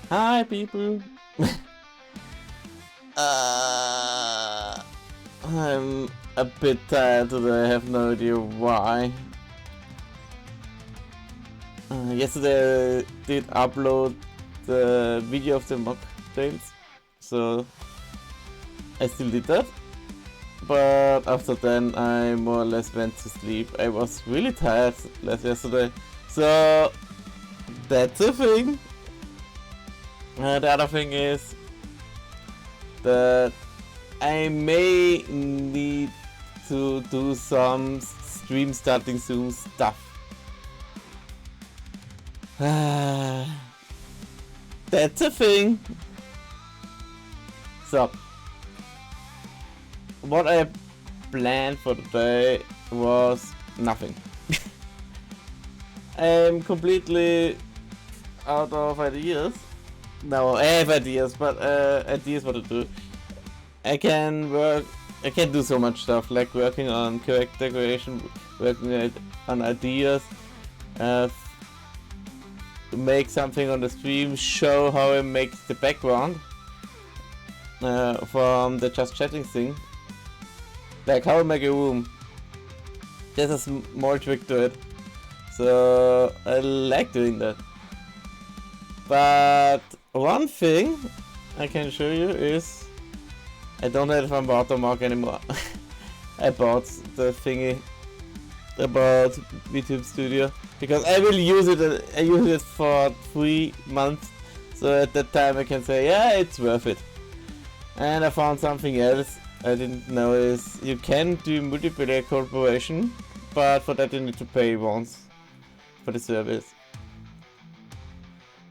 Hi people! I'm a bit tired today, I have no idea why. Yesterday I did upload the video of the mocktails, so I still did that. But after then I more or less went to sleep. I was really tired yesterday, so that's a thing. The other thing is that I may need to do some stream starting soon stuff. That's a thing. So, what I planned for today was nothing. I'm completely out of ideas. No, I have ideas, but ideas what to do. I can do so much stuff, like working on character creation, working on ideas, make something on the stream, show how I make the background from the just chatting thing. Like how I make a room. There's a small trick to it. So I like doing that. But one thing I can show you is I don't have a watermark anymore. I bought the thingy about VTube Studio because I will use it. I use it for 3 months, so at that time I can say, yeah, it's worth it. And I found something else I didn't know is you can do multiplayer cooperation, but for that you need to pay once for the service.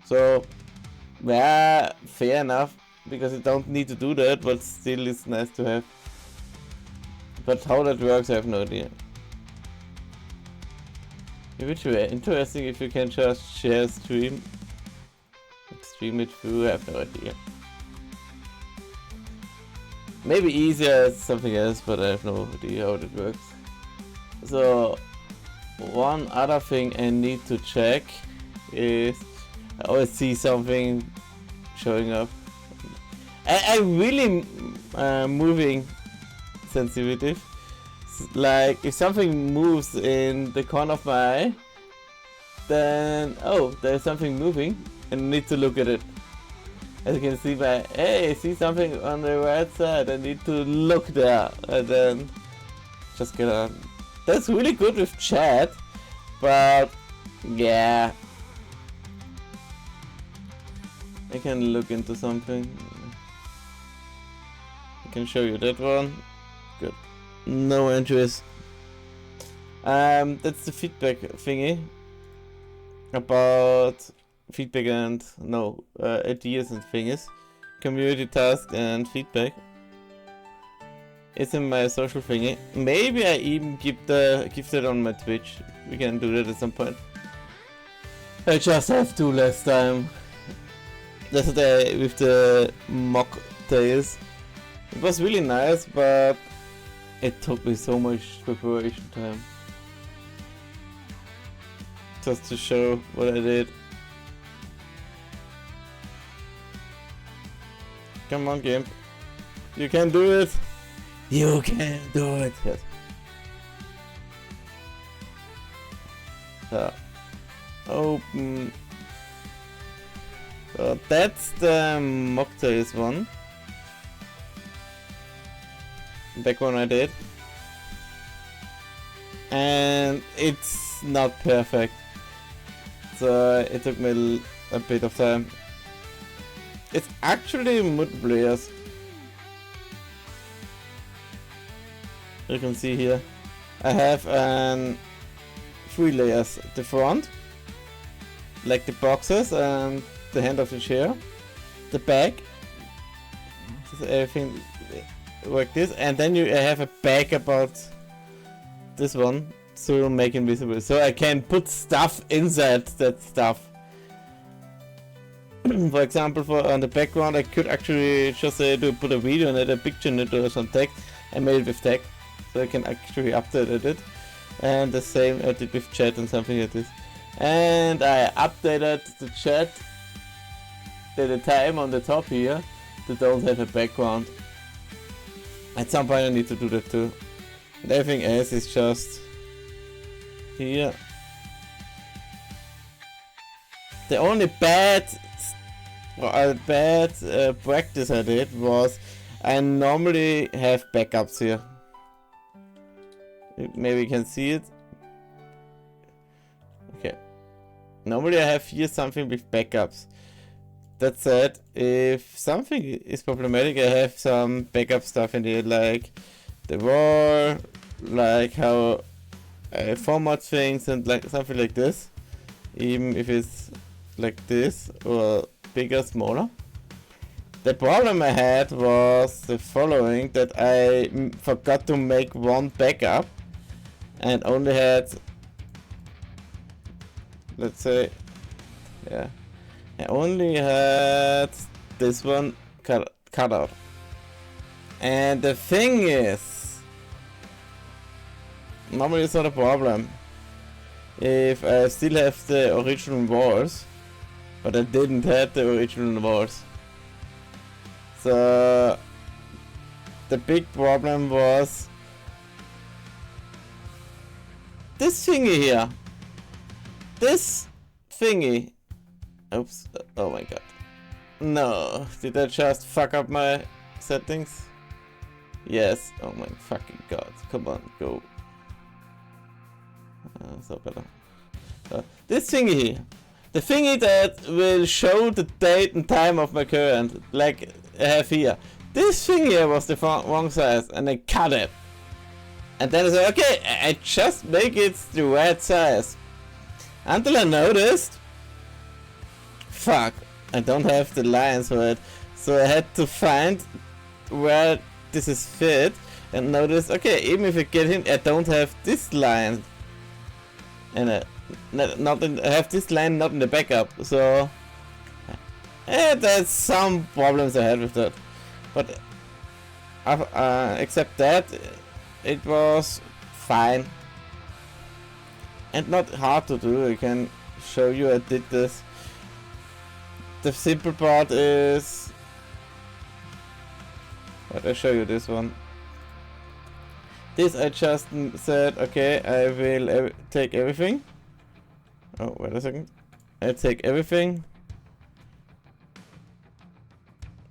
So, yeah, fair enough, because you don't need to do that, but still it's nice to have. But how that works, I have no idea. It would be interesting if you can just share a stream. Stream it through, I have no idea. Maybe easier as something else, but I have no idea how it works. So, one other thing I need to check is I always see something showing up. I'm really moving sensitive. Like if something moves in the corner of my eye, then oh, there's something moving and I need to look at it. As you can see by, hey, I see something on the right side, I need to look there and then just get on. That's really good with chat, but yeah. I can look into something. I can show you that one. Good. No interest. That's the feedback thingy. About feedback and ideas and things. Community task and feedback. It's in my social thingy. Maybe I even give that on my Twitch. We can do that at some point. I just have to less time. Yesterday with the mocktails. It was really nice, but it took me so much preparation time. Just to show what I did. Come on, game. You can do it. You can do it. Yes. So, open. So that's the mocktails one. Back one I did. And it's not perfect. So it took me a bit of time. It's actually multiple layers. You can see here. I have 3 layers. The front, like the boxes and the hand of the chair, the back, everything like this, and then I have a bag about this one to make it visible, so I can put stuff inside that stuff. For example, on the background, I could actually just put a video in it, a picture in it, or some text, and made it with text, so I can actually update it. And the same I did with chat and something like this. And I updated the chat the time on the top here to don't have a background. At some point I need to do that too. And everything else is just here. The only bad practice I did was I normally have backups here. Maybe you can see it. Okay. Normally I have here something with backups. That said, if something is problematic, I have some backup stuff in here, like the war, like how I format things and like something like this. Even if it's like this or bigger, smaller. The problem I had was the following, that I forgot to make one backup and only had, let's say, yeah, I only had this one cut out. And the thing is, normally it's not a problem if I still have the original walls, but I didn't have the original walls. So the big problem was this thingy here. This thingy. Oops. Oh my god. No. Did I just fuck up my settings? Yes. Oh my fucking god. Come on, go. So better. This thingy here. The thingy that will show the date and time of my current, like I have here. This thing here was the wrong size and I cut it. And then I said, okay, I just make it the right size. Until I noticed, fuck, I don't have the lines for it. So I had to find where this is fit and notice, okay, even if I get in, I don't have this line. And I have this line not in the backup, so there's some problems I had with that, but except that it was fine and not hard to do. I can show you I did this. The simple part is, but I'll show you this one. This I just said, okay, I will take everything. Oh, wait a second. I take everything.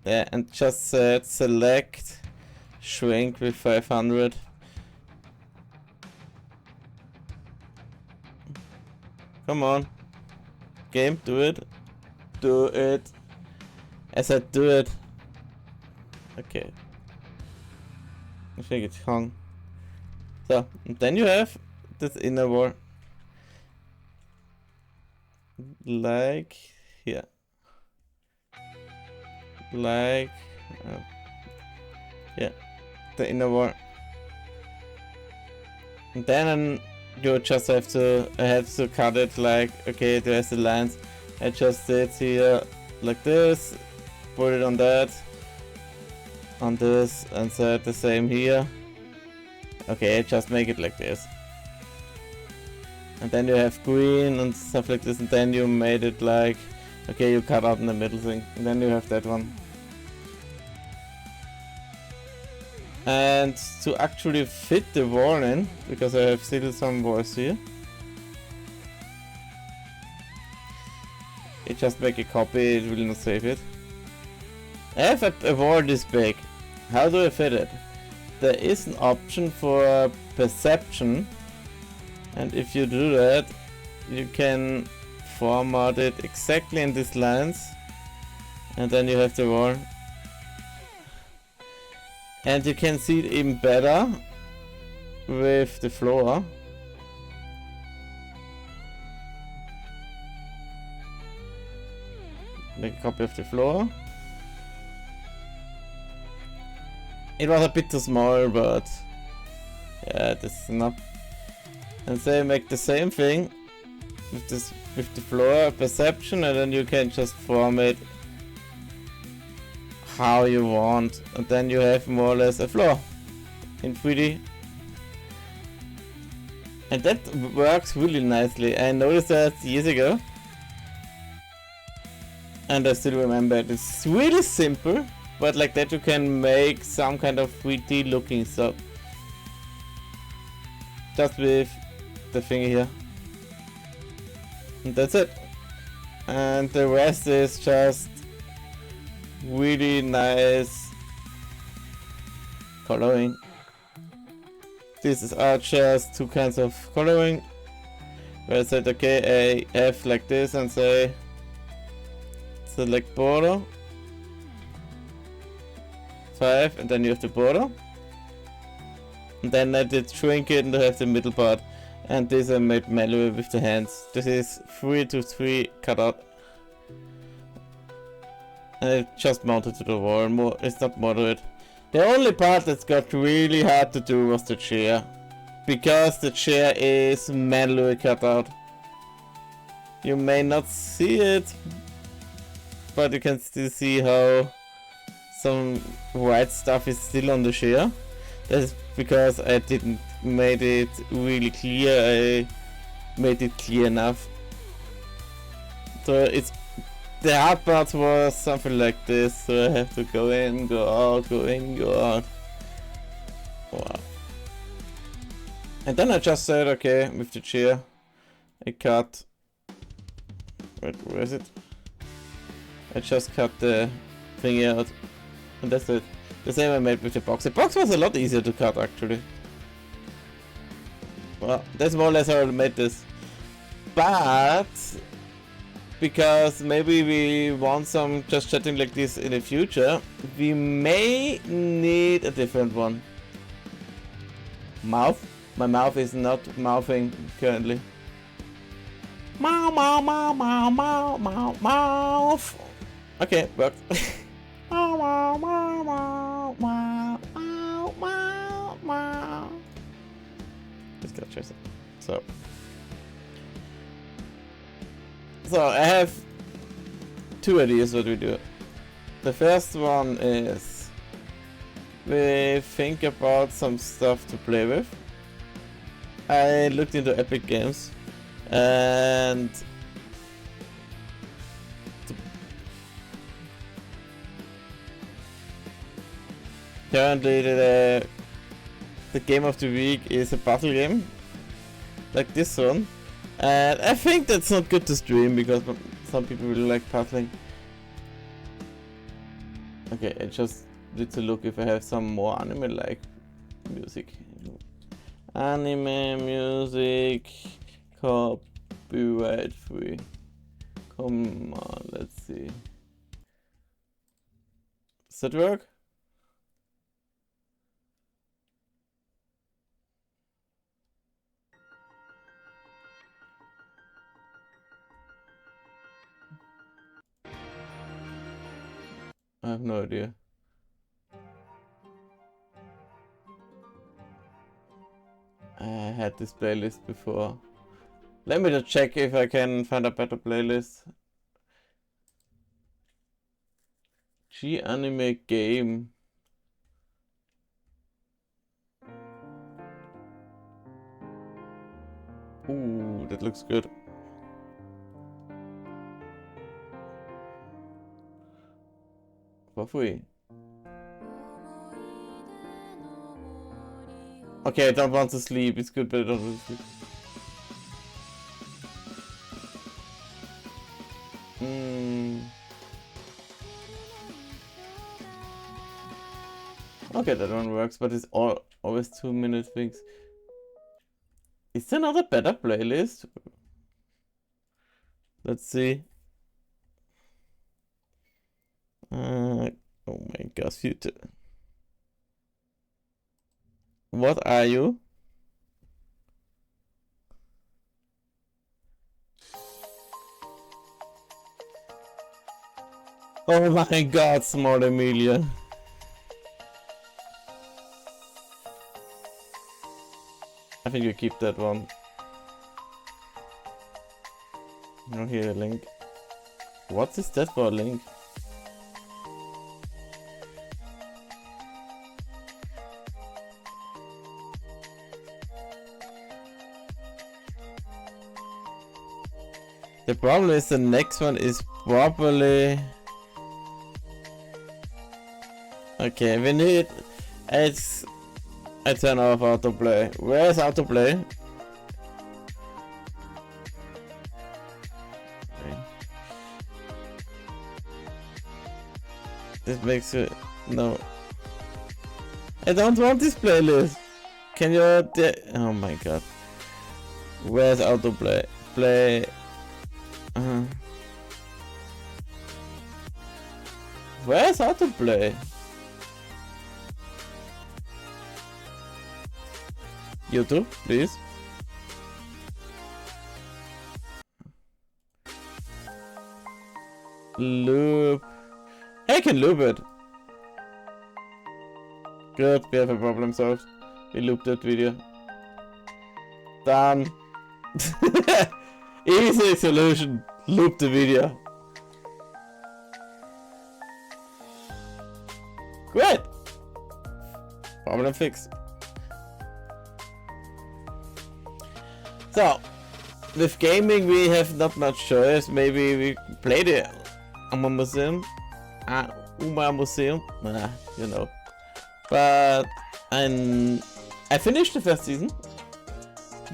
Yeah, and just said select shrink with 500. Come on. Game, do it. Do it. I said do it. Okay. I think it's hung. So, and then you have this inner wall. Like here. Like, yeah, the inner wall. And then you just have to, I have to cut it like, okay, there's the lines. I just did here like this, put it on that, on this, and said the same here. Okay, just make it like this. And then you have green and stuff like this, and then you made it like, okay, you cut out in the middle thing, and then you have that one. And to actually fit the wall in, because I have still some walls here, you just make a copy, it will not save it. I have a wall this big. How do I fit it? There is an option for perception, and if you do that, you can format it exactly in these lines, and then you have the wall. And you can see it even better with the floor. Make a copy of the floor. It was a bit too small, but yeah, this is enough. And so you make the same thing with this, with the floor perception, and then you can just form it how you want, and then you have more or less a floor in 3D. And that works really nicely. I noticed that years ago. And I still remember it's really simple, but like that you can make some kind of 3D looking stuff. Just with the thing here. And that's it. And the rest is just really nice coloring. These are just two kinds of coloring. Where I said, okay, I have like this and say select border 5, and then you have the border. And then I did shrink it and I have the middle part. And this I made manually with the hands. This is 3 to 3 cut out. And I just mounted to the wall. It's not moderate. The only part that got really hard to do was the chair. Because the chair is manually cut out. You may not see it, but you can still see how some white stuff is still on the chair. That's because I didn't made it really clear. I made it clear enough. So it's the hard part was something like this. So I have to go in, go out, go in, go out. Wow. And then I just said, okay, with the chair, I cut. Wait, where is it? I just cut the thing out, and that's it. The same I made with the box. The box was a lot easier to cut actually. Well, that's more or less how I made this. But because maybe we want some just chatting like this in the future, we may need a different one. Mouth? My mouth is not mouthing currently. Mouth. Okay, worked. Just gotta chase it. So I have two ideas what we do. The first one is we think about some stuff to play with. I looked into Epic Games and currently the game of the week is a puzzle game like this one, and I think that's not good to stream because some people really like puzzling. Okay, I just need to look if I have some more anime like music. Anime music, copyright free. Come on, let's see. Does that work? I have no idea. I had this playlist before. Let me just check if I can find a better playlist. G-anime game. Ooh, that looks good. For free. Okay, I don't want to sleep. It's good, but I don't want to sleep. Okay, that one works, but it's always 2-minute things. Is there not a better playlist? Let's see. Oh my gosh, future. What are you? Oh my god, smart Amelia. I think you keep that one. Oh, here a link. What is that for a link? The problem is the next one is properly. Okay, we need. It's. I turn off autoplay. Where's autoplay? This makes it. No. I don't want this playlist. Can you? Oh my god. Where's autoplay? Play. Where's autoplay? YouTube, please. Loop. I can loop it. Good, we have a problem solved. We looped that video. Done. Easy solution. Loop the video. Great. Problem fixed. So, with gaming we have not much choice. Maybe we play the Museum. Museum. You know. But I finished the first season.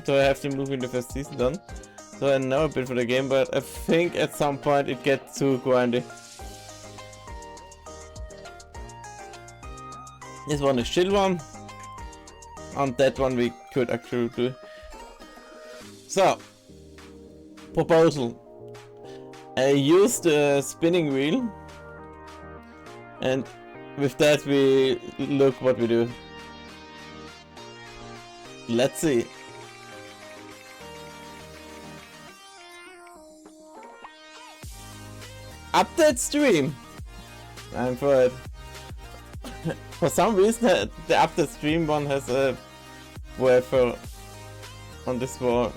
So I have to move in the first season done. So I know a bit for the game, but I think at some point it gets too grindy. This one is chill one. On that one we could actually do. So, proposal. I used the spinning wheel, and with that we look what we do. Let's see. Update stream. I'm for it. For some reason the update stream one has a wafer on this wall.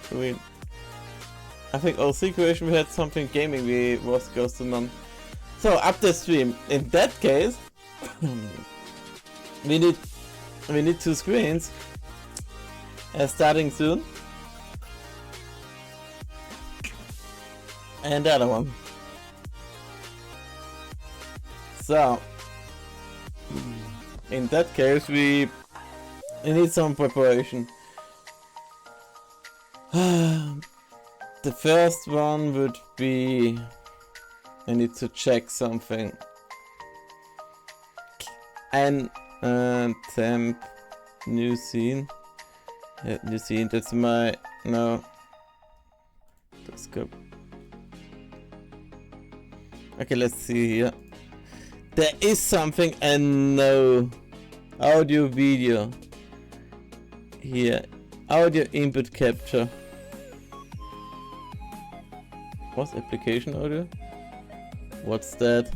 I think OC creation we had something, gaming we was close to none. So update stream. In that case we need 2 screens. Starting soon. And the other one. So, in that case, we need some preparation. The first one would be, I need to check something. And temp new scene. Yeah, new scene. That's my no. Let's go. Okay, let's see here. There is something I know. Audio video. Here. Audio input capture. What's application audio? What's that?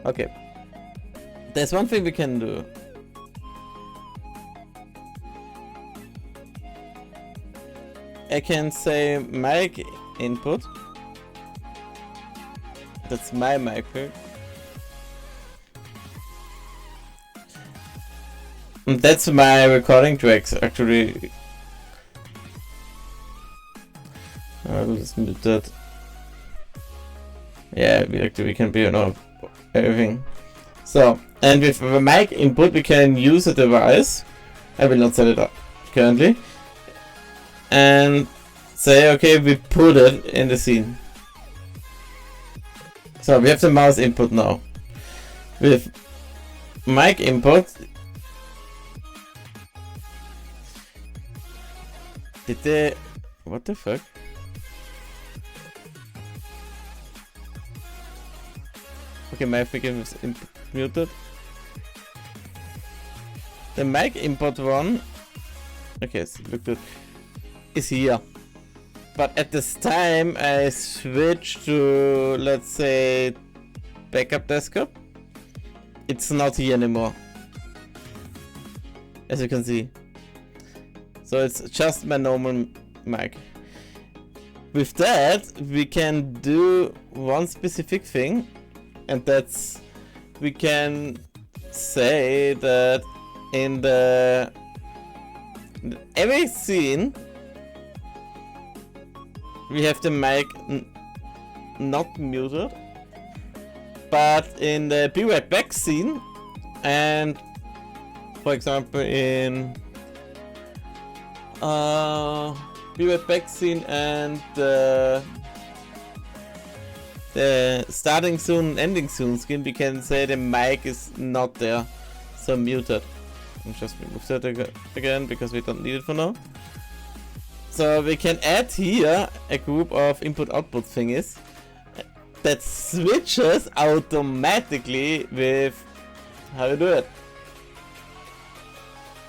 Okay. There's one thing we can do. I can say mic input. That's my mic. And that's my recording tracks actually. I'll just mute that. Yeah, we can be on everything. So, and with the mic input we can use a device. I will not set it up currently. And say, okay, we put it in the scene. So we have the mouse input now. With mic input, did they? What the fuck? Okay, my freaking was muted. The mic input one. Okay, so look good. Is here. But at this time I switched to, let's say, backup desktop. It's not here anymore, as you can see. So it's just my normal mic. With that we can do one specific thing, and that's we can say that in every scene we have the mic not muted, but in the Be Right Back scene, and for example in Be Right Back scene and the starting soon and ending soon skin, we can say the mic is not there, so muted. I'll just remove that again because we don't need it for now. So we can add here a group of input-output thingies that switches automatically with how you do it.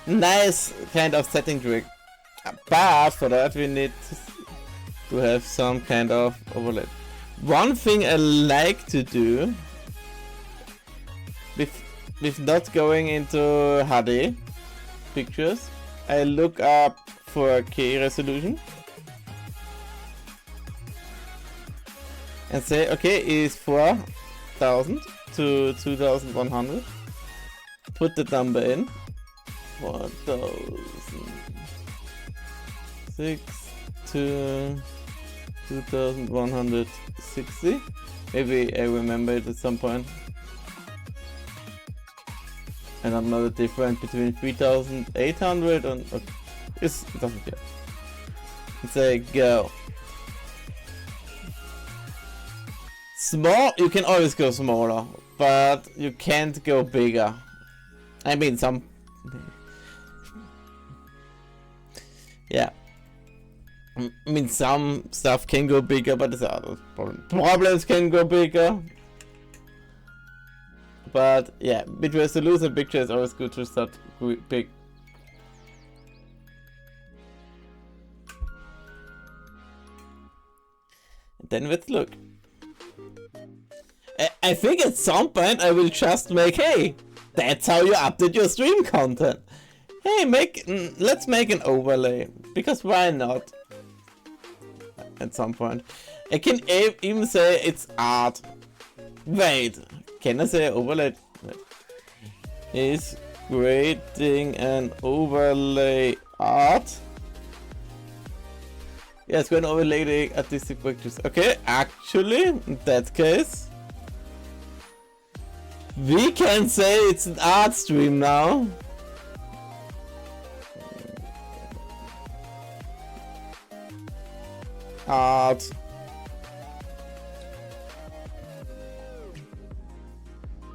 Nice kind of setting trick. But for that we need to have some kind of overlay. One thing I like to do with not going into HD pictures, I look up 4K resolution and say okay, is 4000 to 2100. Put the number in 4006 to 2160. Maybe I remember it at some point. I don't know the difference between 3800 and okay. It doesn't care. Say go. Small, you can always go smaller, but you can't go bigger. I mean some. Yeah. I mean some stuff can go bigger, but there's other problems can go bigger. But yeah, with resolution picture is always good to start big. Then let's look. I think at some point I will just make, hey, that's how you update your stream content. Hey, let's make an overlay, because why not? At some point. I can even say it's art. Wait, can I say overlay? Is creating an overlay art? Yeah, it's going to overlay the artistic pictures. Okay, actually, in that case, we can say it's an art stream now. Art.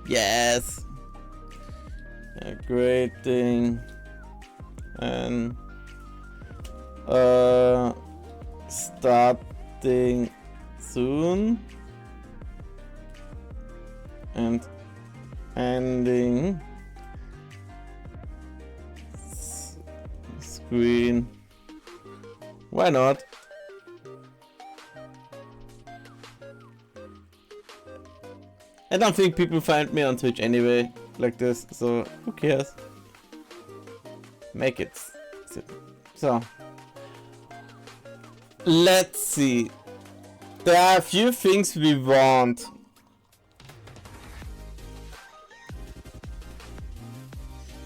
Yes. A great thing. And starting soon and ending screen. Why not? I don't think people find me on Twitch anyway like this, so who cares? Make it. So let's see. There are a few things we want.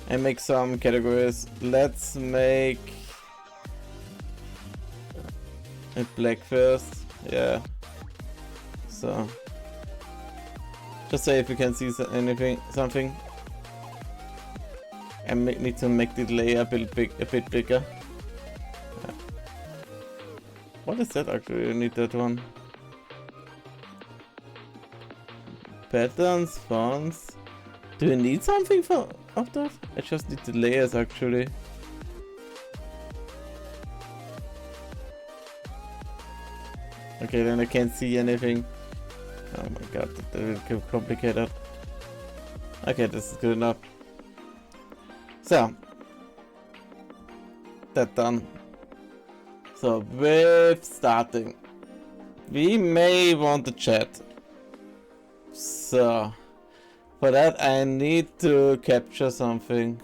I make some categories. Let's make a black first. Yeah. So just say if you can see something. I need to make the layer a bit bigger. Yeah. What is that actually? You need that one. Patterns, fonts. Do you need something of that? I just need the layers actually. Okay, then I can't see anything. Oh my god, that will get complicated. Okay, this is good enough. So, that done. So, with starting, we may want to chat. So, for that I need to capture something.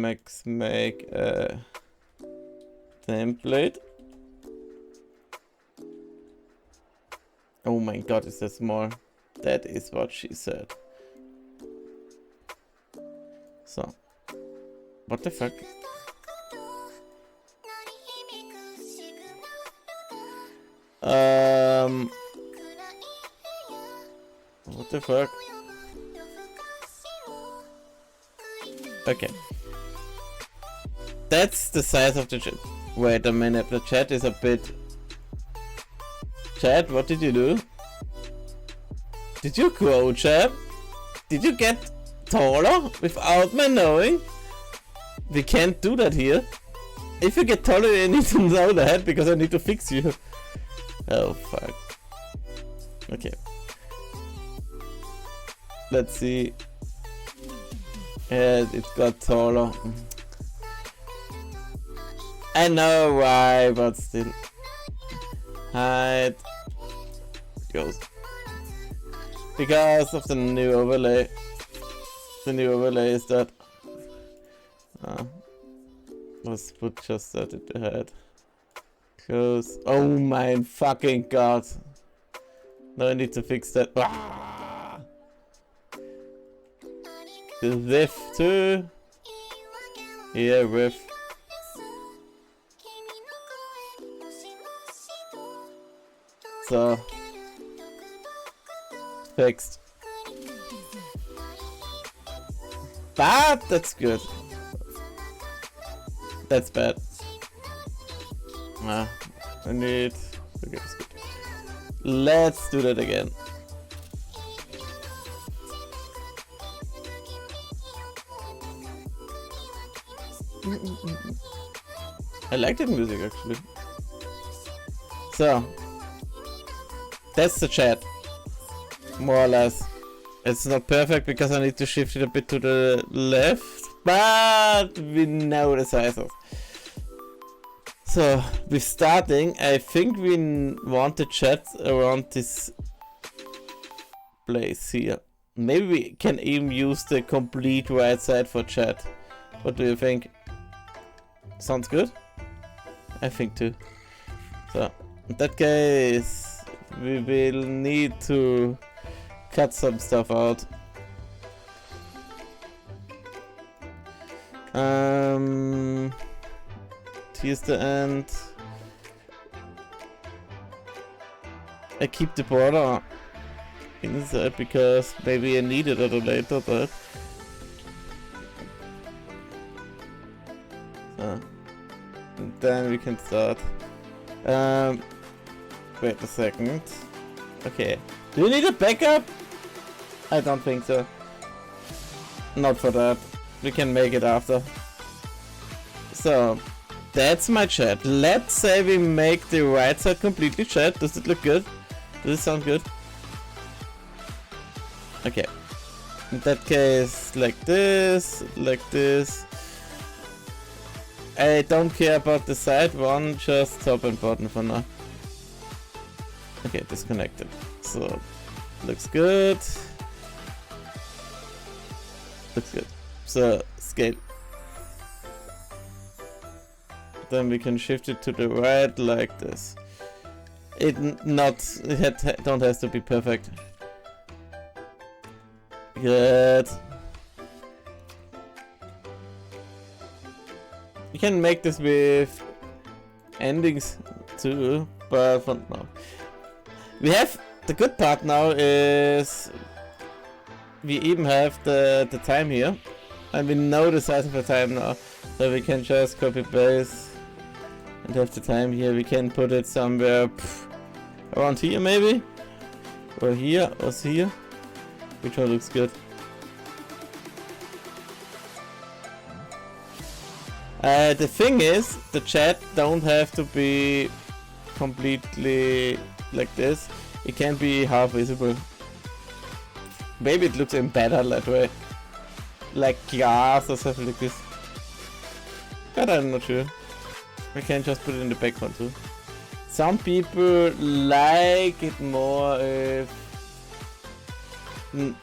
Let's make a template. Oh my god, is that small? That is what she said. So, What the fuck? What the fuck? Okay. That's the size of the chat. Wait a minute, the chat is a bit... Chat, what did you do? Did you grow, chat? Did you get taller without my knowing? We can't do that here. If you get taller, I need to know that because I need to fix you. Oh fuck. Okay. Let's see. Yeah, it got taller. I know why, but still. Hide. Goes. Because of the new overlay. The new overlay is that. Let's put just that in the head. Close. Oh my fucking god. Now I need to fix that. Ah! The riff too. Yeah, riff. So fixed. But that's good. That's bad. I need. Okay, that's good. Let's do that again. I like that music actually. So that's the chat, more or less. It's not perfect because I need to shift it a bit to the left, but we know the sizes. So with starting, I think we want the chat around this place here. Maybe we can even use the complete right side for chat. What do you think? Sounds good? I think too. So in that case, we will need to cut some stuff out. Here's the end. I keep the border inside because maybe I need it at a later date. So, and then we can start. Wait a second. Okay. Do you need a backup? I don't think so. Not for that. We can make it after. So, that's my chat. Let's say we make the right side completely chat. Does it look good? Does it sound good? Okay. In that case, like this, like this. I don't care about the side one, just top and bottom for now. Okay, disconnected. So, looks good. Looks good. So, scale. Then we can shift it to the right like this. It don't have to be perfect. Good. You can make this with endings too, but for now. We have the good part now is we even have the time here, and we know the size of the time now, so we can just copy paste and have the time here. We can put it somewhere around here maybe, or here, or here. Which one looks good? The thing is, the chat don't have to be completely like this. It can be half visible. Maybe it looks even better that way, like glass or something like this. But I'm not sure. We can just put it in the background too. Some people like it more if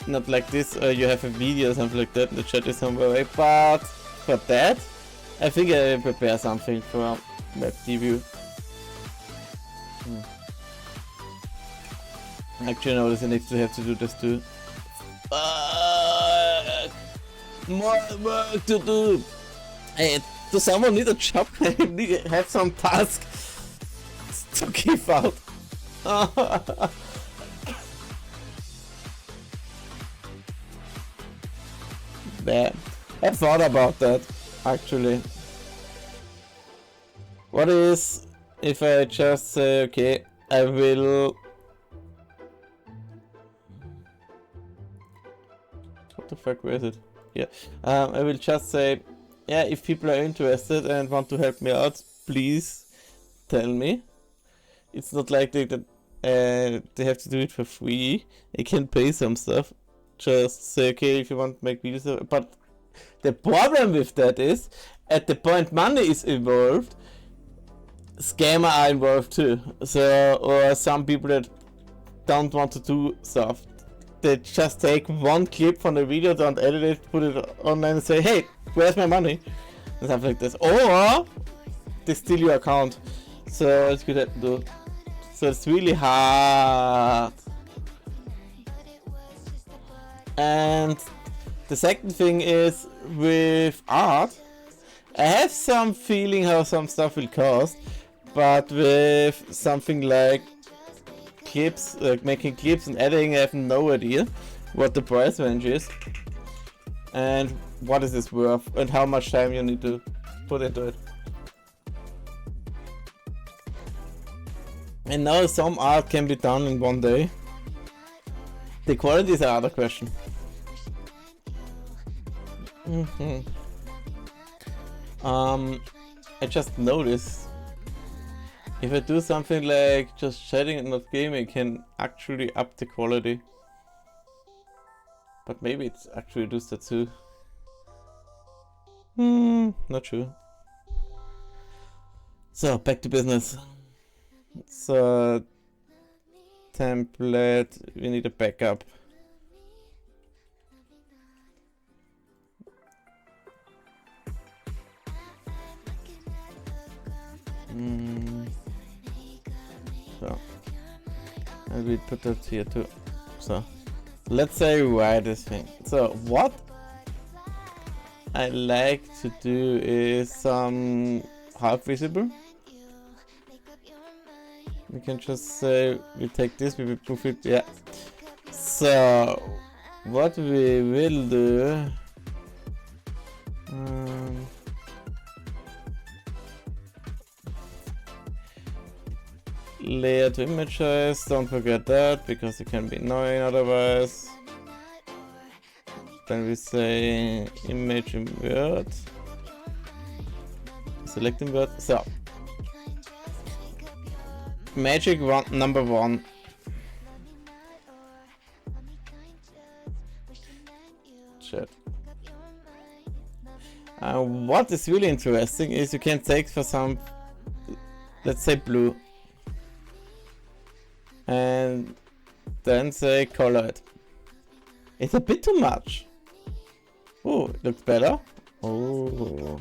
not like this, or you have a video or something like that, and the chat is somewhere away. But for that, I think I will prepare something for web debut. Actually, no, I need to have to do this too. More work to do. Hey, does someone need a job? Have some task to give out. Yeah, I thought about that actually. What is if I just say, okay, I will. What the fuck, where is it? Yeah, I will just say, yeah, if people are interested and want to help me out, please tell me. It's not likely that they have to do it for free. They can pay some stuff. Just say, okay, if you want to make videos. But the problem with that is, at the point money is involved, scammer are involved too. So, or some people that don't want to do stuff. They just take one clip from the video, don't edit it, put it online and say, hey, where's my money? And stuff like this. Or they steal your account. So it's good to do. So it's really hard. And the second thing is with art, I have some feeling how some stuff will cost, but with something like clips, like making clips and editing, I have no idea what the price range is and what is this worth and how much time you need to put into it. And now some art can be done in one day. The quality is another question. I just noticed if I do something like just chatting and not gaming, it can actually up the quality. But maybe it actually does that too. Not sure. So back to business. So template, we need a backup. So and we put that here too. So let's say write this thing. So what I like to do is some half visible. We can just say we take this, we will move it, yeah. So what we will do, layer to images, don't forget that because it can be annoying otherwise. Then we say image invert, select invert, so magic one, number one. Chat. What is really interesting is you can take for some, let's say blue, and then say color it. It's a bit too much. Oh, it looks better. Oh.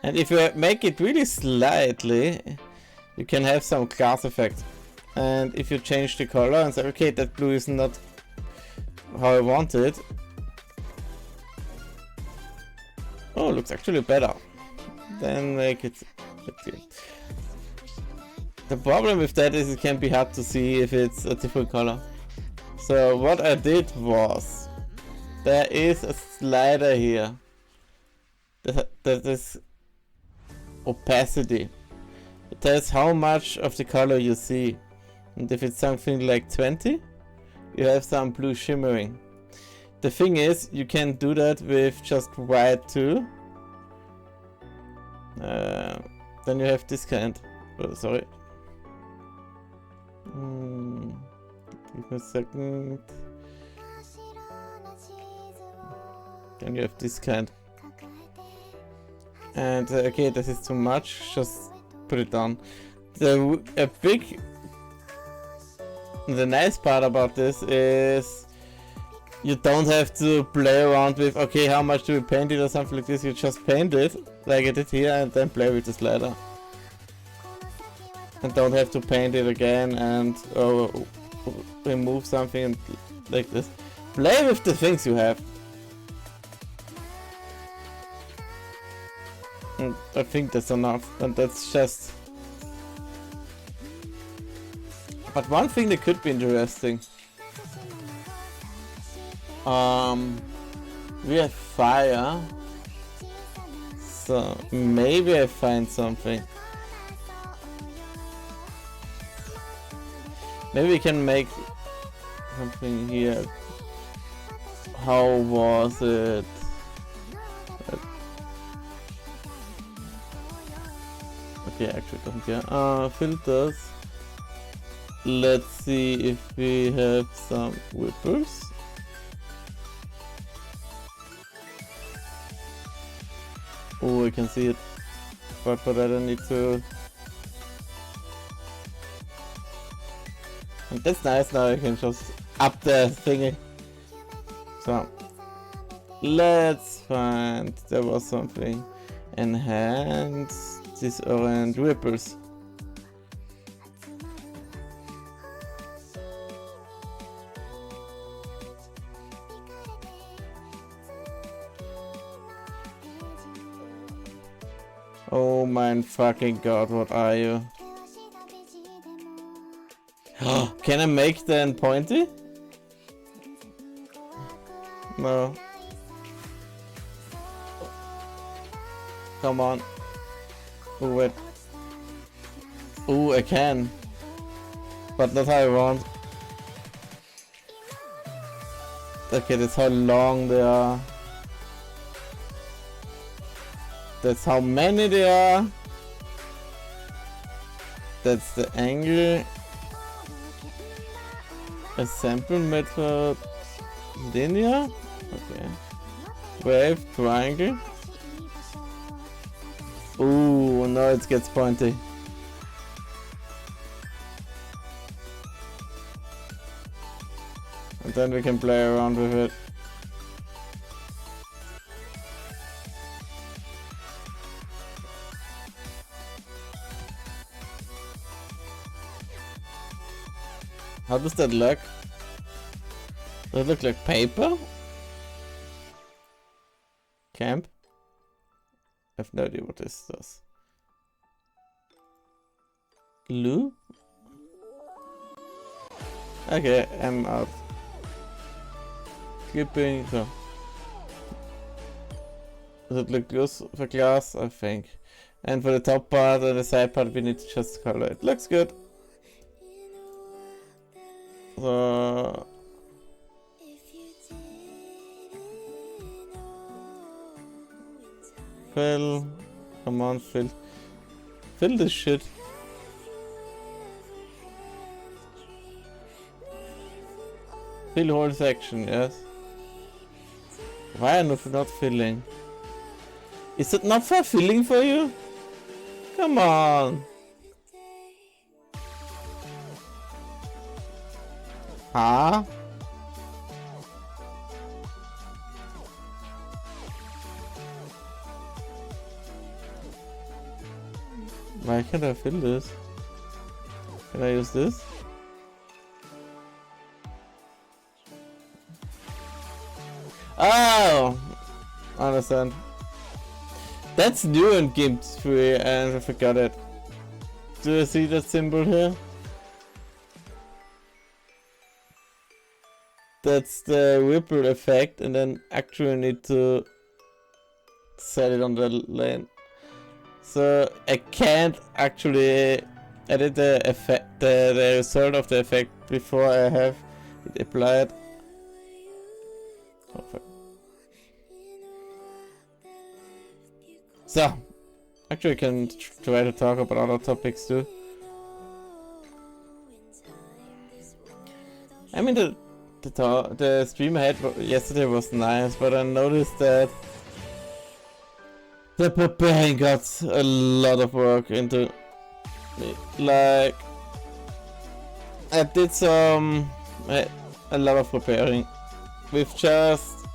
And if you make it really slightly, you can have some class effect. And if you change the color and say, okay, that blue is not how I want it. Oh, looks actually better. Then make it. The problem with that is it can be hard to see if it's a different color. So what I did was, there is a slider here that is opacity. It tells how much of the color you see. And if it's something like 20, you have some blue shimmering. The thing is, you can do that with just white too. Then you have this kind. Oh, sorry. Give me a second. Then you have this kind. And okay, this is too much. Just put it down. The nice part about this is you don't have to play around with, okay, how much do we paint it or something like this. You just paint it like I did here and then play with the slider. And don't have to paint it again and remove something and like this. Play with the things you have. I think that's enough, and that's just... But one thing that could be interesting. We have fire. So maybe I find something. Maybe we can make something here. How was it? Okay, actually doesn't care. Filters. Let's see if we have some whippers. Oh, I can see it, but I don't need to. And that's nice. Now I can just up the thingy. So let's find. There was something. Enhance these orange ripples. Oh my fucking god, what are you? Can I make them pointy? No. Come on. Oh wait. Oh, I can. But not how I want. Okay, that's how long they are. That's how many there are. That's the angle. A sample method. Linear. Okay. Wave, triangle. Ooh, now it gets pointy. And then we can play around with it. How does that look? Does it look like paper? Camp? I have no idea what this does. Glue? Okay, I'm out. Clipping, so. Does it look good for glass? I think. And for the top part and the side part we need to just color it. Looks good. So fill, come on, fill this shit. Fill whole section, yes. Why am I not filling? Is it not for filling for you? Come on. Huh? Why can't I fill this? Can I use this? Oh! I understand. That's new in Game 3 and I forgot it. Do you see that symbol here? That's the ripple effect, and then actually need to set it on the lane. So I can't actually edit the effect, the result of the effect before I have it applied. Oh, fuck. So actually I can try to talk about other topics too. I mean the stream I had yesterday was nice, but I noticed that the preparing got a lot of work into me. Like, I did a lot of preparing with just,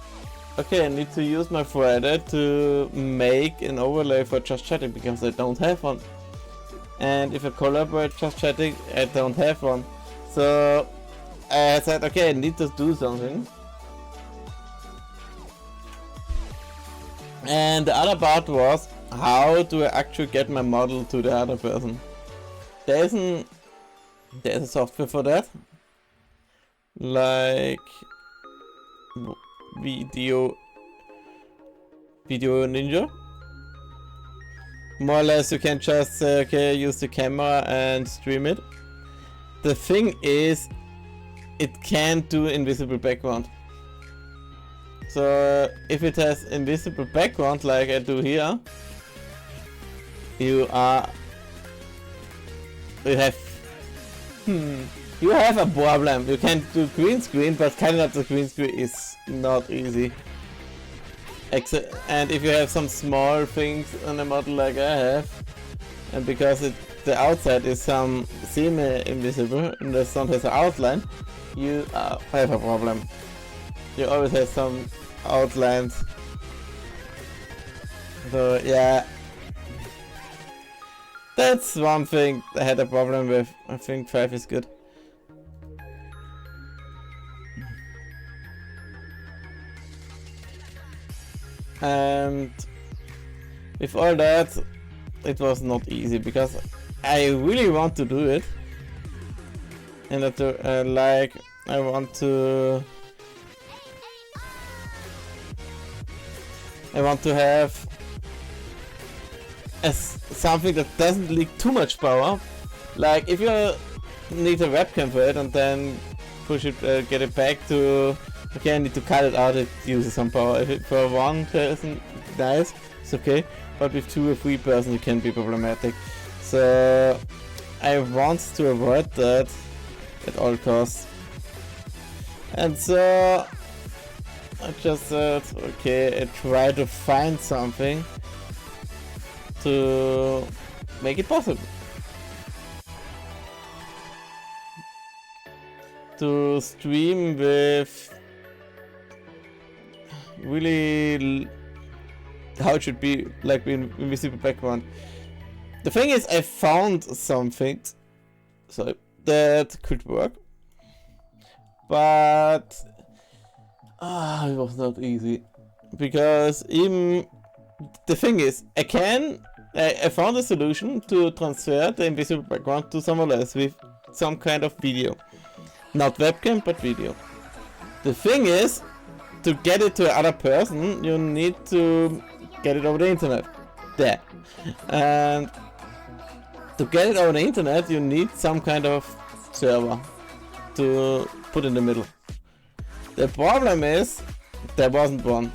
okay, I need to use my threader to make an overlay for just chatting because I don't have one. And if I collaborate just chatting, I don't have one. So I said, okay, I need to do something. And the other part was, how do I actually get my model to the other person? There's a software for that, like Video Ninja. More or less, you can just say, okay, use the camera and stream it. The thing is, it can't do invisible background. So if it has invisible background like I do here, you have a problem. You can do green screen, but cutting out the green screen is not easy. And if you have some small things on a model like I have, and because the outside is some semi-invisible and the front has an outline, you have a problem. You always have some outlines. So yeah, that's one thing I had a problem with. I think 5 is good. And with all that, it was not easy because I really want to do it, and that I want to have something that doesn't leak too much power. Like if you need a webcam for it and then push it, get it back to, okay, I need to cut it out, it uses some power. If it for one person, nice, it's okay. But with 2 or 3 persons, it can be problematic. So I want to avoid that at all costs. And so I just said, okay, I try to find something to make it possible. To stream with really how it should be, like with invisible background. The thing is, I found something so that could work, but it was not easy because even the thing is, I found a solution to transfer the invisible background to someone else with some kind of video, not webcam but video. The thing is, to get it to another person, you need to get it over the internet. There. And to get it over the internet, you need some kind of server to put in the middle. The problem is, there wasn't one.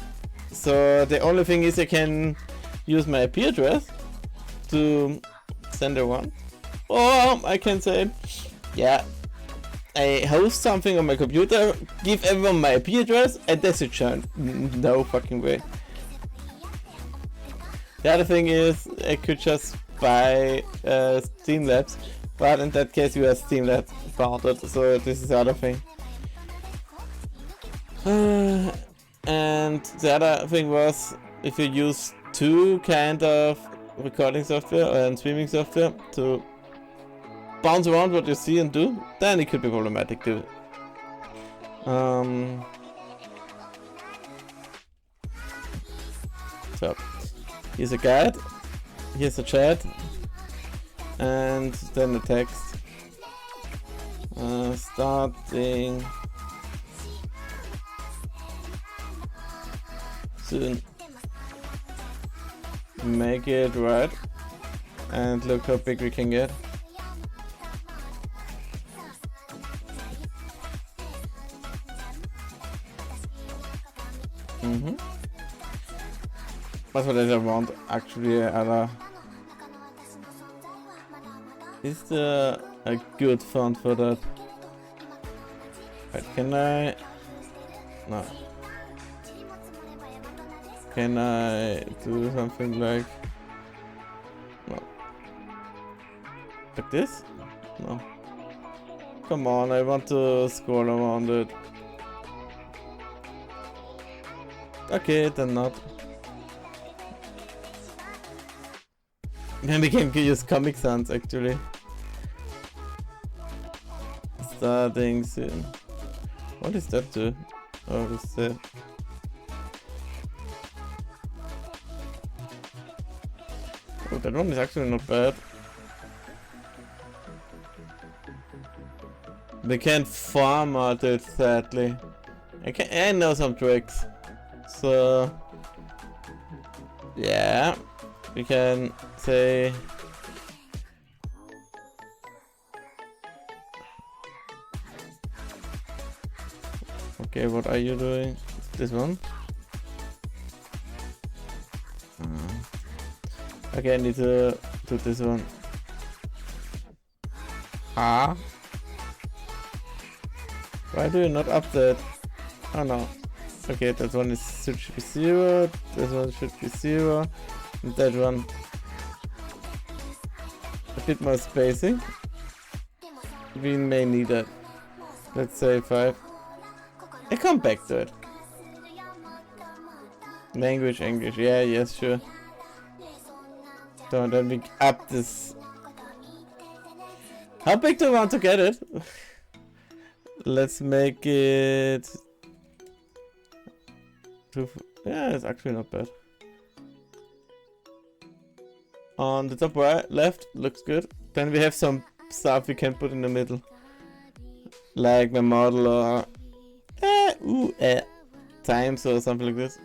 So the only thing is I can use my IP address to send a one. Or I can say, yeah, I host something on my computer, give everyone my IP address, and that's it, Sean. No fucking way. The other thing is, I could just buy Streamlabs, but in that case you have Streamlabs bounded, so this is the other thing. And the other thing was, if you use 2 kind of recording software and streaming software to bounce around what you see and do, then it could be problematic too. So here's a guide, here's a chat, and then the text. Starting soon. Make it right, and look how big we can get. That's what I want actually. Is there a good font for that? Wait, can I? No. Can I do something like? No. Like this? No. Come on, I want to scroll around it. Okay, then not. Then we can use Comic Sans actually. Starting soon. What is that do? Oh, this is Oh, that one is actually not bad. They can't farm out it, sadly. I know some tricks. So yeah, we can say okay, what are you doing? This one? Okay, I need to do this one. Ah. Why do you not update? Oh no. Okay, that one should be 0, this one should be 0, and that one a bit more spacing. We may need that. Let's say 5. I come back to it. Language, English, yeah, yes, sure. So then we up this. How big do you want to get it? Let's make it. Yeah, it's actually not bad. On the top right, left, looks good. Then we have some stuff we can put in the middle. Like my model or times or something like this.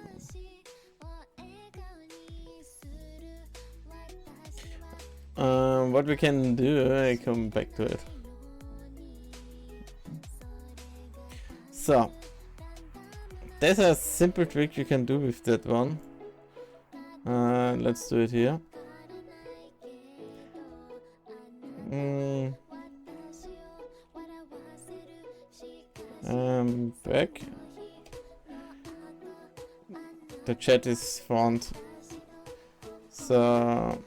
What we can do, I come back to it. So, there's a simple trick you can do with that one. Let's do it here. Back. The chat is front. So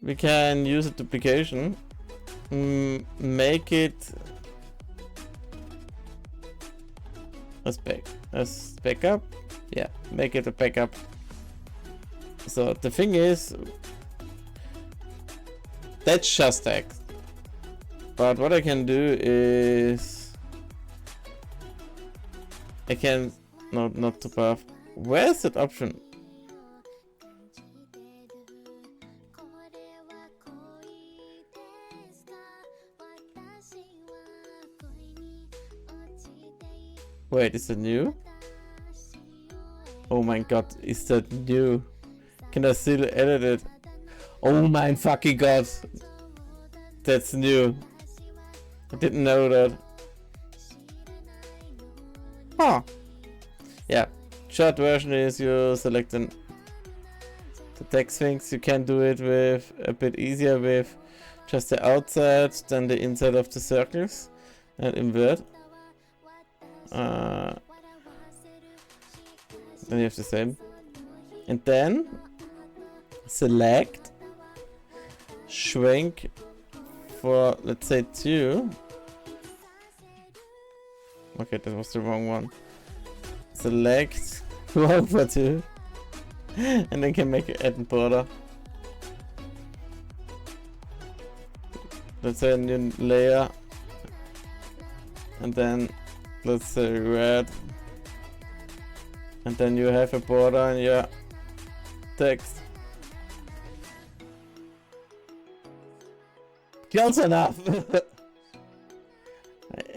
we can use a duplication. Make it as backup. Yeah, make it a backup. So the thing is, that's just text. But what I can do is I can not to path. Where's that option? Wait, is it new? Oh my god, is that new? Can I still edit it? Oh my fucking god! That's new. I didn't know that. Huh. Yeah. Short version is you select the text things. You can do it with a bit easier with just the outside, then the inside of the circles, and invert. Then you have the same. And then select, shrink for, let's say 2. Okay, that was the wrong one. Select 1 for 2. And then can make it add border. Let's say a new layer. And then let's say red. And then you have a border in your text. Close enough!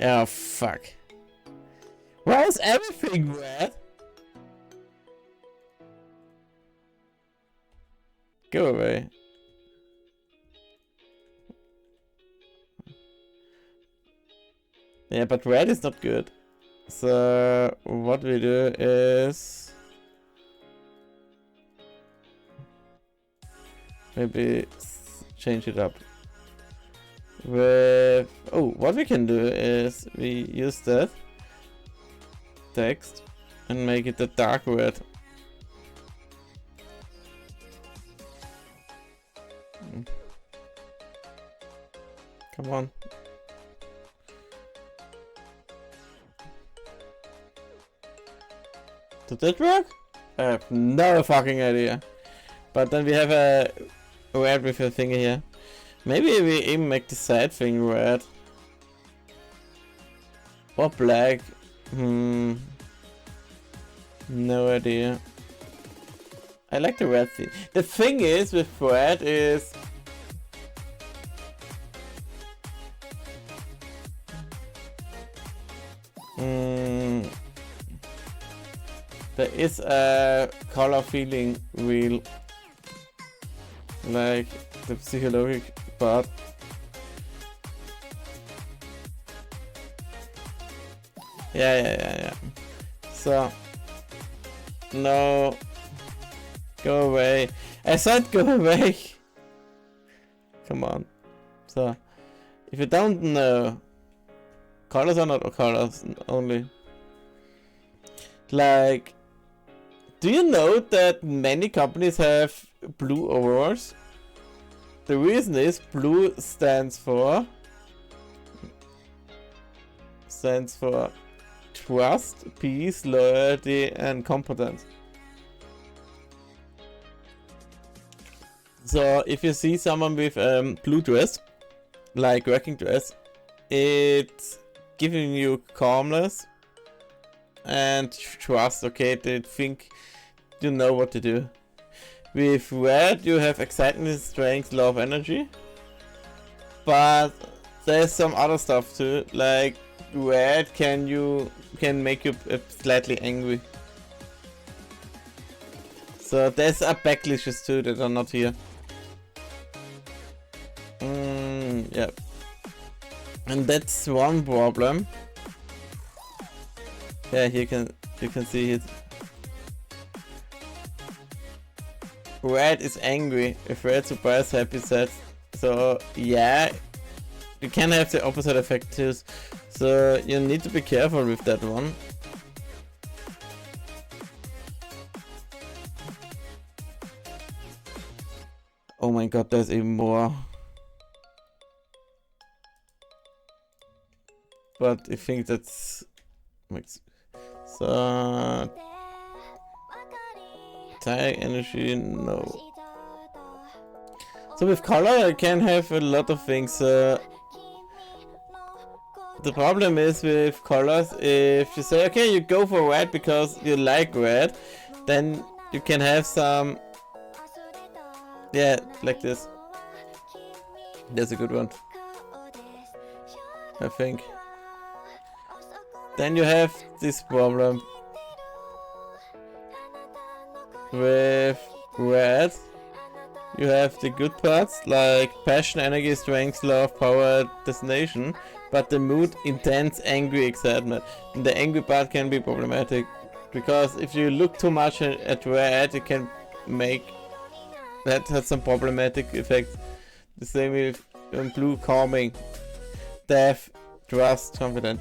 Oh fuck. Why is everything red? Go away. Yeah, but red is not good. So what we do is maybe change it up. With what we can do is we use that text and make it a dark red. Come on. Did that work? I have no fucking idea. But then we have a red with a thing here. Maybe we even make the side thing red. Or black. No idea. I like the red theme. The thing is with red is there is a color feeling wheel, like the psychological part. Yeah. So, no, go away. I said go away. Come on. So, if you don't know, colors are not colors only. Like, do you know that many companies have blue overalls? The reason is blue stands for trust, peace, loyalty, and competence. So if you see someone with blue dress, like working dress, it's giving you calmness and trust. Okay, they think you know what to do. With red, you have excitement, strength, love, energy. But there's some other stuff too, like red can make you slightly angry. So there's a backlashes too that are not here. Yeah. And that's one problem. Yeah, you can see it. Red is angry. If red surprise, happy, sad. So yeah, you can have the opposite effect too. So you need to be careful with that one. Oh my god, there's even more. But I think that's so tag energy, no. So with color I can have a lot of things. The problem is with colors, if you say okay you go for red because you like red, then you can have some, yeah, like this. That's a good one, I think. Then you have this problem with red. You have the good parts like passion, energy, strength, love, power, destination, but the mood, intense, angry, excitement. And the angry part can be problematic because if you look too much at red, it can make that has some problematic effects. The same with blue, calming, death, trust, confident.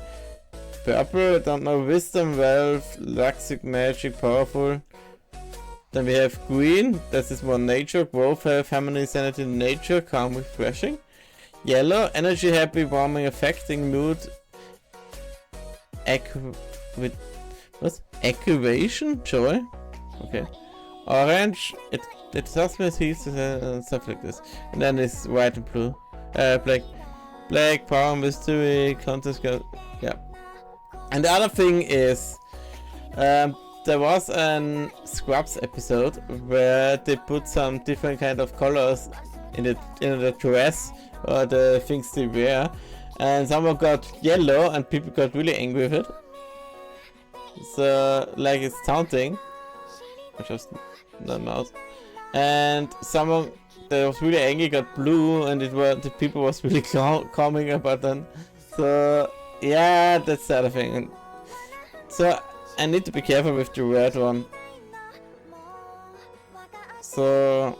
Purple, I don't know, wisdom, wealth, luxic, magic, powerful. Then we have green, this is more nature, growth, health, harmony, sanity, nature, calm, refreshing. Yellow, energy, happy, warming, affecting, mood, activation, joy. Okay. Orange, it does me stuff like this. And then it's white and blue. Black, power, mystery, contest, yeah. And the other thing is, there was an Scrubs episode where they put some different kind of colors in the dress or the things they wear, and someone got yellow and people got really angry with it. So like it's taunting, just the mouse, and someone that was really angry got blue, and the people was really calming about them. So yeah, that's the other thing. So I need to be careful with the red one. So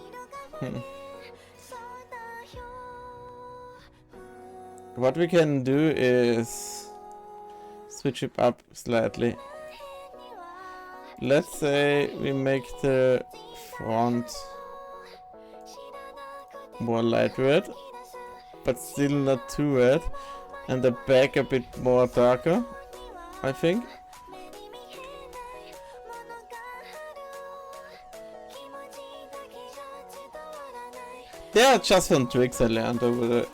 what we can do is switch it up slightly. Let's say we make the front more light red, but still not too red, and the back a bit more darker, I think. They are just some tricks I learned over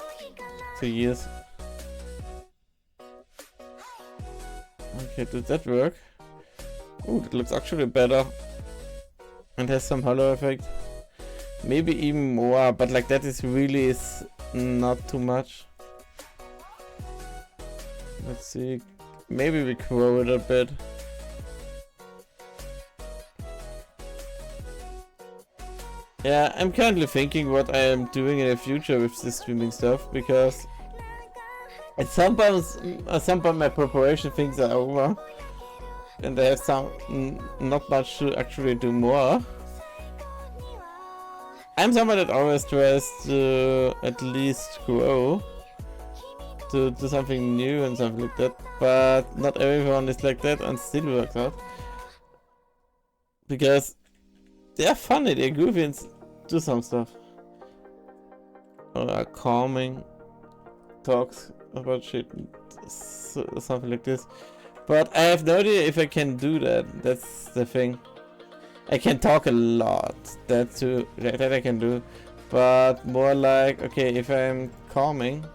the years. Okay, did that work? Oh, that looks actually better. and has some hollow effect. Maybe even more, but like that is really not too much. Let's see. Maybe we grow it a bit. Yeah, I'm currently thinking what I am doing in the future with this streaming stuff, because at some point my preparation things are over and I have not much to actually do more. I'm someone that always tries to at least grow, to do something new and something like that, but not everyone is like that and still works out. Because they're funny, they're goofy and do some stuff. Or calming talks about shit, something like this. But I have no idea if I can do that, that's the thing. I can talk a lot, that too, that I can do. But more like, okay, if I'm calming,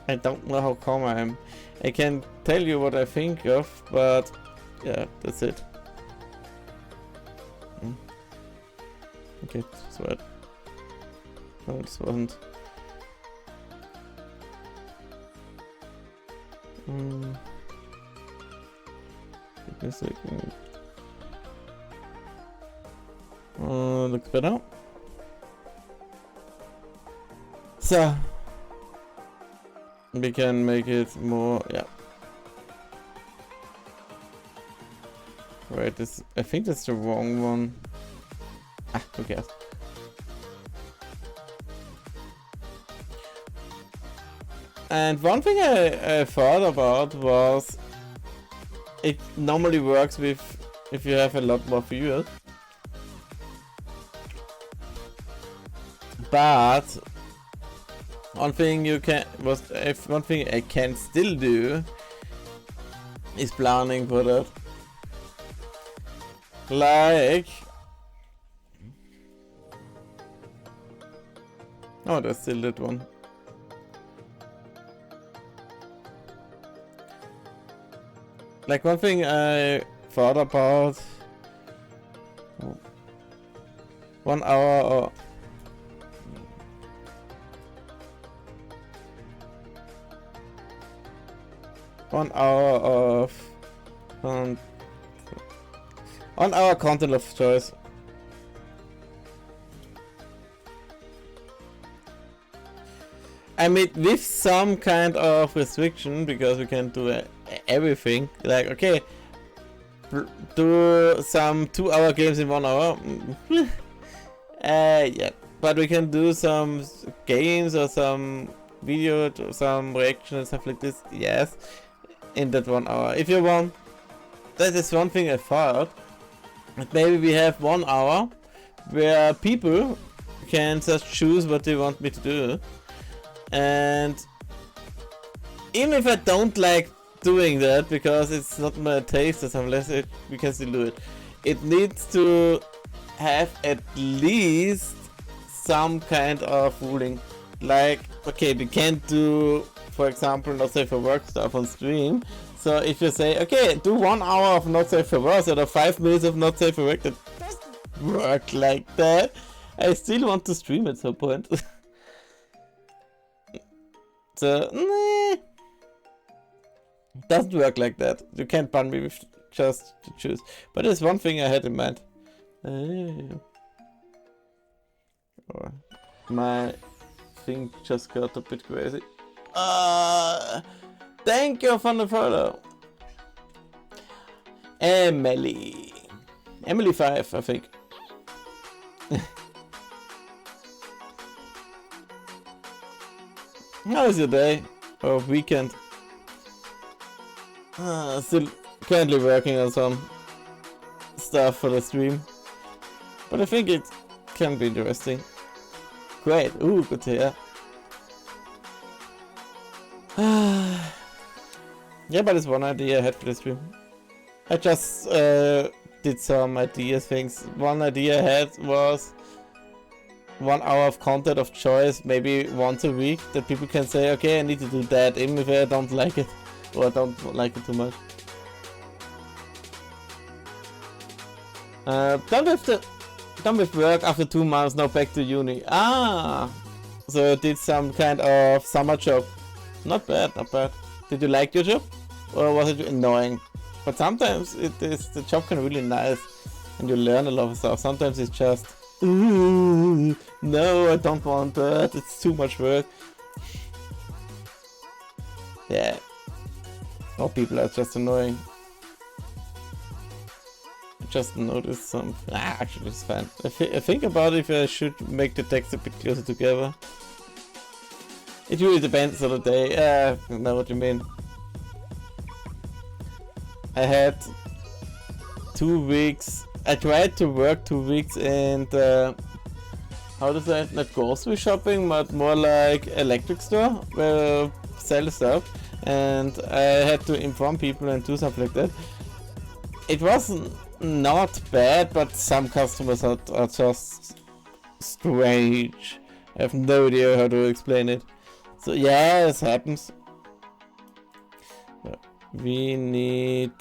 I don't know how calm I am. I can tell you what I think of, but yeah, that's it. Okay, sweat. No, this wasn't. Give me a second. Looks better. So we can make it more, yeah. Right, this, I think that's the wrong one. Ah, who cares? And one thing I thought about was it normally works with if you have a lot more viewers. But one thing one thing I can still do is planning for that. Like, oh, there's still that one. Like one thing I thought about, 1 hour or 1 hour of 1 hour content of choice. I mean, with some kind of restriction, because we can't do everything. Like, okay, do some 2-hour games in 1 hour. Yeah, but we can do some games or some video, some reaction and stuff like this. Yes, in that 1 hour. If you want, that is one thing I thought. Maybe we have 1 hour where people can just choose what they want me to do. And even if I don't like doing that because it's not my taste or something like that, we can still do it. It needs to have at least some kind of ruling. Like, okay, we can't do, for example, not safe for work stuff on stream. So if you say, okay, do 1 hour of not safe for work or 5 minutes of not safe for work, that doesn't work like that. I still want to stream at some point. So, nah, doesn't work like that. You can't ban me with just to choose. But there's one thing I had in mind. Oh, my thing just got a bit crazy. Thank you for the follow. Emily 5, I think. How is your day or weekend? Still currently working on some stuff for the stream, but I think it can be interesting. Great, ooh, good to hear. Yeah, but it's one idea I had for the stream. I just did some things. One idea I had was 1 hour of content of choice, maybe once a week, that people can say, okay, I need to do that, even if I don't like it, or I don't like it too much. Done with work after 2 months, now back to uni. Ah! So did some kind of summer job. Not bad, not bad. Did you like your job? Or was it annoying? But sometimes the job can be really nice and you learn a lot of stuff. Sometimes it's just, ooh, no, I don't want that. It's too much work. Yeah. Or people are just annoying. Just notice some. Actually, it's fine. I think about if I should make the text a bit closer together. It really depends on the day. I know what you mean. I had 2 weeks. I tried to work 2 weeks and how to say it? Not grocery shopping, but more like electric store where I sell stuff. And I had to inform people and do something like that. It wasn't not bad, but some customers are just strange. I have no idea how to explain it. So yeah, this happens. We need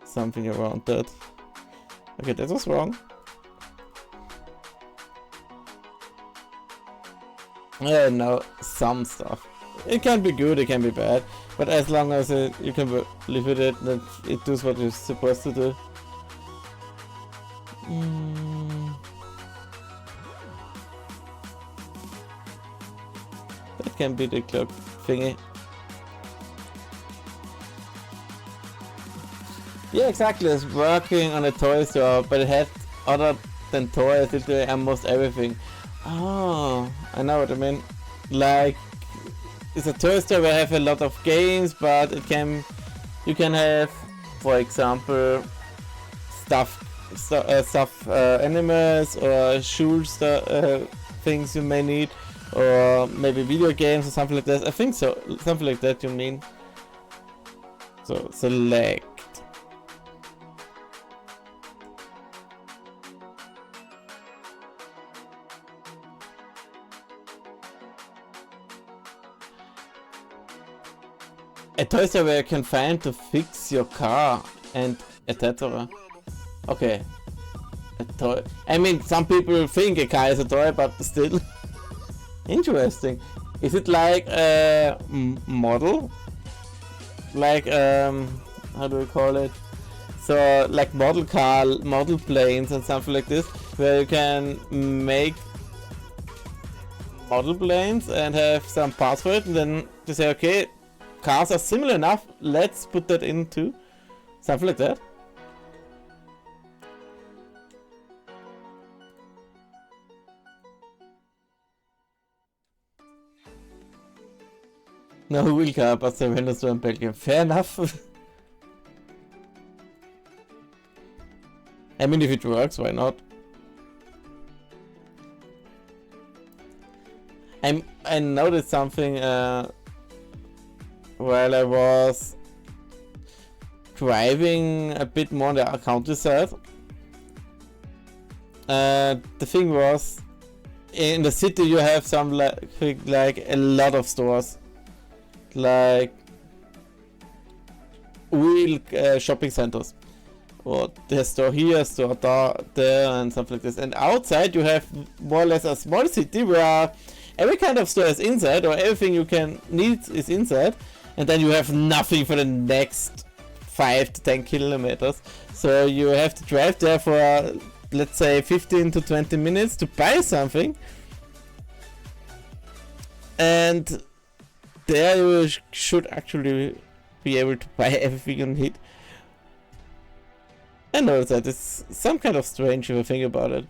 something around that. Okay, that was wrong. No, some stuff. It can be good, it can be bad, but as long as you can live with it, that it does what it's supposed to do. That can be the clock thingy. Yeah, exactly. It's working on a toy store, but it had other than toys, literally almost everything. Oh, I know what I mean. Like, it's a toy store where I have a lot of games, but you can have, for example, stuff animals or shoe things you may need, or maybe video games or something like that. I think so, something like that you mean. So select. A toy store where you can find to fix your car and etc. Okay. A toy. I mean, some people think a car is a toy, but still. Interesting. Is it like a model? Like, how do we call it? So, like model planes and something like this, where you can make model planes and have some parts for it, and then to say, okay, cars are similar enough, let's put that into something like that. No wheel car, but the windows in Belgium. Fair enough. I mean, if it works, why not? I noticed something while I was driving a bit more on the countryside. The thing was, in the city you have some like a lot of stores, like real shopping centers, or the store here, store there, and something like this. And outside you have more or less a small city where every kind of store is inside, or everything you can need is inside, and then you have nothing for the next 5 to 10 kilometers. So you have to drive there for, let's say, 15 to 20 minutes to buy something. And there you should actually be able to buy everything you need. I know that it's some kind of strange if you think about it,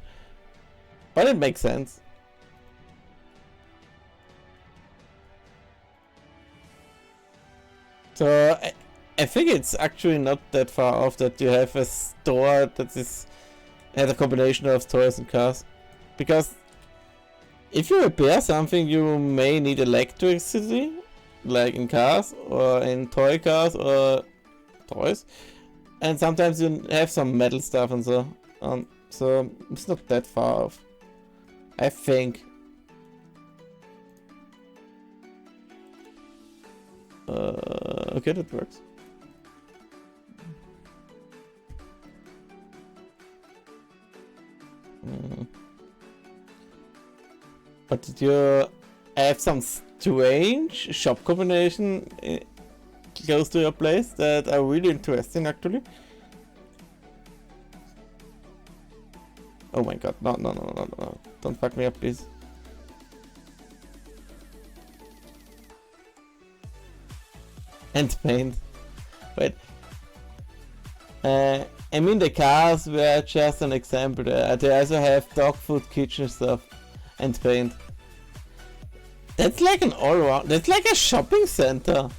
but it makes sense. So I think it's actually not that far off that you have a store that has a combination of toys and cars, because if you repair something you may need electricity, like in cars or in toy cars or toys, and sometimes you have some metal stuff and so on. So it's not that far off, I think. Okay, that works. But did you have some strange shop combination close to your place that are really interesting actually? Oh my god, no, don't fuck me up please. And paint. Wait. I mean the cars were just an example there. They also have dog food, kitchen stuff, and paint. That's like an all-round, that's like a shopping center.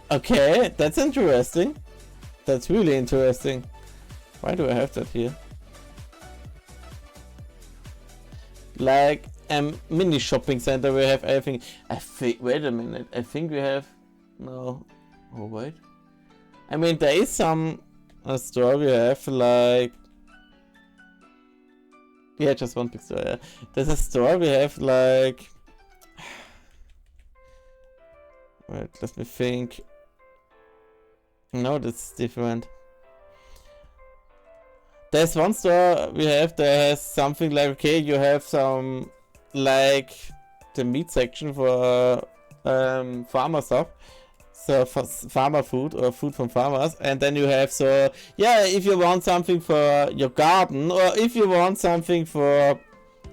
Okay, that's interesting. That's really interesting. Why do I have that here? Like a mini shopping center where we have everything. I think, wait a minute, I think we have, no, oh wait. I mean there is a store we have like, yeah, just one big store, yeah. There's a store we have like, wait, let me think. No, that's different. There's one store we have that has something like, okay, you have some, like, the meat section for farmer stuff. So for farmer food or food from farmers. And then you have, so, yeah, if you want something for your garden or if you want something for,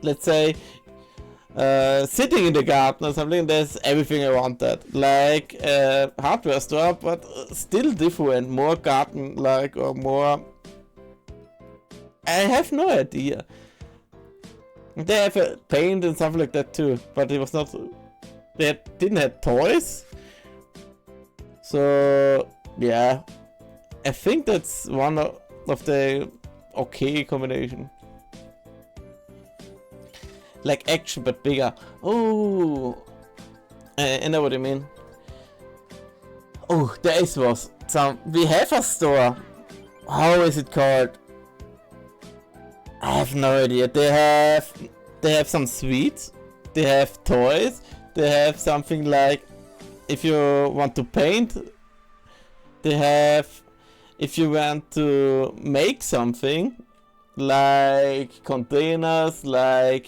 let's say, sitting in the garden or something, there's everything around that. Like a hardware store, but still different, more garden-like or more... I have no idea. They have a paint and stuff like that too, but it was not... They didn't have toys. So, yeah. I think that's one of the okay combination. Like action but bigger. Oh, I know what you mean. Oh, there is was some. We have a store. How is it called? I have no idea. They have some sweets. They have toys. They have something like, if you want to paint. They have, if you want to make something, like containers, like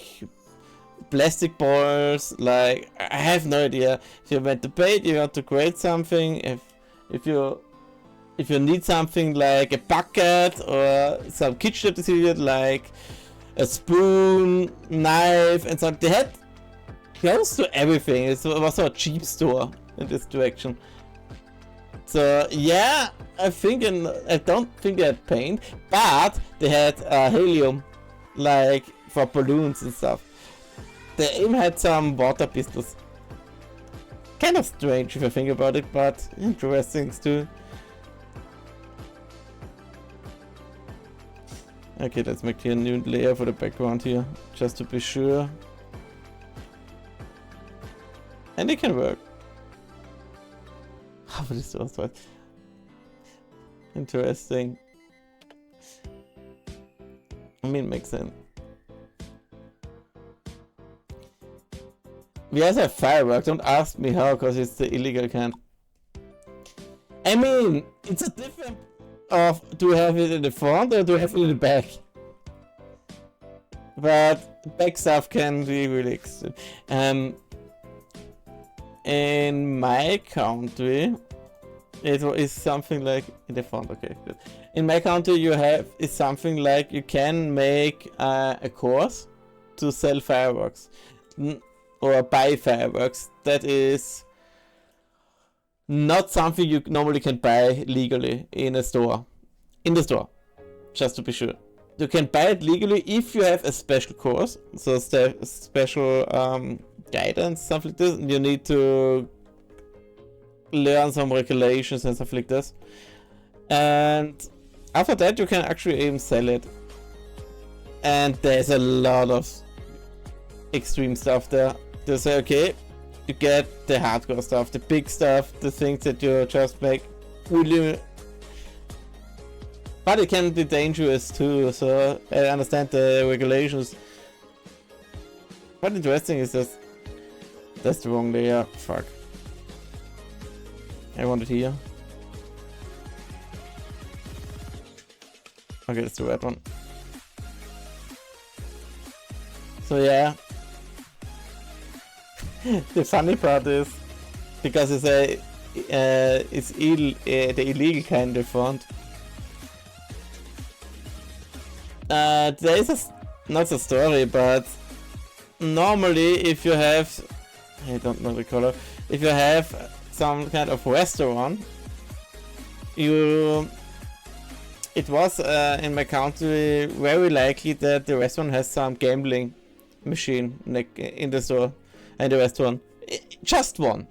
plastic balls, like I have no idea. If you want to paint, you want to create something. If you need something like a bucket or some kitchen utensil like a spoon, knife, and something. They had close to everything. It was a cheap store in this direction. So yeah, I don't think they had paint, but they had helium, like for balloons and stuff. They even had some water pistols. Kind of strange if I think about it, but interesting too. Okay, let's make here a new layer for the background here, just to be sure. And it can work. How about this was what? Interesting. I mean, makes sense. We also have fireworks. Don't ask me how, because it's the illegal kind. I mean, it's a different of do we have it in the front or do we have it in the back? But back stuff can be really extreme. In my country, it is something like in the front. Okay, good. In my country, you have is something like you can make a course to sell fireworks or buy fireworks. That is not something you normally can buy legally in a store. In the store, just to be sure. You can buy it legally if you have a special course, so special guidance, stuff like this. You need to learn some regulations and stuff like this. And after that, you can actually even sell it. And there's a lot of extreme stuff there. They say, okay, you get the hardcore stuff, the big stuff, the things that you just make really. But it can be dangerous too, so I understand the regulations. What interesting is this. That's the wrong layer. Fuck. I want it here. Okay, it's the red one. So yeah. The funny part is, because it's the illegal kind of font. There is not a story, but normally if you have, I don't know the color, if you have some kind of restaurant, it was in my country very likely that the restaurant has some gambling machine like in the store and the restaurant. Just one.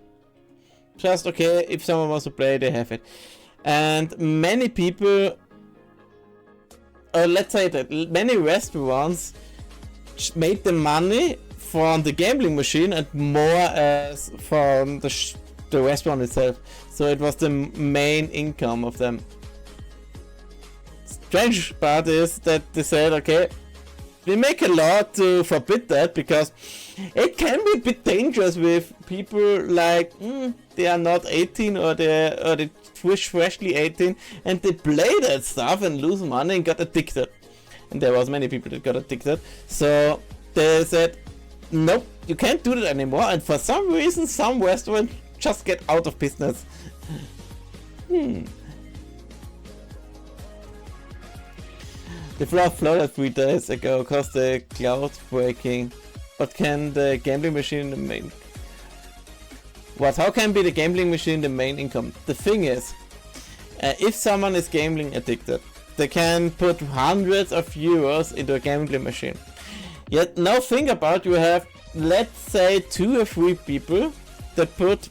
Just okay, if someone wants to play, they have it. And many people, or let's say that many restaurants made the money from the gambling machine and more as from the restaurant itself. So it was the main income of them. Strange part is that they said, okay, we make a law to forbid that because it can be a bit dangerous with people like they are not 18 or they freshly 18 and they play that stuff and lose money and got addicted. And there was many people that got addicted. So they said, nope, you can't do that anymore. And for some reason, some restaurants just get out of business. The floor flooded 3 days ago caused the cloud breaking. But can the gambling machine the main? What? How can be the gambling machine the main income? The thing is, if someone is gambling addicted, they can put hundreds of euros into a gambling machine. Yet now think about, you have, let's say 2 or 3 people that put,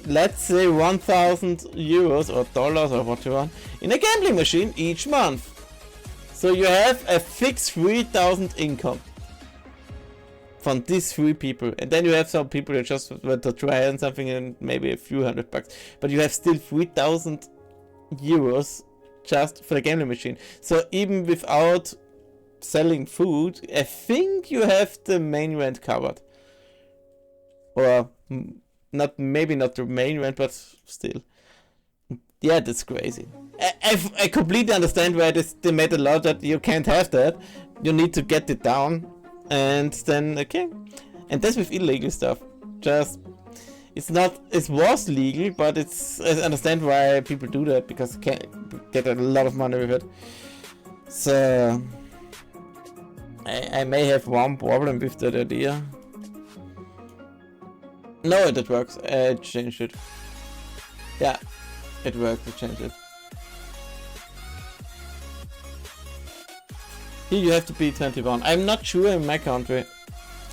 let's say 1,000 euros or dollars or what you want in a gambling machine each month. So you have a fixed 3,000 income from these 3 people, and then you have some people that just want to try on something and maybe a few $100, but you have still 3,000 euros just for the gambling machine. So even without selling food, I think you have the main rent covered, or not, maybe not the main rent, but still. Yeah, that's crazy. I completely understand why they made a law that you can't have that. You need to get it down, and then okay. And that's with illegal stuff. Just it's not. It was legal, but it's. I understand why people do that because you can get a lot of money with it. So I may have one problem with that idea. No, it works. I changed it. Yeah. It worked to change it. Here you have to be 21. I'm not sure in my country.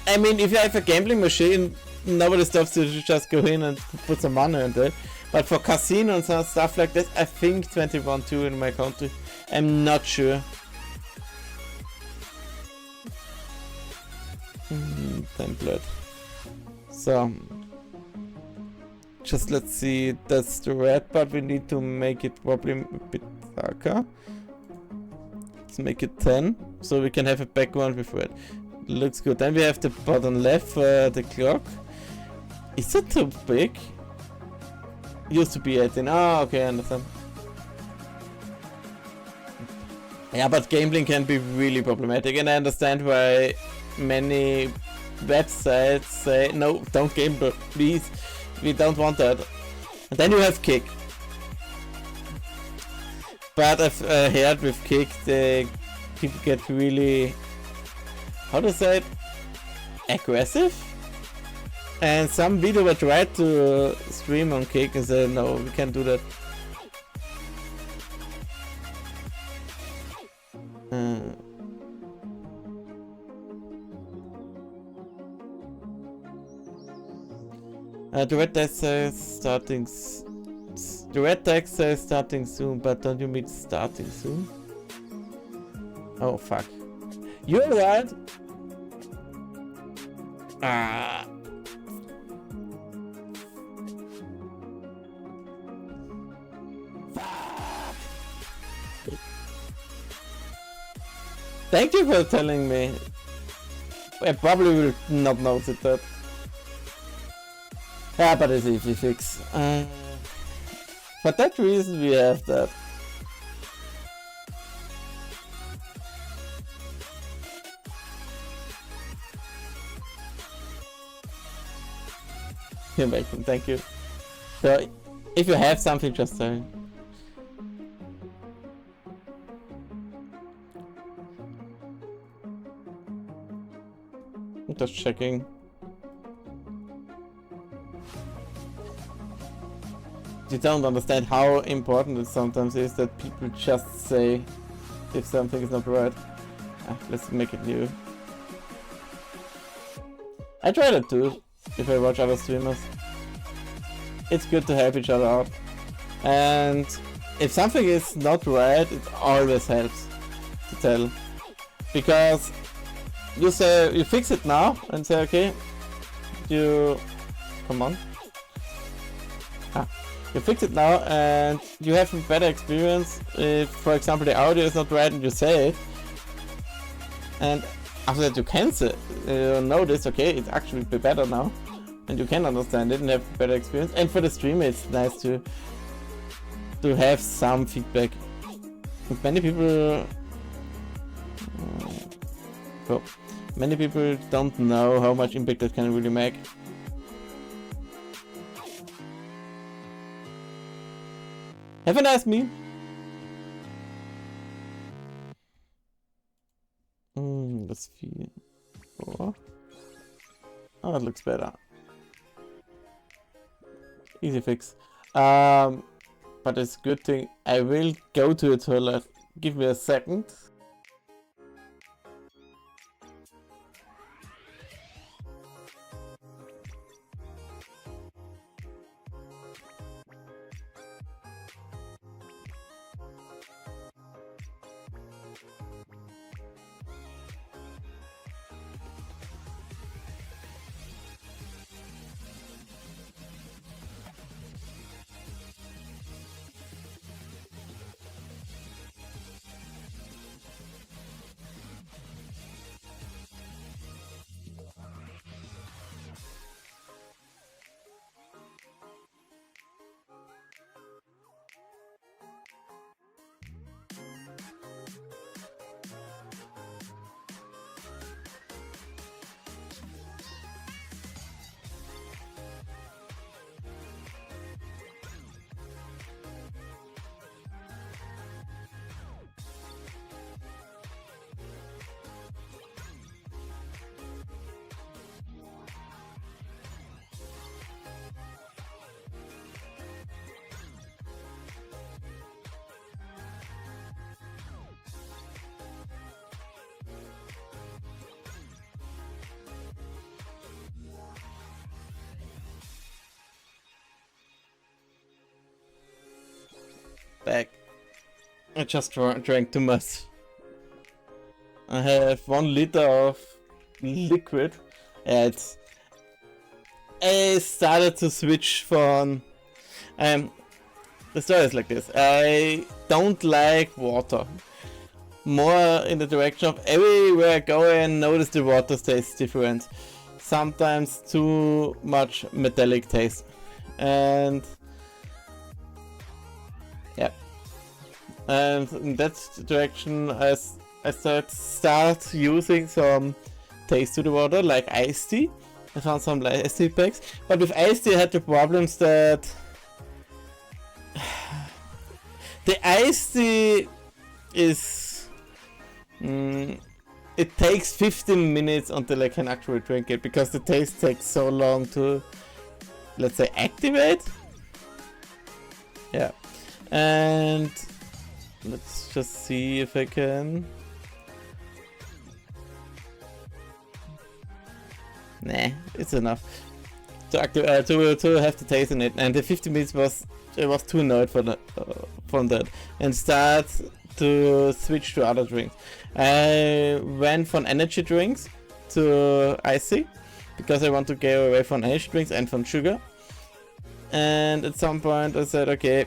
I mean, if you have a gambling machine, nobody stops you to just go in and put some money into it. But for casino and some stuff like this, I think 21 too in my country. I'm not sure. Template. So. Just let's see, that's the red part, we need to make it probably a bit darker. Let's make it 10, so we can have a background with red. Looks good. Then we have the bottom left for the clock. Is that too big? Used to be 18, okay, I understand. Yeah, but gambling can be really problematic, and I understand why many websites say, no, don't gamble, please. We don't want that. And then you have kick. But I've heard with kick, the people get really, how to say it, aggressive. And some video were tried to stream on kick and said, no, we can't do that. The red text says starting. The red text says starting soon, but don't you mean starting soon? Oh fuck! You're right. Thank you for telling me. I probably will not notice that. Yeah, but it's easy fix. For that reason we have that. You're welcome, thank you. So, if you have something, just say. I'm just checking. You don't understand how important it sometimes is that people just say if something is not right. Let's make it new. I try that too, if I watch other streamers. It's good to help each other out. And if something is not right, it always helps to tell. Because you say, you fix it now and say, okay, come on. You fix it now and you have a better experience if, for example, the audio is not right and you say it. And after that you can say, notice, okay, it's actually better now. And you can understand it and have a better experience. And for the streamer it's nice to have some feedback. Many people many people don't know how much impact that can really make. Have a nice meal. Let's see. Oh, that looks better. Easy fix. But it's a good thing. I will go to the toilet. Give me a second. Back. I just drank too much. I have 1 liter of liquid. I started to switch from... the story is like this. I don't like water. More in the direction of everywhere I go and notice the water tastes different. Sometimes too much metallic taste. And... yeah. And in that direction I start using some taste to the water, like iced tea. I found some iced tea packs, but with iced tea I had the problems that the iced tea is it takes 15 minutes until I can actually drink it, because the taste takes so long to, let's say, activate. Yeah. And let's just see if I can. Nah, it's enough to activate to have the taste in it. And the 50 minutes was too annoyed for that, from that, and start to switch to other drinks. I went from energy drinks to icy because I want to go away from energy drinks and from sugar. And at some point I said, okay,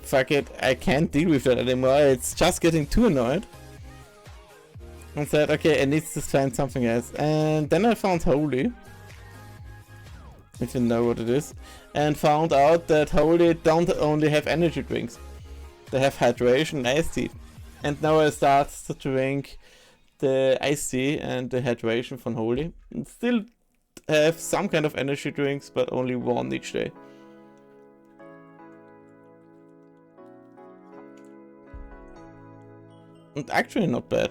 fuck it, I can't deal with that anymore, it's just getting too annoyed. And said, okay, I need to find something else. And then I found Holy, if you know what it is, and found out that Holy don't only have energy drinks, they have hydration and iced tea. And now I start to drink the iced tea and the hydration from Holy. It's still have some kind of energy drinks, but only one each day. And actually not bad.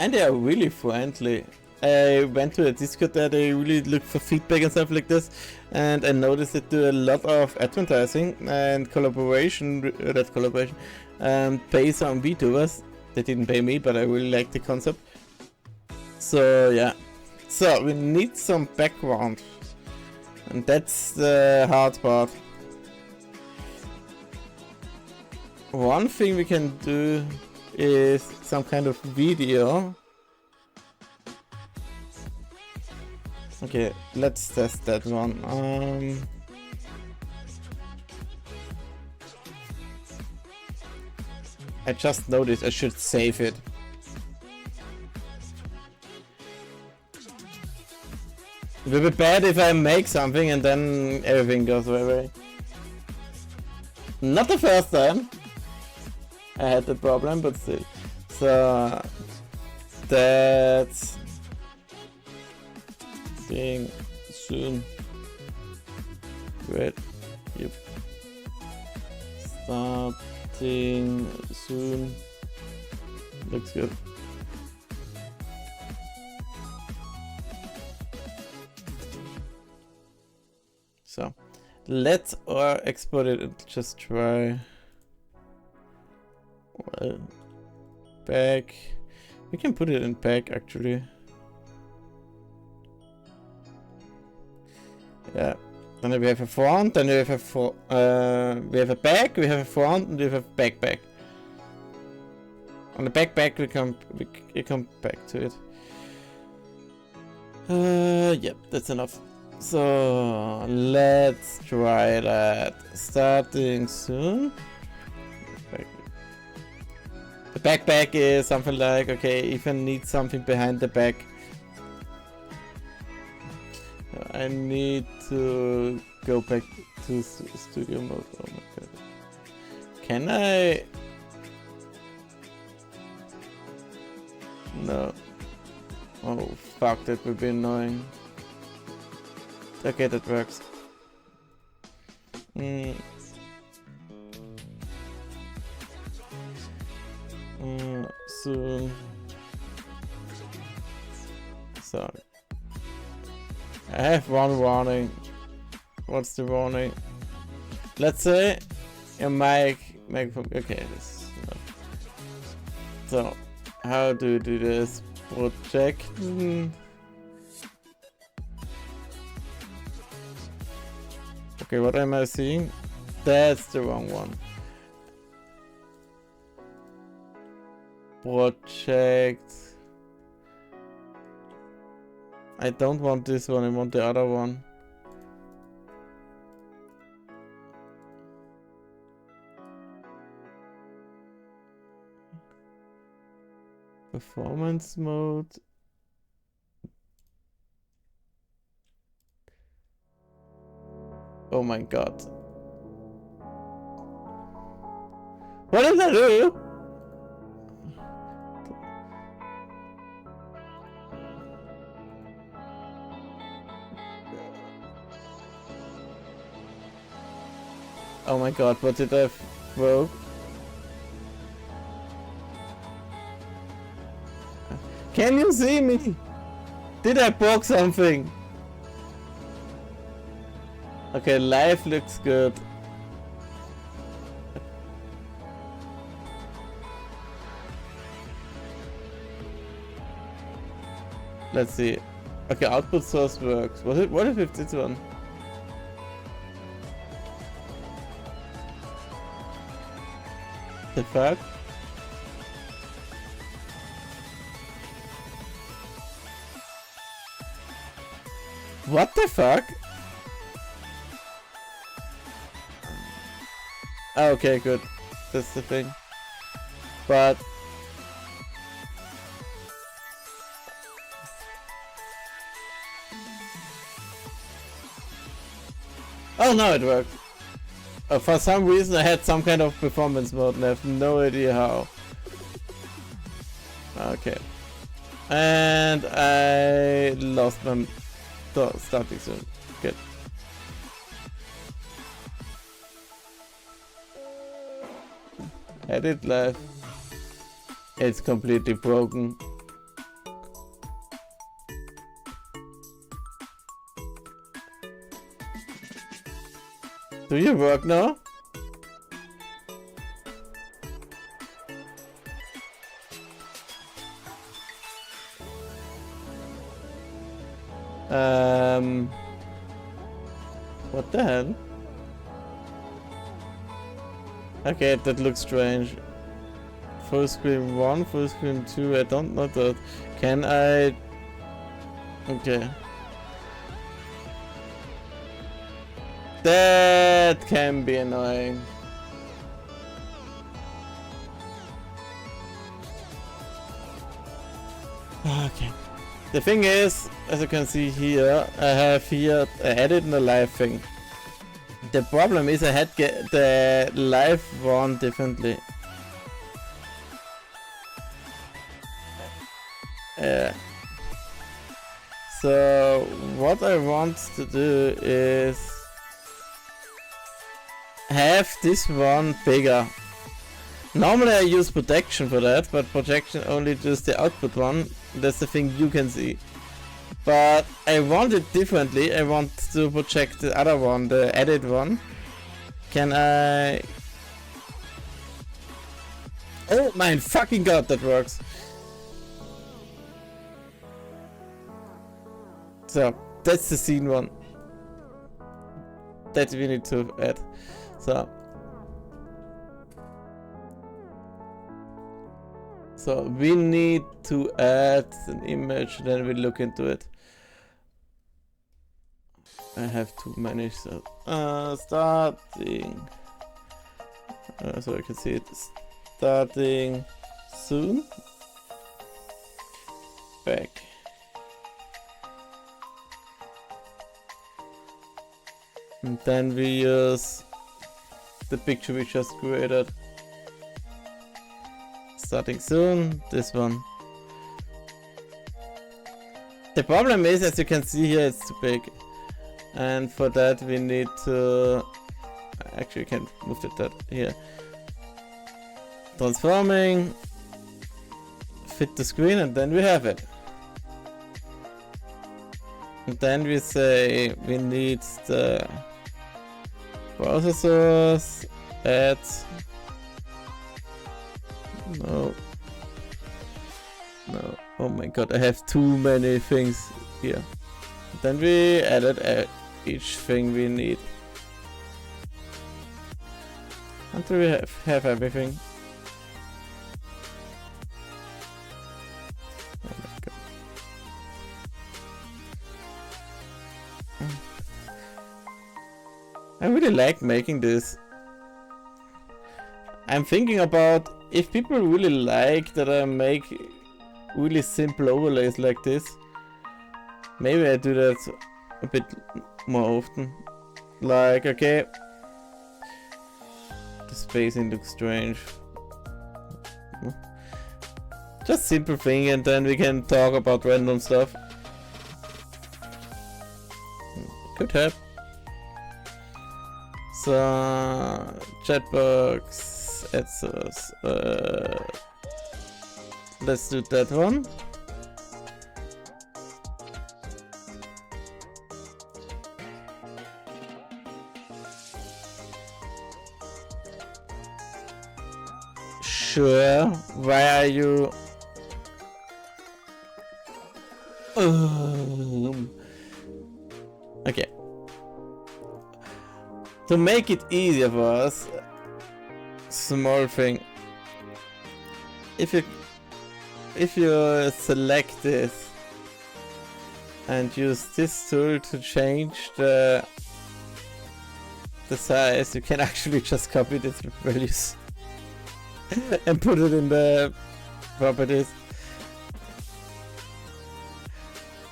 And they are really friendly. I went to a Discord there, they really look for feedback and stuff like this, and I noticed they do a lot of advertising and collaboration, pay some VTubers. They didn't pay me, but I really like the concept. So yeah, so we need some background, and that's the hard part. One thing we can do is some kind of video. Okay, let's test that one. I just noticed I should save it. It will be bad if I make something and then everything goes away. Not the first time I had the problem, but still. So that's being soon. Great. Yep. Starting soon. Looks good. So let's export it and just try. Well, back. We can put it in back actually. Yeah. Then we have a front, then we have we have a back, we have a front, and we have a back. On the back we come back to it. Yep, that's enough. So let's try that. Starting soon. The backpack is something like, okay, if I need something behind the back, I need to go back to studio mode. Oh my god. Can I? No. Oh fuck, that would be annoying. Okay, that works. Soon. So I have one warning. What's the warning? Let's say your mic okay, this. So how do you do this? Project. Okay, what am I seeing? That's the wrong one. Project. I don't want this one, I want the other one. Performance mode. Oh my god. What did I do? Oh my god, what did I throw? Can you see me? Did I broke something? Okay, live looks good. Let's see. Okay, output source works. What if it's this one? The fuck? What the fuck? Oh, okay, good. That's the thing. But oh no, it worked. For some reason I had some kind of performance mode and I have no idea how. Okay. And I lost my starting soon. Good. Edit live. It's completely broken. Do you work now? What the hell? Okay, that looks strange. Full screen 1, full screen 2, I don't know that. Can I... Okay. That can be annoying. Okay. The thing is, as you can see here, I have here edit in the live thing. The problem is I had the live one differently. So what I want to do is have this one bigger. Normally I use projection for that, but projection only does the output one. That's the thing you can see. But I want it differently. I want to project the other one, the edit one. Can I... Oh my fucking god, that works. So, that's the scene one. That we need to add. So we need to add an image, then we look into it. I have too many, so starting. So I can see it starting soon. Back. And then we use the picture we just created. Starting soon, this one. The problem is, as you can see here, it's too big. And for that we need to... Actually, can move that here. Transforming. Fit the screen, and then we have it. And then we say we need the browser source, add... No. No. Oh my god, I have too many things here. Then we added each thing we need. Until we have everything. Oh my god. I really like making this. I'm thinking about if people really like that I make really simple overlays like this. Maybe I do that a bit more often. Like, okay, the spacing looks strange. Just simple thing, and then we can talk about random stuff. Could help. So, chatbox, add source. Let's do that one. Sure. Why are you? Okay. To make it easier for us, small thing. If you select this and use this tool to change the size, you can actually just copy this values and put it in the properties.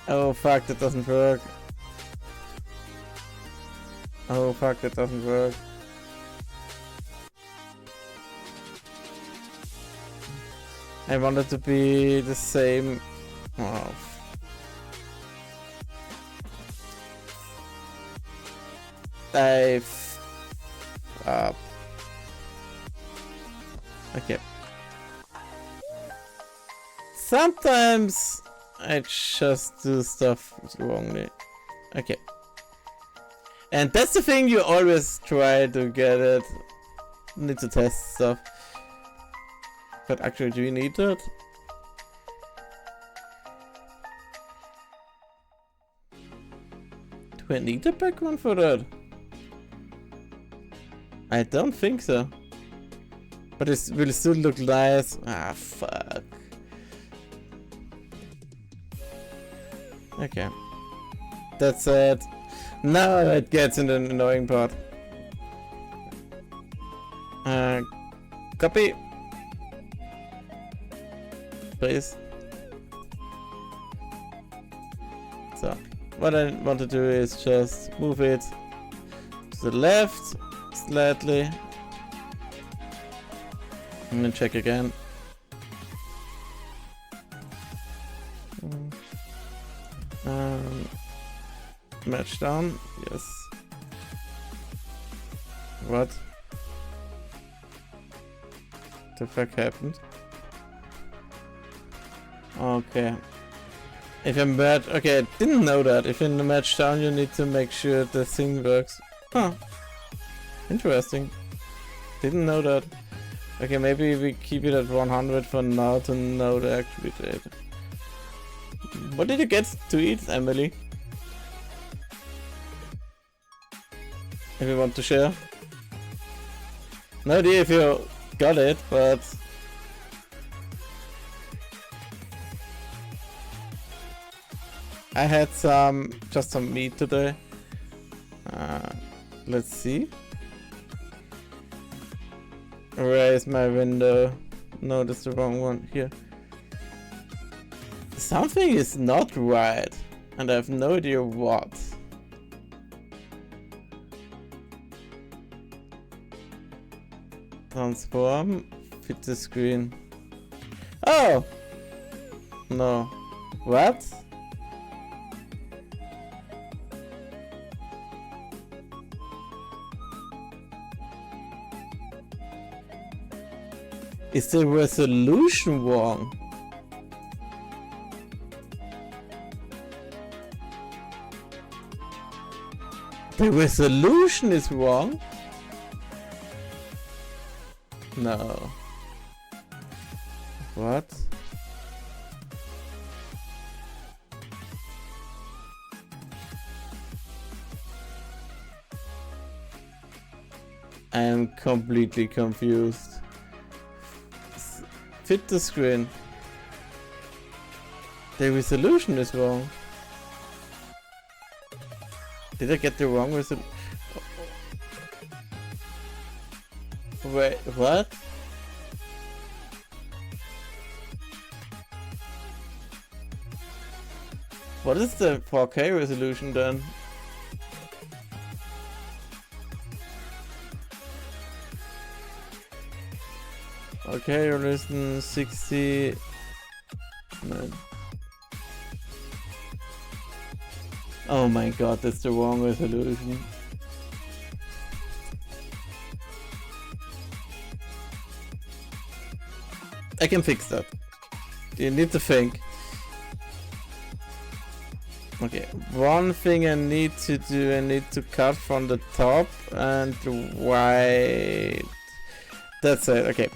Oh fuck, that doesn't work. Oh fuck, that doesn't work. I want it to be the same. Oh. Okay. Sometimes I just do stuff wrongly. Okay. And that's the thing, you always try to get it. Need to test stuff. But actually, do we need that? Do I need a background for that? I don't think so. But it will still look nice. Ah, fuck. Okay. That's it. Now it gets in the annoying part. Copy. Please. So, what I want to do is just move it to the left slightly. And then check again. Match down, yes. What? The fuck happened? Okay. If you match, okay, I didn't know that. If you match down, you need to make sure the thing works. Huh. Interesting. Didn't know that. Okay, maybe we keep it at 100 for now to know the actual data. What did you get to eat, Emily? If you want to share. No idea if you got it, but I had just some meat today. Let's see. Where is my window? No, that's the wrong one. Here. Something is not right, and I have no idea what. Transform, fit the screen. Oh! No. What? Is the resolution wrong? The resolution is wrong? No. What? I am completely confused. Fit the screen. The resolution is wrong. Did I get the wrong resolution? Wait, what? What is the 4K resolution then? Okay, resolution 60. No. Oh my god, that's the wrong resolution. I can fix that. You need to think. Okay, one thing I need to do, I need to cut from the top and right. That's it, okay.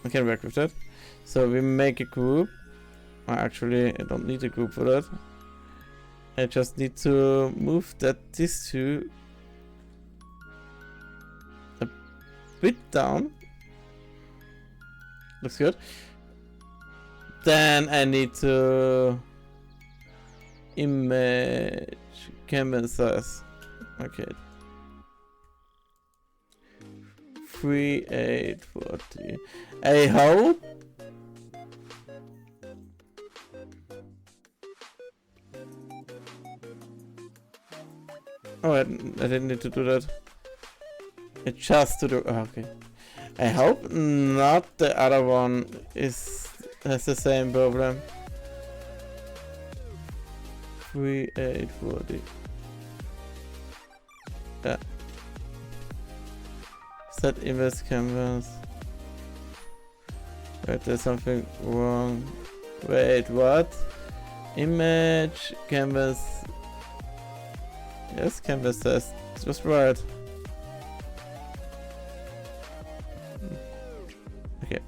I can work with that. So we make a group. Actually, I don't need a group for that. I just need to move these two a bit down. Looks good. Then I need to image camera size. Okay. 3840. I hope. Oh, I didn't need to do that. It just to do. Oh, okay. I hope not the other one is has the same problem. 3840. Yeah. Set image canvas. Wait, there's something wrong. Wait, what? Image canvas. Yes, canvas test. Just right. Okay.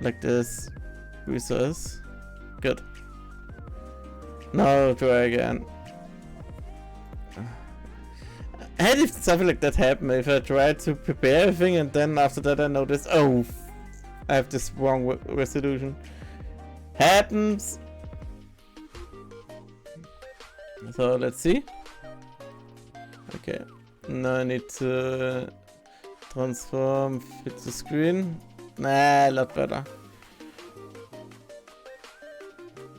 Like this. Resource. Good. Now try again. I had if something like that happen, if I tried to prepare everything and then after that I noticed, oh, I have this wrong resolution. Happens. So let's see. Okay. Now I need to transform fit the screen. Nah, a lot better.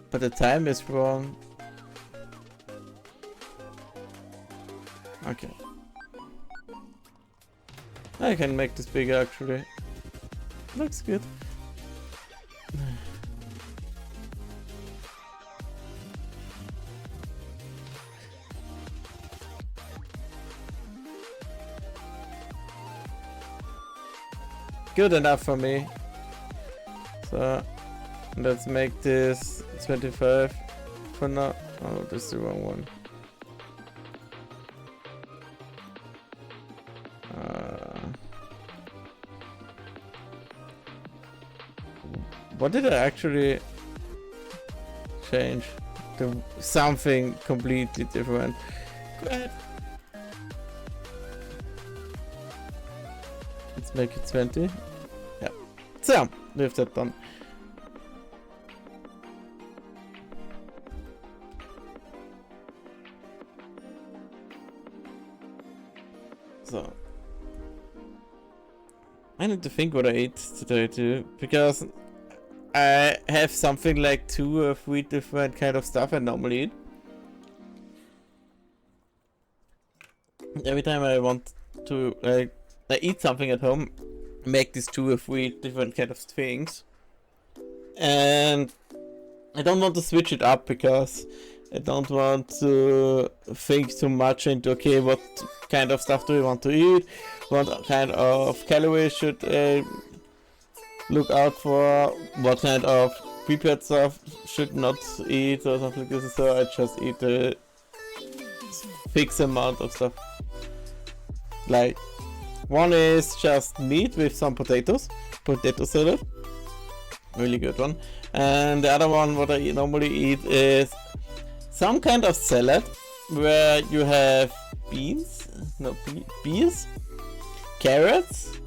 But the time is wrong. Okay. I can make this bigger actually. Looks good. Good enough for me. So let's make this 25 for now. Oh, this is the wrong one. What did I actually change? Something completely different. Great. Let's make it 20. Yeah. So, leave that done. So. I need to think what I ate today too, because I have something like 2 or 3 different kind of stuff I normally eat. Every time I want to I eat something at home, make these 2 or 3 different kind of things. And I don't want to switch it up because I don't want to think too much into, okay, what kind of stuff do we want to eat? What kind of calories should I look out for? What kind of prepared stuff should not eat or something like this? So I just eat a fixed amount of stuff. Like, one is just meat with some potatoes, potato salad, really good one. And the other one, what I normally eat is some kind of salad where you have beans, carrots,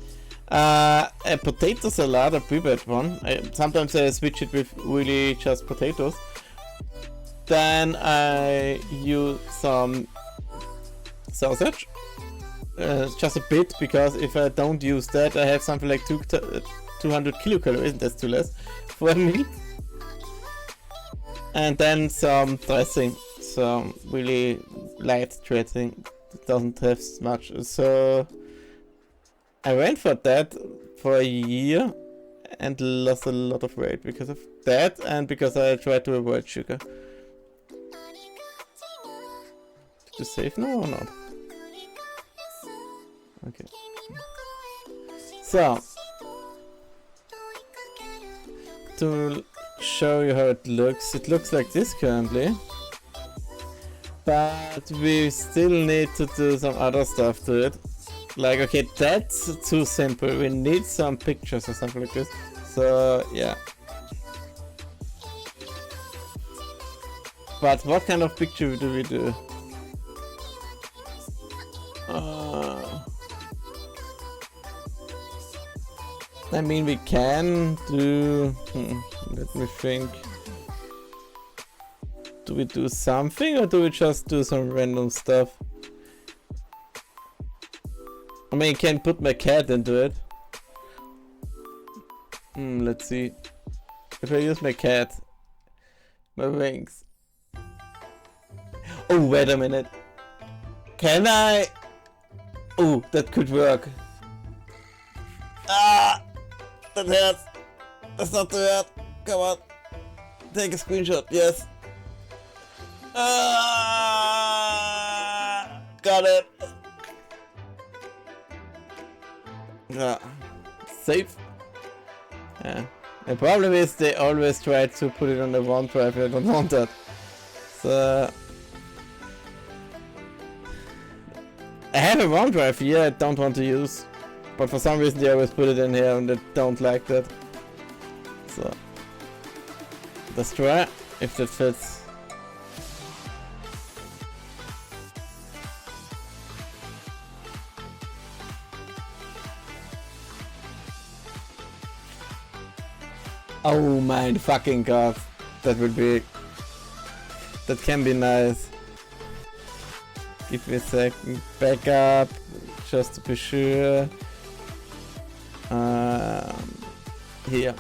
a potato salad, a prepared one. Sometimes I switch it with really just potatoes. Then I use some sausage, just a bit, because if I don't use that, I have something like 200 kilocalories. That's too less for a meal. And then some dressing, some really light dressing. It doesn't have much. So I went for that for a year and lost a lot of weight because of that and because I tried to avoid sugar. Did you save now or not? Okay. So, to show you how it looks like this currently. But we still need to do some other stuff to it. Like, okay, that's too simple. We need some pictures or something like this. So, yeah. But what kind of picture do we do? I mean, we can do... let me think. Do we do something or do we just do some random stuff? I mean, I can put my cat into it. Let's see. If I use my cat, my wings. Oh, wait a minute. Can I? Oh, that could work. Ah! That hurts. That's not too hurt. Come on. Take a screenshot. Yes. Got it. Yeah. Safe. Yeah. The problem is they always try to put it on the OneDrive. I don't want that. So I have a OneDrive here I don't want to use, but for some reason they always put it in here and I don't like that. So let's try if that fits. Oh my fucking god, that would be, that can be nice. Give me a second, back up, just to be sure. Here.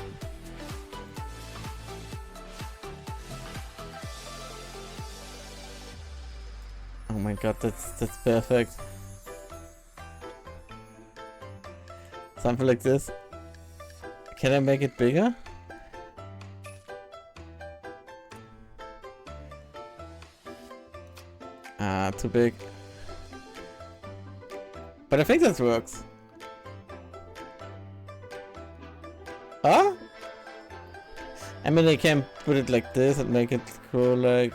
Oh my god, that's perfect. Something like this. Can I make it bigger? Too big. But I think that works. Huh? I mean, I can put it like this and make it go like...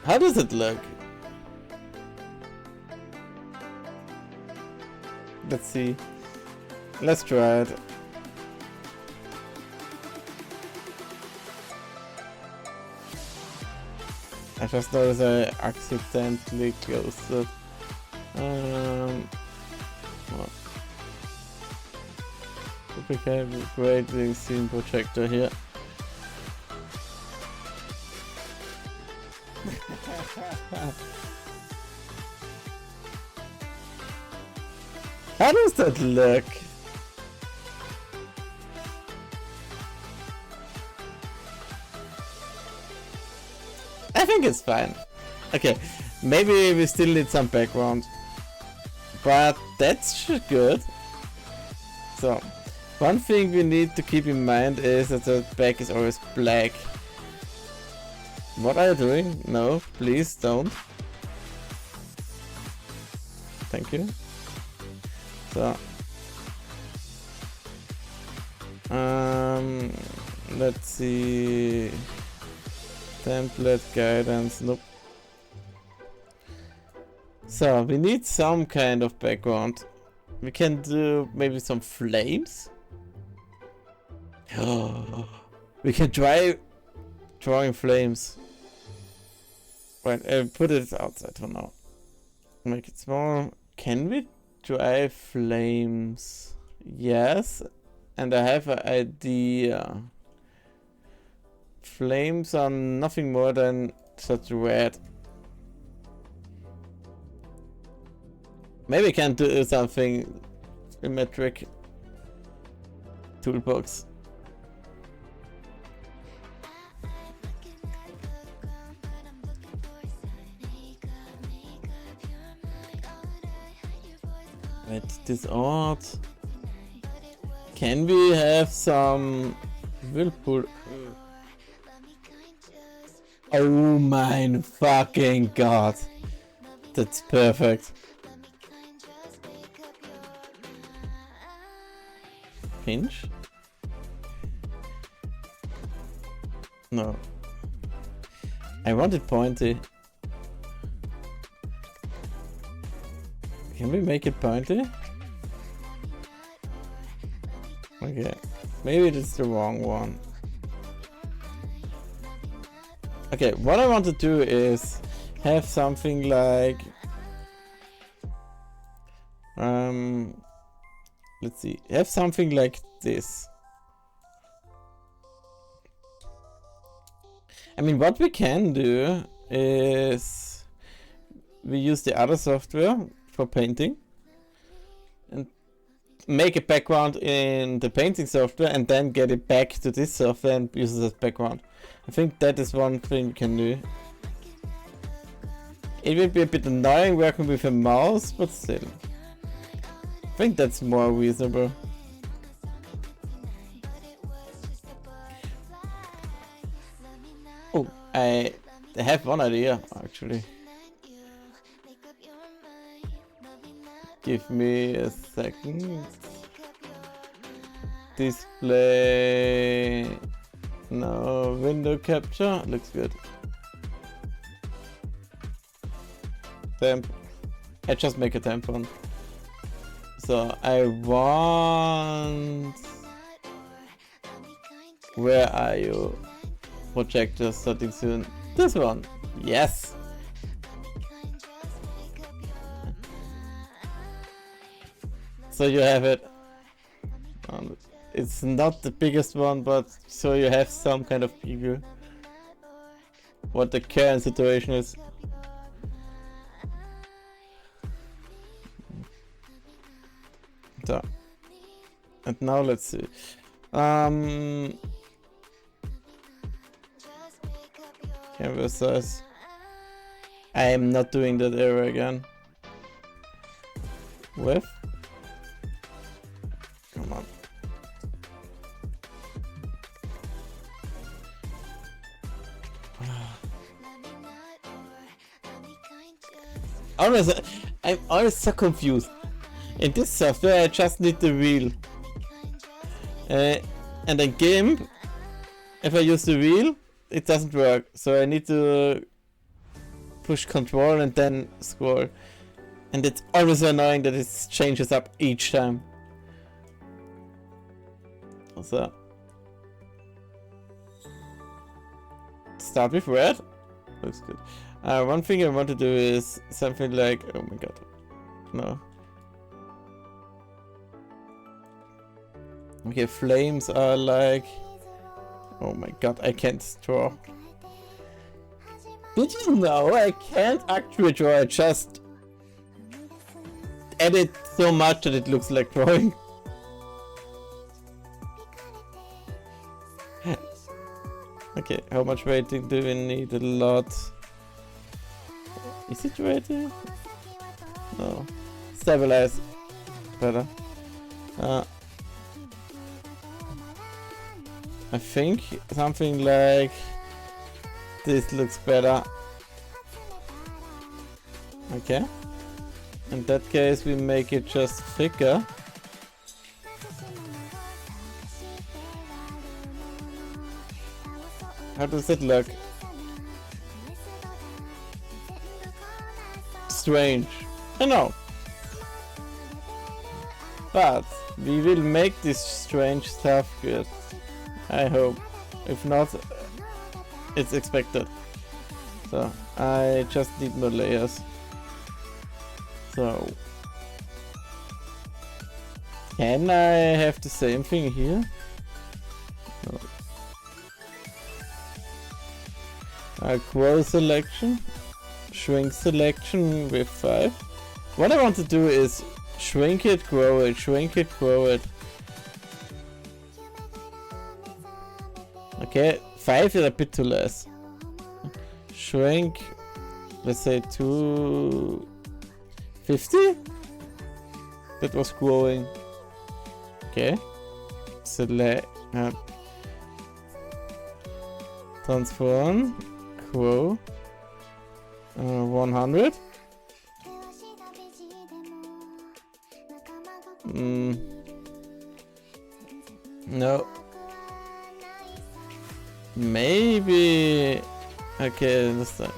How does it look? Let's see. Let's try it. I just noticed I accidentally closed it. Well. Okay, great scene projector here. How does that look? I think it's fine. Okay, maybe we still need some background, but that's good. So, one thing we need to keep in mind is that the back is always black. What are you doing? No, please don't. Thank you. So, let's see. Template guidance, nope. So we need some kind of background. We can do maybe some flames. We can try drawing flames. Right, put it outside for now. Make it small. Can we try flames? Yes, and I have an idea. Flames are nothing more than such red. Maybe I can do something symmetric. Toolbox. Wait, this art. Can we have some whirlpool? Oh my fucking god. That's perfect. Pinch? No. I want it pointy. Can we make it pointy? Okay. Maybe it's the wrong one. Okay, what I want to do is have something like let's see, have something like this. I mean, what we can do is we use the other software for painting and make a background in the painting software and then get it back to this software and use it as background. I think that is one thing we can do. It will be a bit annoying working with a mouse, but still. think that's more reasonable. Oh, I have one idea actually. Give me a second. Display. No, window capture. Looks good. Temp. I just make a temp one. So I want. Where are you? Projector starting soon. This one. Yes. So you have it. It's not the biggest one, but so you have some kind of preview. What the current situation is. So. And now let's see. Canvas size. I am not doing that error again. Width. Come on. I'm always so confused. In this software I just need the wheel. And then GIMP, if I use the wheel, it doesn't work. So I need to push control and then scroll. And it's always annoying that it changes up each time. So start with red. Looks good. One thing I want to do is something like, oh my god, no. Okay, flames are like, oh my god, I can't draw. Did you know I can't actually draw? I just edit so much that it looks like drawing. Okay, how much weighting do we need? A lot. Is it weighting? No. Stabilize. Better. I think something like this looks better. Okay. In that case we make it just thicker. How does it look? Strange. I know. But we will make this strange stuff good. I hope. If not, it's expected. So I just need more layers. So can I have the same thing here? No. Grow selection, shrink selection with 5. What I want to do is shrink it, grow it, shrink it, grow it. Okay, 5 is a bit too less. Shrink, let's say 250? That was growing. Okay. Select, transform, grow, 100. No. Maybe. Okay, this time.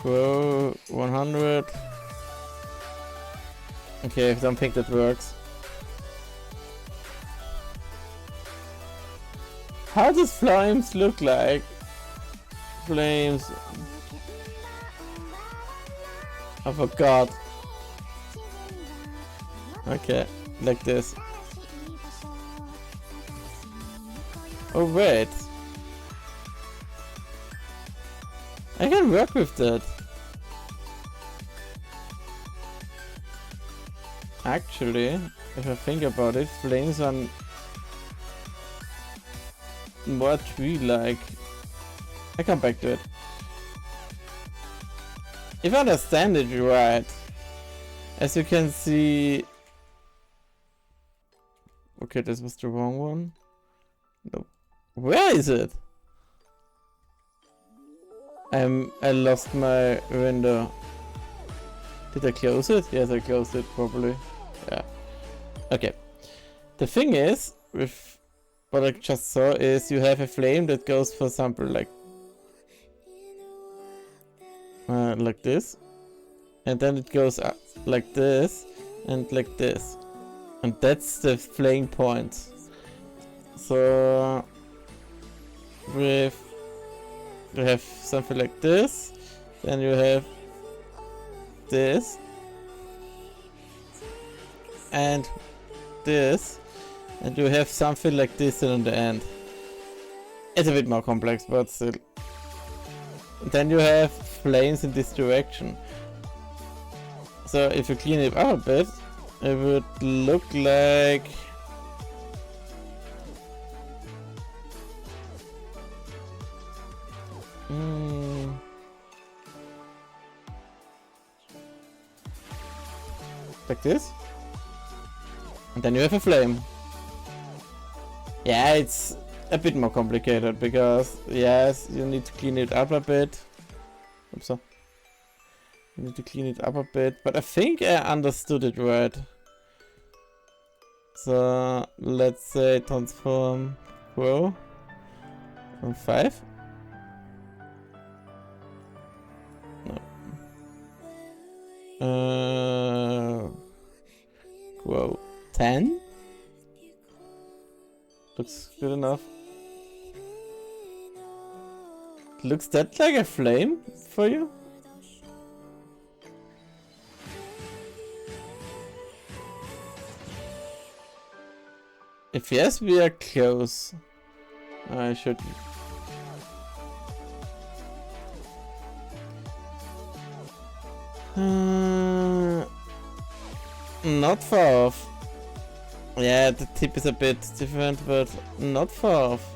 Grow 100. Okay, I don't think that works. How does flames look like? Flames. I forgot. Okay, like this. Oh wait. I can work with that. Actually, if I think about it, flames are more tree-like. I come back to it. If I understand it right, as you can see... Okay, this was the wrong one. No. Where is it? I lost my window. Did I close it? Yes, I closed it properly. Yeah. Okay. The thing is, with what I just saw is you have a flame that goes, for example, like this. And then it goes up like this and like this. And that's the flame point. So with you have something like this, then you have this and this, and you have something like this in the end. It's a bit more complex, but still. Then you have flames in this direction. So if you clean it up a bit, it would look like like this, and then you have a flame. Yeah, it's a bit more complicated because yes, you need to clean it up a bit. Oops, you need to clean it up a bit, but I think I understood it right. So let's say transform grow on 5. No. Grow 10. Looks good enough. Looks that like a flame for you? If yes, we are close. I should. Not far off. Yeah, the tip is a bit different, but not far off.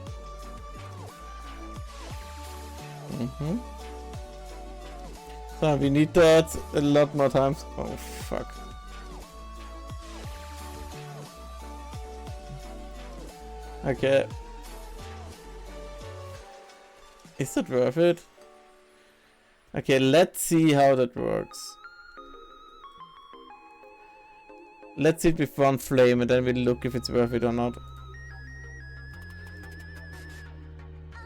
So we need that a lot more times. Oh fuck. Okay. Is that worth it? Okay, let's see how that works. Let's hit with one flame and then we'll look if it's worth it or not.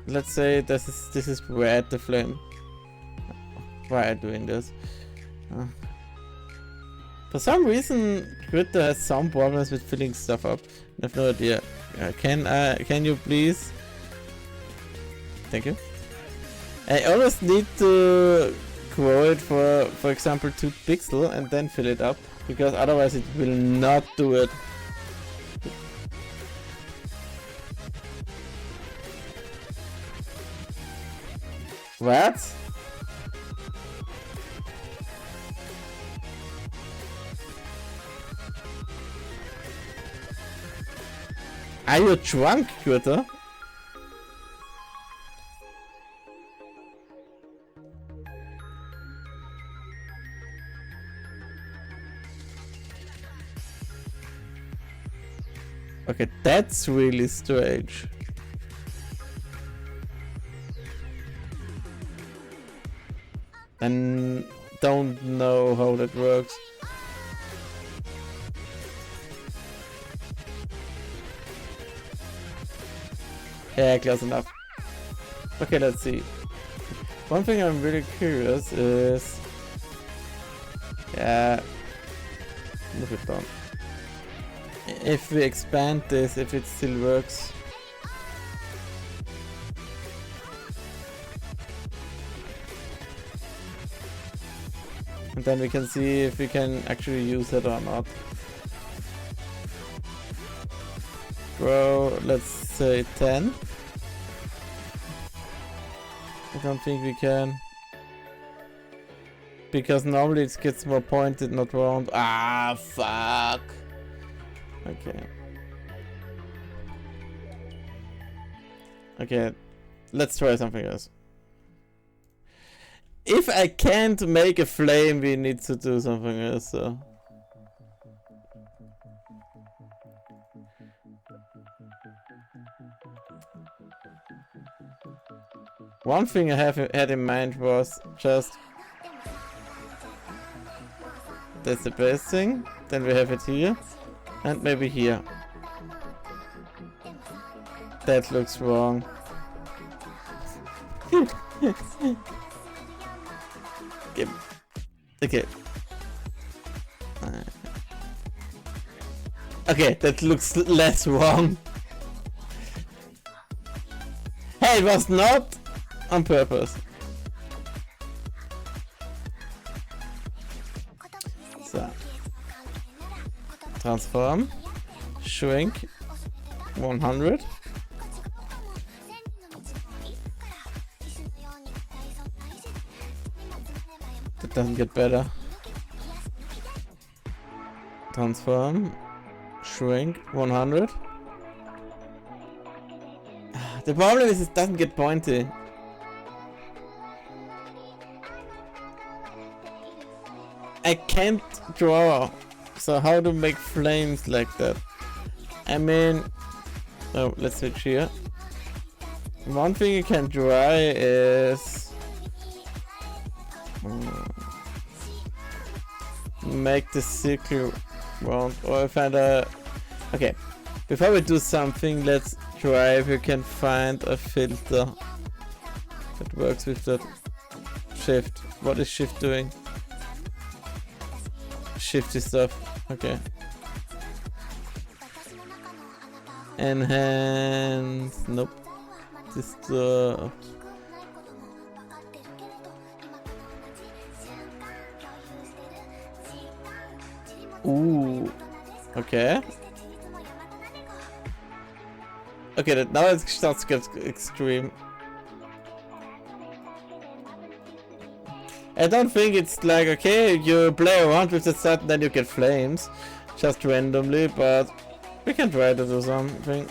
Let's say this is red, the flame. Why am I doing this? For some reason, Critter has some problems with filling stuff up. I have no idea. Can you please? Thank you. I always need to grow it for example 2 pixels and then fill it up, because otherwise it will not do it. What? Are you drunk, Critter? Okay, that's really strange. And don't know how that works. Yeah, close enough. Okay, let's see. One thing I'm really curious is... Yeah... Move it down. If we expand this, if it still works. And then we can see if we can actually use it or not. Grow, let's say 10. I don't think we can. Because normally it gets more pointed, not round. Ah, fuck. Okay. Okay, let's try something else. if I can't make a flame, we need to do something else. So. One thing I had in mind was just that's the best thing. Then we have it here and maybe here. That looks wrong. Okay. Okay, that looks less wrong. Hey, it was not on purpose. So. Transform. Shrink. 100. That doesn't get better. Transform. Shrink. 100. The problem is it doesn't get pointy. I can't draw. So how to make flames like that? I mean, oh, let's switch here. One thing you can try is make the circle round, or I find a. Okay, before we do something, let's try if you can find a filter that works with that shift. What is shift doing? Shifty stuff. Okay. Enhance. Nope. This stuff. Ooh. Okay. Okay, that now it starts to get extreme. I don't think it's like, okay, you play around with the set and then you get flames. Just randomly, but we can try to do something.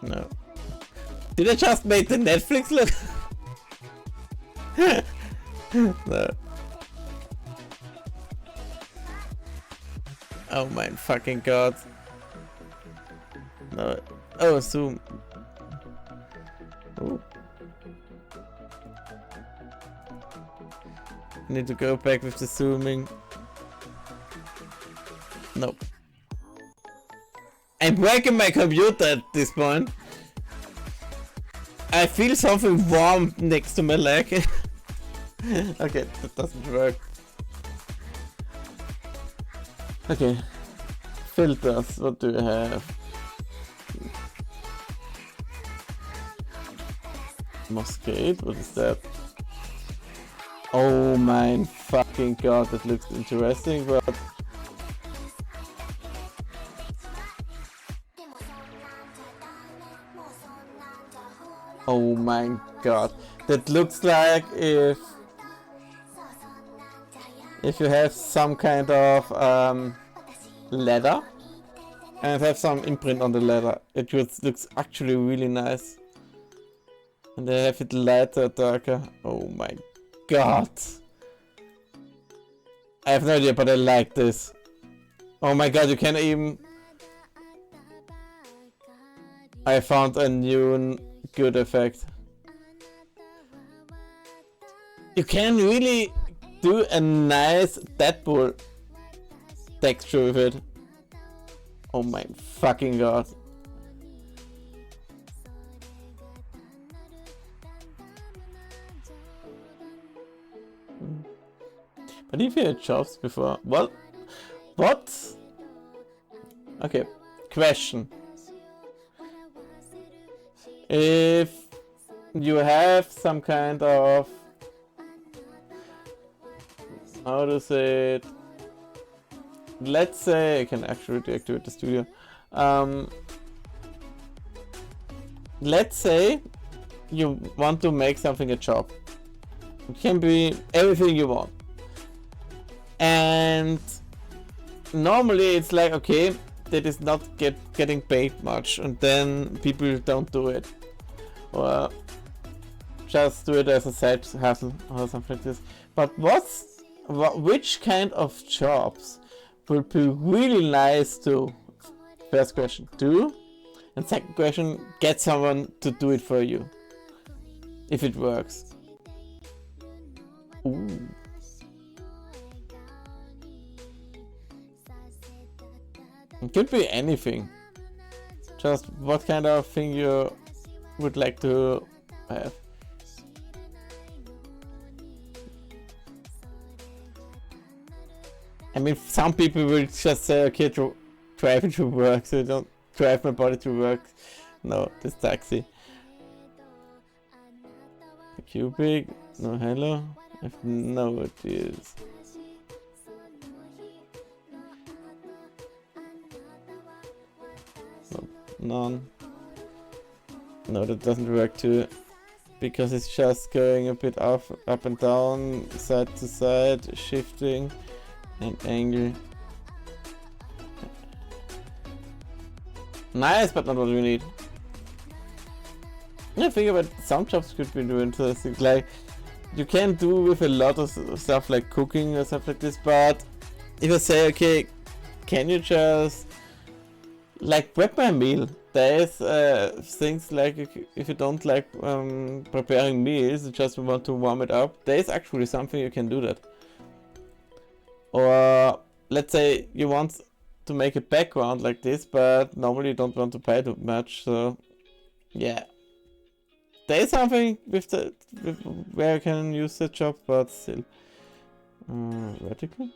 No. Did I just make the Netflix look? No. Oh my fucking god. No. Oh, zoom. Ooh. Need to go back with the zooming. Nope. I'm breaking my computer at this point. I feel something warm next to my leg. Okay, that doesn't work. Okay. Filters, what do you have? Mosquito, what is that? Oh my fucking god, that looks interesting, but... Oh my god, that looks like if you have some kind of leather and have some imprint on the leather, it just looks actually really nice. And they have it lighter, darker. Oh my god. I have no idea, but I like this. Oh my god, you can even... I found a new good effect. You can really do a nice Deadpool texture with it. Oh my fucking god. But if you had jobs before, well, what? Okay, question. If you have some kind of, how to say it? Let's say I can actually deactivate the studio. Let's say you want to make something a job. It can be everything you want. And normally it's like, okay, that is not getting paid much, and then people don't do it, or just do it as a side hustle or something like this. But which kind of jobs would be really nice to? First question, do, and second question, get someone to do it for you, if it works. Ooh. It could be anything. Just what kind of thing you would like to have. I mean, some people will just say, okay, drive it to work, so I don't drive my body to work. No, this taxi. Cubic, no hello. I have no ideas. No, none. No, that doesn't work too, because it's just going a bit up and down, side to side, shifting and angle. Nice, but not what we need. I think about some jobs could be really interesting. Like, you can do with a lot of stuff like cooking or stuff like this, but if I say, okay, can you just like prep my meal? There is things like if you don't like preparing meals, you just want to warm it up. There is actually something you can do that. Or let's say you want to make a background like this, but normally you don't want to pay too much. So yeah, there is something with where you can use the job, but still. Vertical.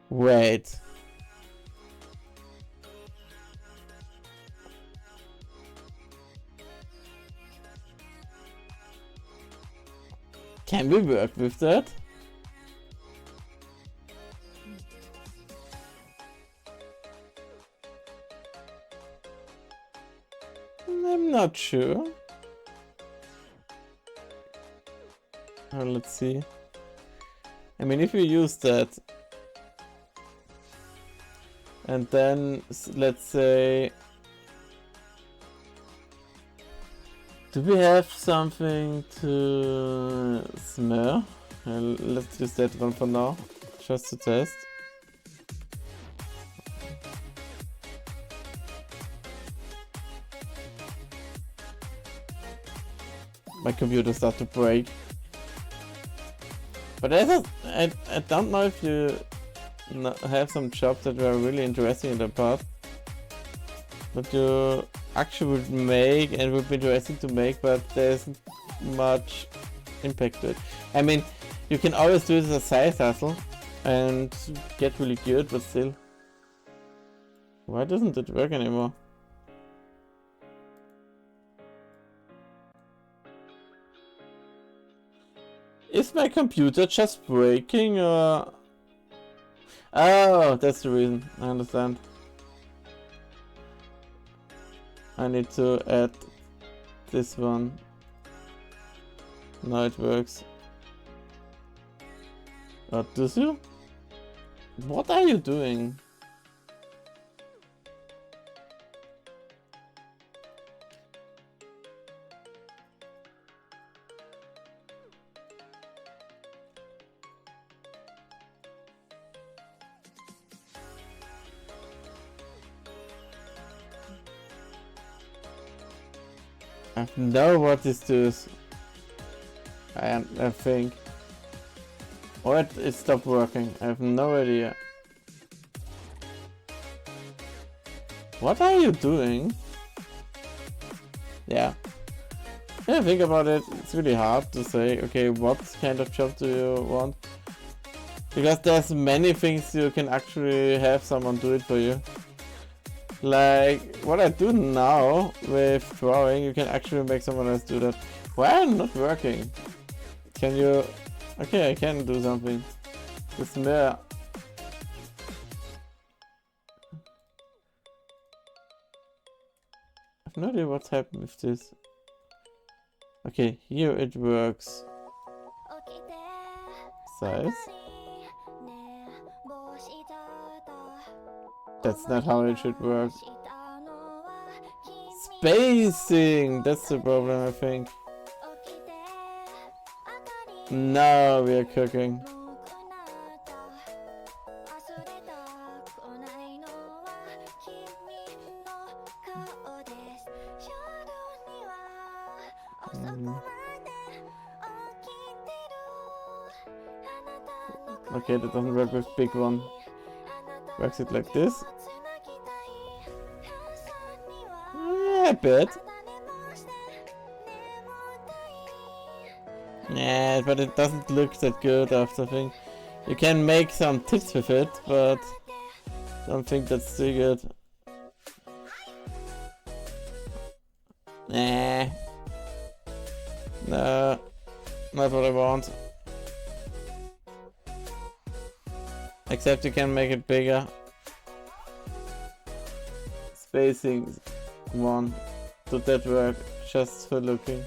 Wait. Can we work with that? I'm not sure. Let's see. I mean, if we use that, and then let's say, do we have something to smear? Let's use that one for now, just to test. My computer starts to break. But I don't know if you have some jobs that were really interesting in the past that you actually would make and would be interesting to make, but there isn't much impact to it. I mean, you can always do it as a side hustle and get really good, but still. Why doesn't it work anymore? Is my computer just breaking or... Oh, that's the reason. I understand. I need to add this one. Now it works. Oh, does you? What are you doing? I have no what this does. I think. Or it stopped working. I have no idea. What are you doing? Yeah. Yeah, think about it. It's really hard to say, okay, what kind of job do you want? Because there's many things you can actually have someone do it for you. Like what I do now with drawing, you can actually make someone else do that. Why am I not working? Can you... Okay, I can do something. The smear. I have no idea what's happened with this. Okay, here it works. Size. That's not how it should work. Spacing! That's the problem, I think. Now we are cooking. Okay, that doesn't work with big one. Works it like this? Yeah, a bit. Yeah, but it doesn't look that good after I think. You can make some tips with it, but I don't think that's too good. Nah. No. Not what I want. Except you can make it bigger. Spacing 1. Did that work? Just for looking.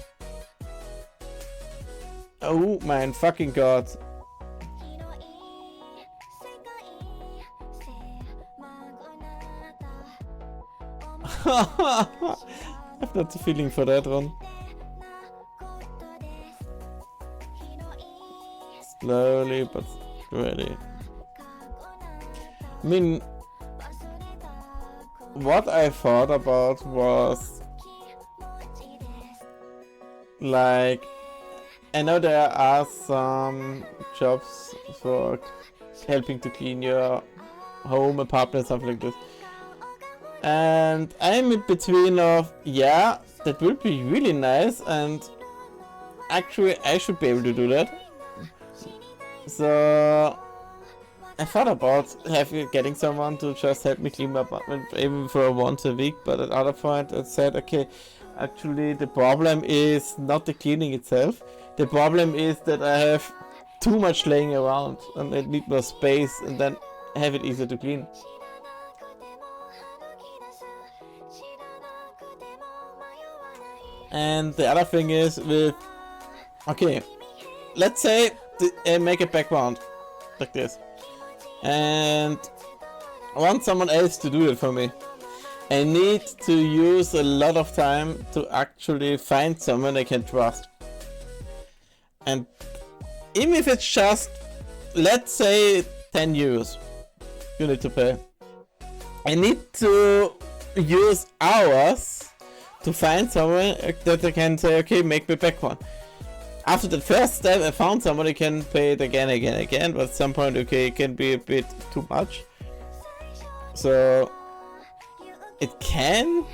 Oh mein fucking God. I've not the feeling for that one. Slowly but steady. I mean, what I thought about was like, I know there are some jobs for helping to clean your home, apartment, something like this. And I'm in between of, yeah, that would be really nice, and actually I should be able to do that. So I thought about getting someone to just help me clean my apartment even for once a week, but at other point I said, okay, actually the problem is not the cleaning itself. The problem is that I have too much laying around and I need more space and then have it easier to clean. And the other thing is with, okay, let's say make a background like this. And I want someone else to do it for me. I need to use a lot of time to actually find someone I can trust. And even if it's just, let's say 10 euros you need to pay. I need to use hours to find someone that I can say, okay, make me back one. After the first step, I found someone who can pay it again, but at some point, okay, it can be a bit too much. So it can,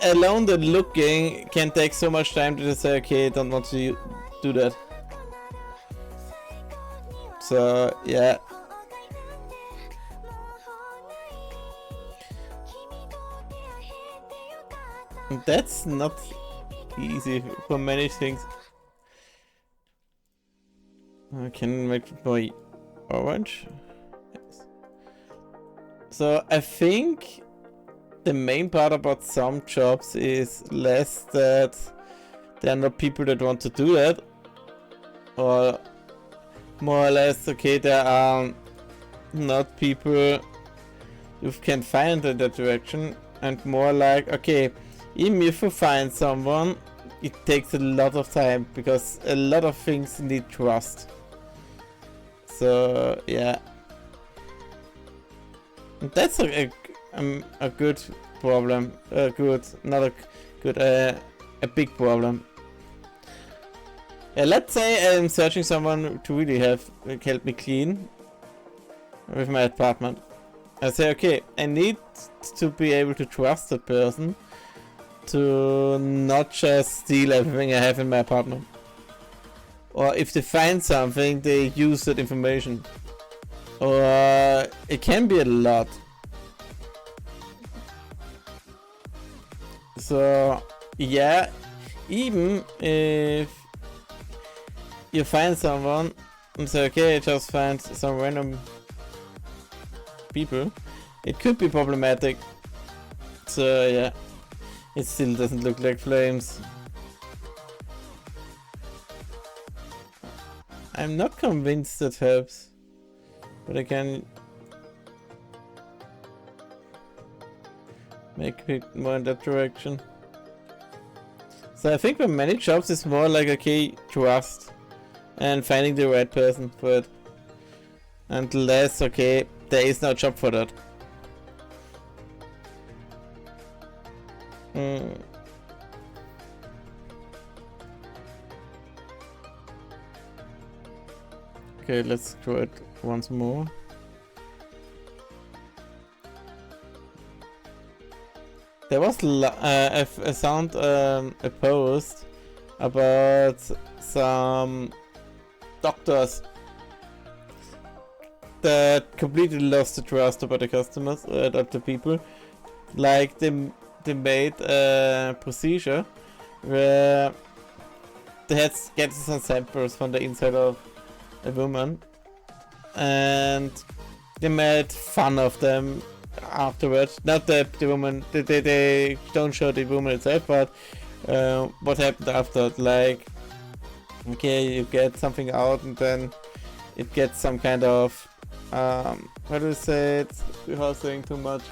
alone the looking can take so much time to just say, okay, I don't want to do that. So yeah. That's not easy for many things. I can make it more orange. Yes. So I think the main part about some jobs is less that there are not people that want to do that, or more or less, okay, there are not people you can find in that direction, and more like, okay, even if you find someone, it takes a lot of time because a lot of things need trust. So yeah, that's a good problem. A big problem. Yeah, let's say I'm searching someone to really help me clean with my apartment. I say, okay, I need to be able to trust the person to not just steal everything I have in my apartment. Or if they find something, they use that information. Or it can be a lot. So yeah, even if you find someone and say, okay, I just find some random people, it could be problematic. So yeah, it still doesn't look like flames. I'm not convinced that helps, but I can make it more in that direction. So I think with many jobs it's more like, okay, trust and finding the right person for it. Unless, okay, there is no job for that. Okay, let's try it once more. There was a sound, a post about some doctors that completely lost the trust about the customers, of the people. Like they made a procedure where they had to get some samples from the inside of a woman, and they made fun of them afterwards. Not the woman, they don't show the woman itself, but what happened after. Like, okay, you get something out and then it gets some kind of how do you say it without saying too much?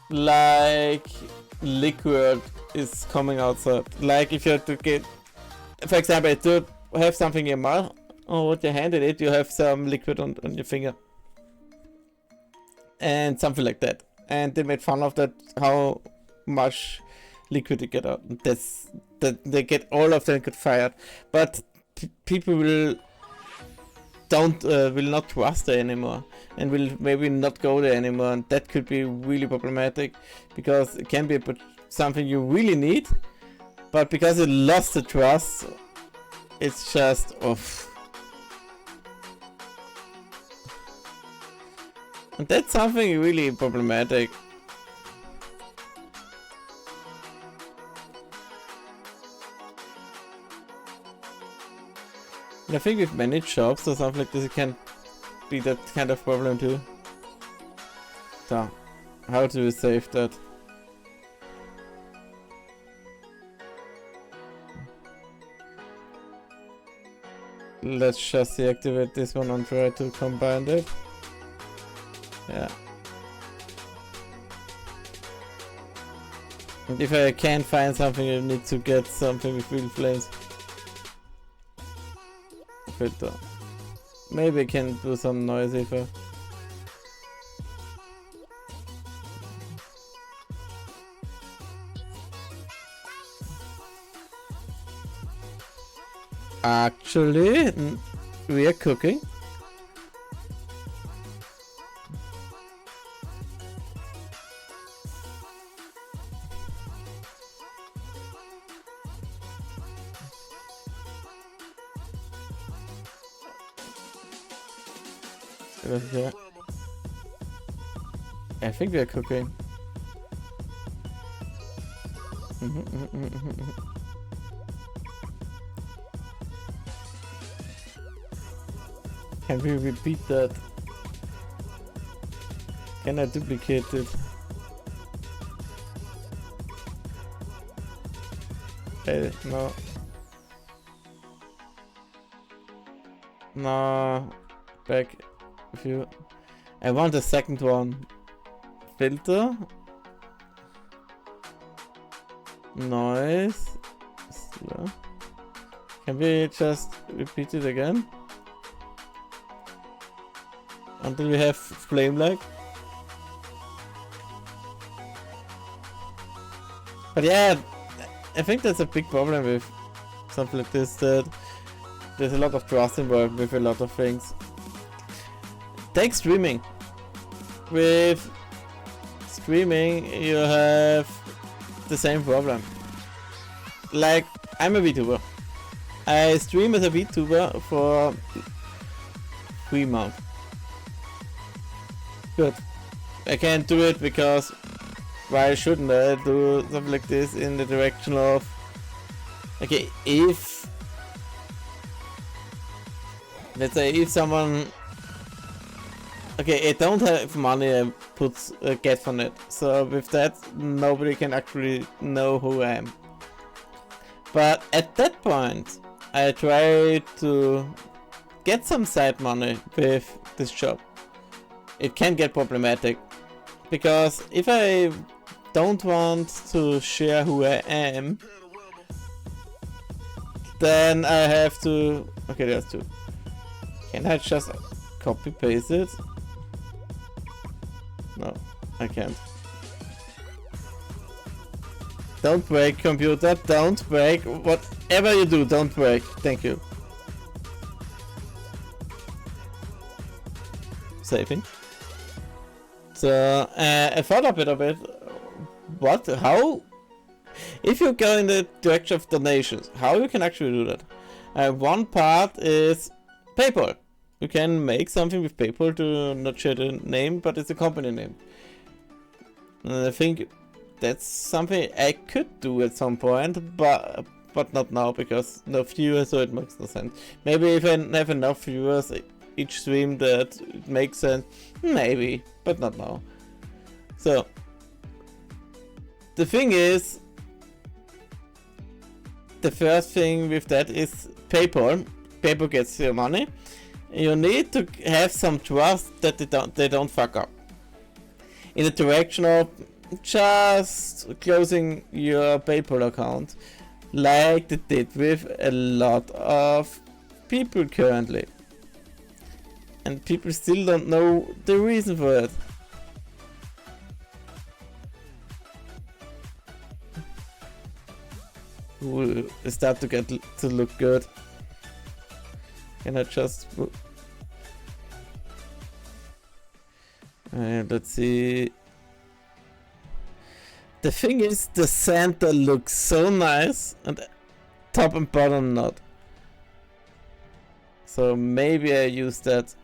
Like liquid is coming outside. Like if you have to get, for example, to have something in your mouth or with your hand in it, you have some liquid on your finger. And something like that. And they made fun of that, how much liquid you get out. That's that they get, all of them get fired. But people will not trust it anymore, and will maybe not go there anymore, and that could be really problematic, because it can be something you really need, but because you lost the trust, it's just off. And that's something really problematic. And I think with many jobs or something like this, it can be that kind of problem too. So, how do we save that? Let's just deactivate this one and try to combine it. Yeah. And if I can't find something, I need to get something with real flames. Filter. Maybe I can do some noise if actually, we are cooking. Yeah. I think we are cooking. Can we repeat that? Can I duplicate it? No. No. Back. If you... I want the second one. Filter. Noise. Slow. Can we just repeat it again? Until we have flame lag. But yeah, I think that's a big problem with something like this, that there's a lot of trust involved with a lot of things. Take streaming. With streaming you have the same problem. Like, I'm a VTuber. I stream as a VTuber for 3 months. Good. I can't do it because why shouldn't I do something like this in the direction of, okay, if let's say if someone, okay, I don't have money I get from it, so with that nobody can actually know who I am. But at that point I try to get some side money with this job. it can get problematic. Because if I don't want to share who I am, then I have to... Okay, there's two. Can I just copy paste it? No, I can't. Don't break, computer, don't break. Whatever you do, don't break. Thank you. Saving. So, I thought a bit of it. What? How? If you go in the direction of donations, how you can actually do that? One part is PayPal. You can make something with PayPal to not share the name, but it's a company name. And I think that's something I could do at some point, but not now because no viewers, so it makes no sense. Maybe if I have enough viewers each stream that it makes sense, maybe, but not now. So the thing is, the first thing with that is PayPal. PayPal gets your money. You need to have some trust that they don't fuck up. In the direction of just closing your PayPal account, like they did with a lot of people currently. And people still don't know the reason for it. Ooh, it start to get to look good. Can I just... let's see. The thing is, the center looks so nice, and top and bottom not. So maybe I use that.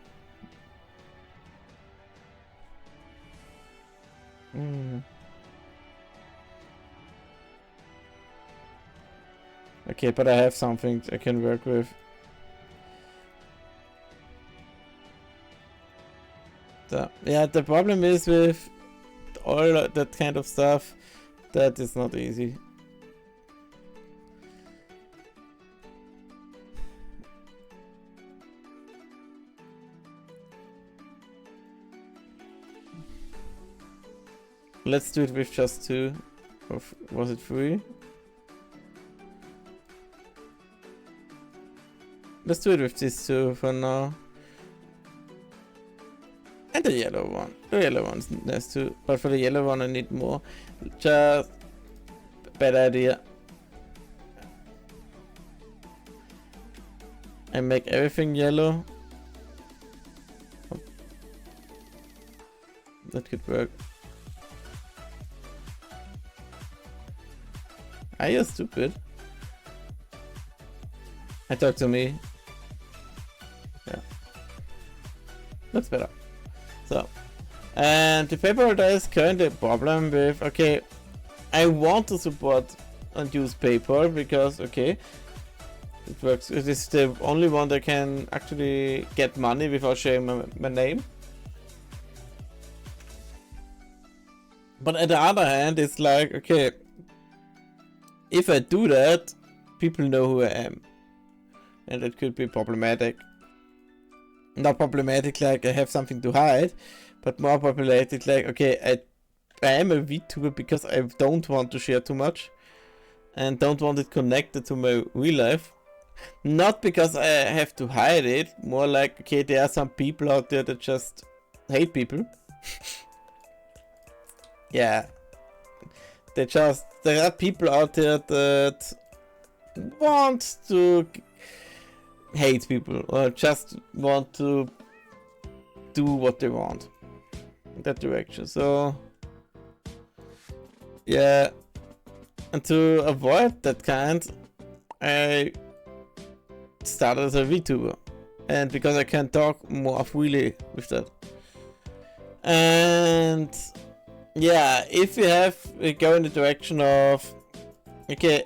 Okay, but I have something I can work with. Yeah, the problem is with all that kind of stuff, that is not easy. Let's do it with just two. Was it three? Let's do it with these two for now. And the yellow one. The yellow one's nice too. But for the yellow one I need more. Just bad idea. I make everything yellow. That could work. Are you stupid? Talk to me. Yeah. Looks better. So, and the paper there is currently a problem with, okay, I want to support and use PayPal because, okay, it works. It is the only one that can actually get money without sharing my name. But on the other hand, it's like, okay, if I do that, people know who I am. And it could be problematic. Not problematic like I have something to hide, but more problematic like, okay, I am a VTuber because I don't want to share too much and don't want it connected to my real life. Not because I have to hide it, more like, okay, there are some people out there that just hate people. Yeah. There are people out there that want to hate people or just want to do what they want in that direction. So yeah, and to avoid that kind, I started as a VTuber, and because I can talk more freely with that. And yeah, if we go in the direction of, okay,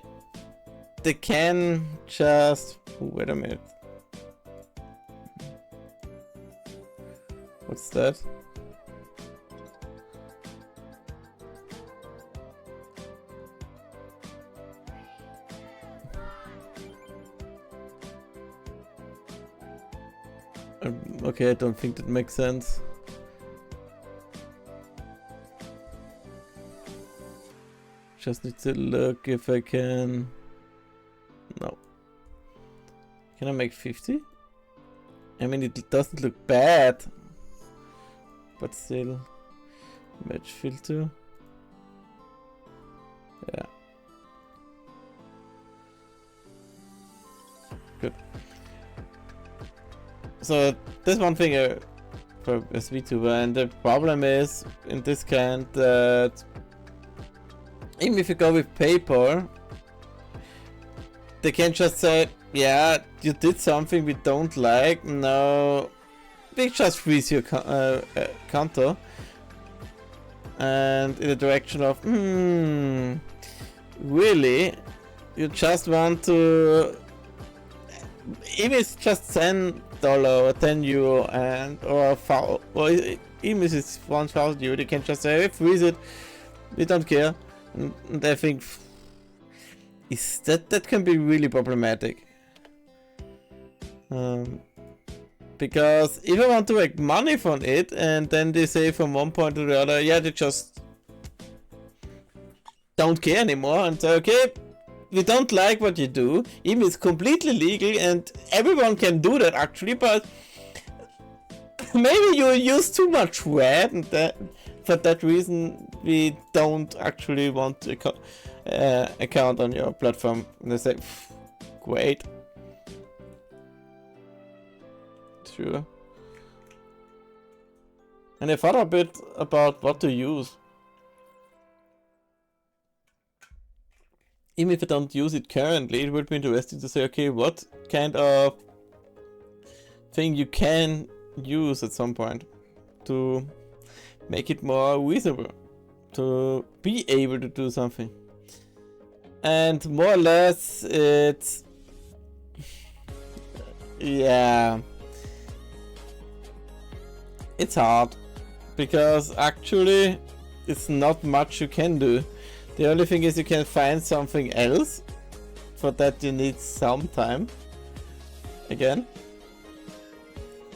they can just, wait a minute. What's that? Okay, I don't think that makes sense. just need to look if I can. No. Can I make 50? I mean, it doesn't look bad, but still. Match filter. Yeah. Good. So there's one thing for as VTuber, and the problem is in this kind that even if you go with PayPal, they can just say, yeah, you did something we don't like, no, we just freeze your counter. And in the direction of, really, you just want to, even if it's just $10 or €10 and or even if it's €1,000, they can just say, hey, freeze it, we don't care. And I think is that can be really problematic. Because if I want to make money from it and then they say from one point to the other, yeah, they just don't care anymore and say, okay, we don't like what you do, even it's completely legal and everyone can do that actually, but maybe you use too much web and for that reason we don't actually want to account on your platform. And they say, great. Sure. And I thought a bit about what to use. Even if I don't use it currently, it would be interesting to say, okay, what kind of thing you can use at some point to make it more reasonable, to be able to do something. And more or less, it's... yeah... it's hard, because actually it's not much you can do. The only thing is you can find something else. For that you need some time. Again.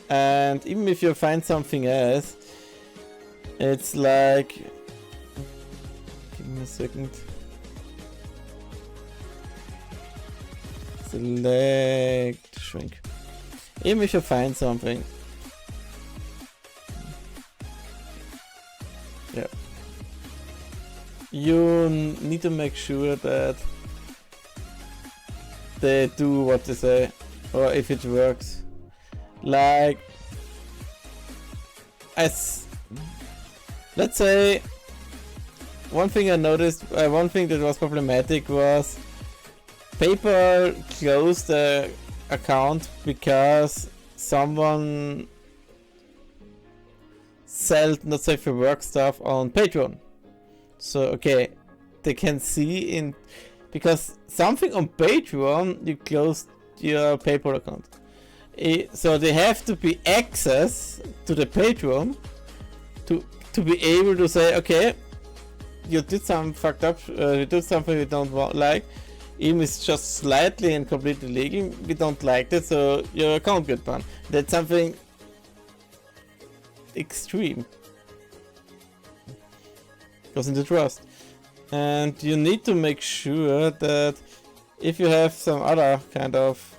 And even if you find something else, it's like... give me a second. Select, shrink. Even if you find something. Yeah. You need to make sure that they do what they say, or if it works. Like, let's say, one thing I noticed, one thing that was problematic was PayPal closed the account because someone sold not safe for work stuff on Patreon. So okay, they can see in, because something on Patreon you closed your PayPal account. So they have to be access to the Patreon to be able to say, okay, you did something fucked up, you did something we don't like, even if it's just slightly and completely legal, we don't like it, so your account get banned. That's something extreme. Goes into trust. And you need to make sure that if you have some other kind of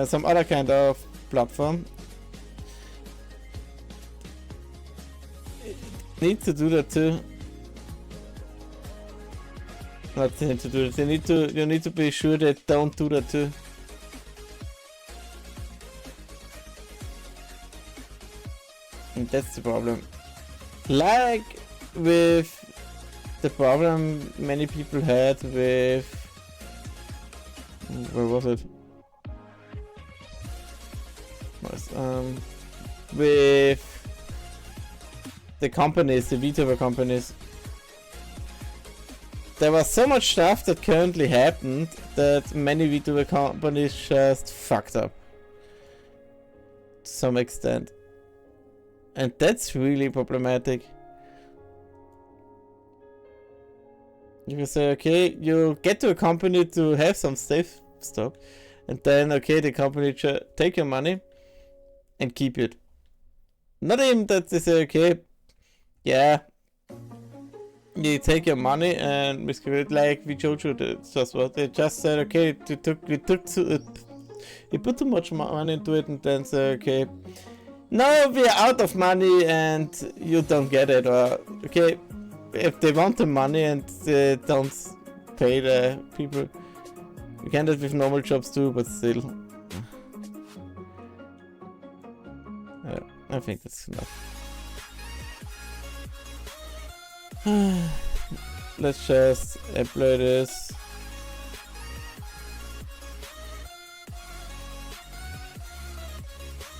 some other kind of platform, need to do that too. Not need to do that. You need to be sure they don't do that too. And that's the problem. Like with the problem many people had with, where was it? With the companies, the VTuber companies. There was so much stuff that currently happened that many VTuber companies just fucked up to some extent. And that's really problematic. You can say, okay, you get to a company to have some safe stuff, and then, okay, the company take your money and keep it. Not even that they say, okay, Yeah. You take your money and miscreate it like we showed you. Just what they just said. Okay, you put too much money into it, and then say, okay, no, we're out of money, and you don't get it. Or okay, if they want the money and they don't pay the people, you can do it with normal jobs too, but still. I think that's enough. Let's just apply this.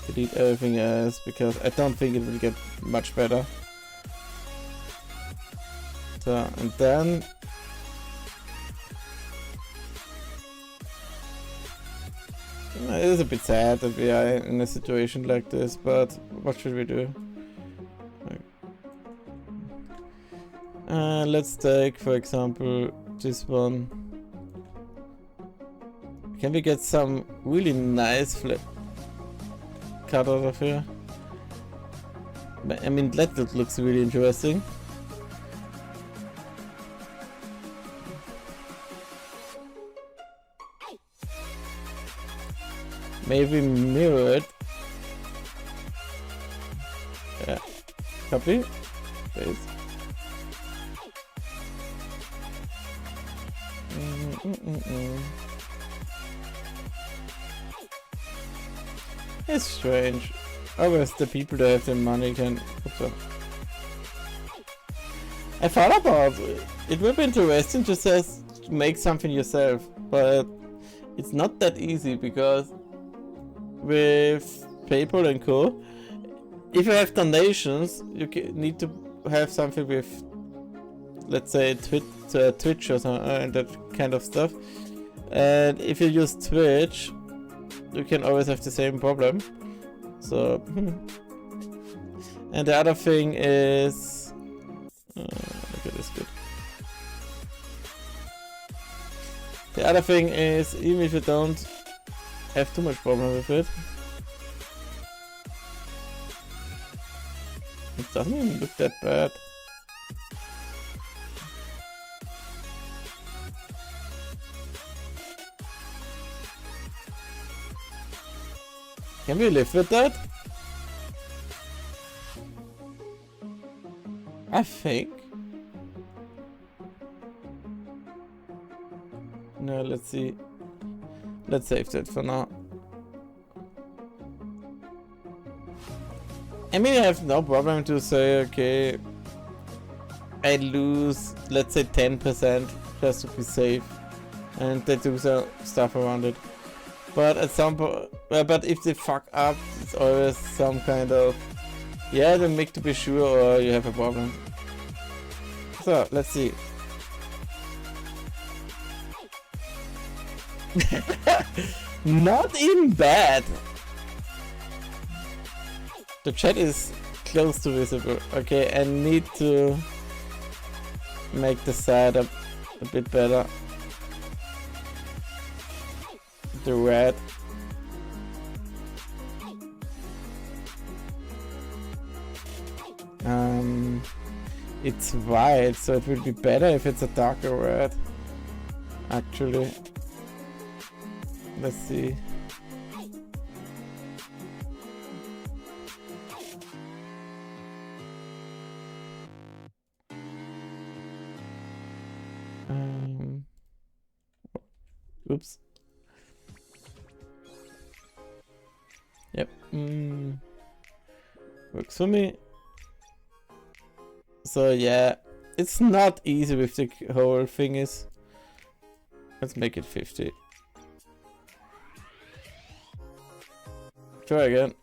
Delete everything else because I don't think it will get much better. So, and then it is a bit sad that we are in a situation like this, but what should we do? Let's take, for example, this one. Can we get some really nice flip cut out of here? I mean, that looks really interesting. Maybe mirror it. Yeah. Copy. Paste. It's strange. Always the people that have the money can. I thought about it would be interesting to just make something yourself, but it's not that easy because with PayPal and Co, if you have donations, you need to have something with, let's say, Twitch or something, that kind of stuff. And if you use Twitch, you can always have the same problem. So, and the other thing is, look at this bit. The other thing is, even if you don't have too much problem with it, it doesn't even look that bad. Can we live with that? I think. No, let's see. Let's save that for now. I mean, I have no problem to say, okay, I lose, let's say 10% just to be safe, and they do some stuff around it. But at some point, but if they fuck up, it's always some kind of, yeah, they make to be sure or you have a problem. So, let's see. Not even bad. The chat is close to visible. Okay, I need to make the side a bit better. The red. It's white, so it will be better if it's a darker red. Actually, let's see. Oops. Yep. Works for me. So yeah, it's not easy with the whole thing is. Let's make it 50. Try again.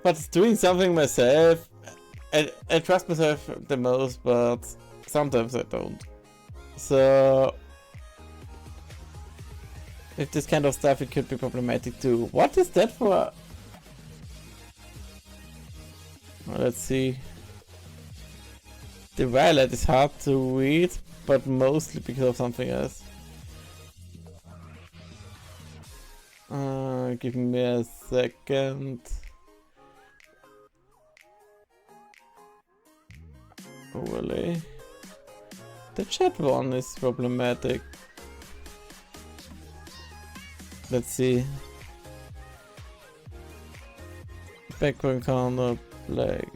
But doing something myself, I trust myself the most, but sometimes I don't. So with this kind of stuff it could be problematic too. What is that for? Well, let's see. The violet is hard to read, but mostly because of something else. Give me a second. overlay. The chat one is problematic. Let's see. Background color, black.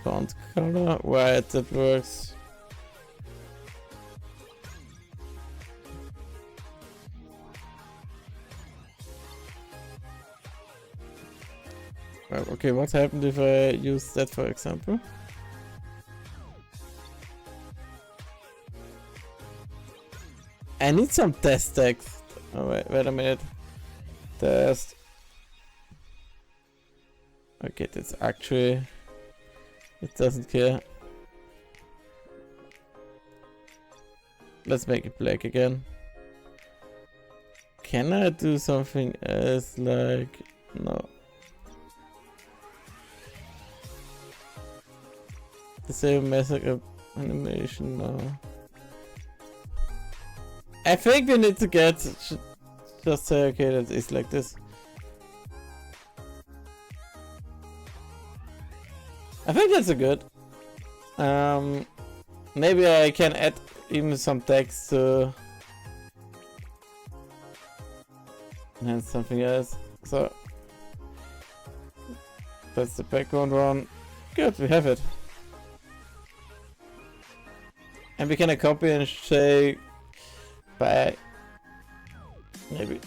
Font color, white, that works. Well, okay, what happened if I use that for example? I need some test text. Oh wait a minute. Test. Okay, that's actually... It doesn't care. Let's make it black again. Can I do something else like... No. The same method of animation, no. I think we need to get... Just say okay, that is like this. I think that's a good. Maybe I can add even some text to and something else. So that's the background one. Good, we have it. And we can copy and say bye. Maybe.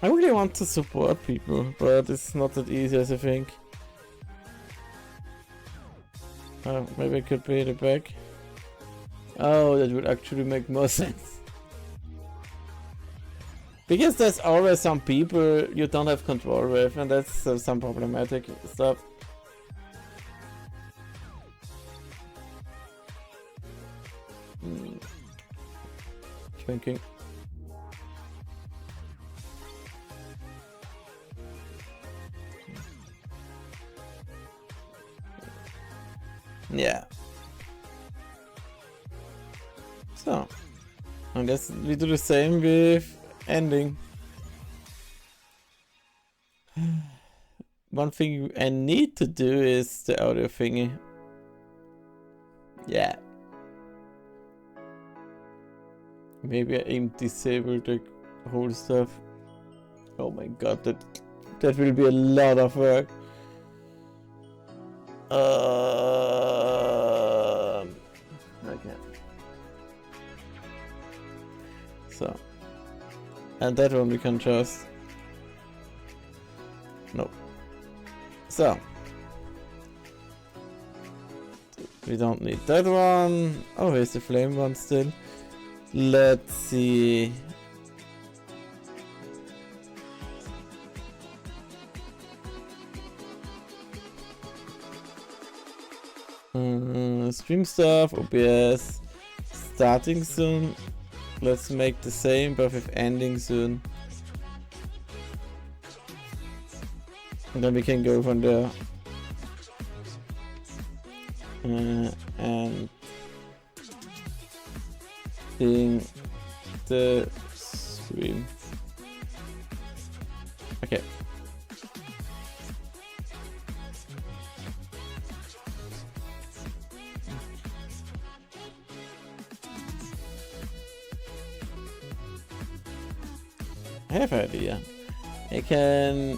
I really want to support people, but it's not that easy as I think. Maybe I could pay it back. Oh, that would actually make more sense. Because there's always some people you don't have control with, and that's some problematic stuff. Thinking. Yeah. So, I guess we do the same with ending. One thing I need to do is the audio thingy. Yeah. Maybe I aim disable the whole stuff. Oh my god, that will be a lot of work. Okay. So, and that one we can just... No. So, we don't need that one. Oh, here's the flame one still. Let's see. Stream stuff, OBS, starting soon. Let's make the same but with ending soon. And then we can go from there. And seeing the stream. Okay. I have an idea. I can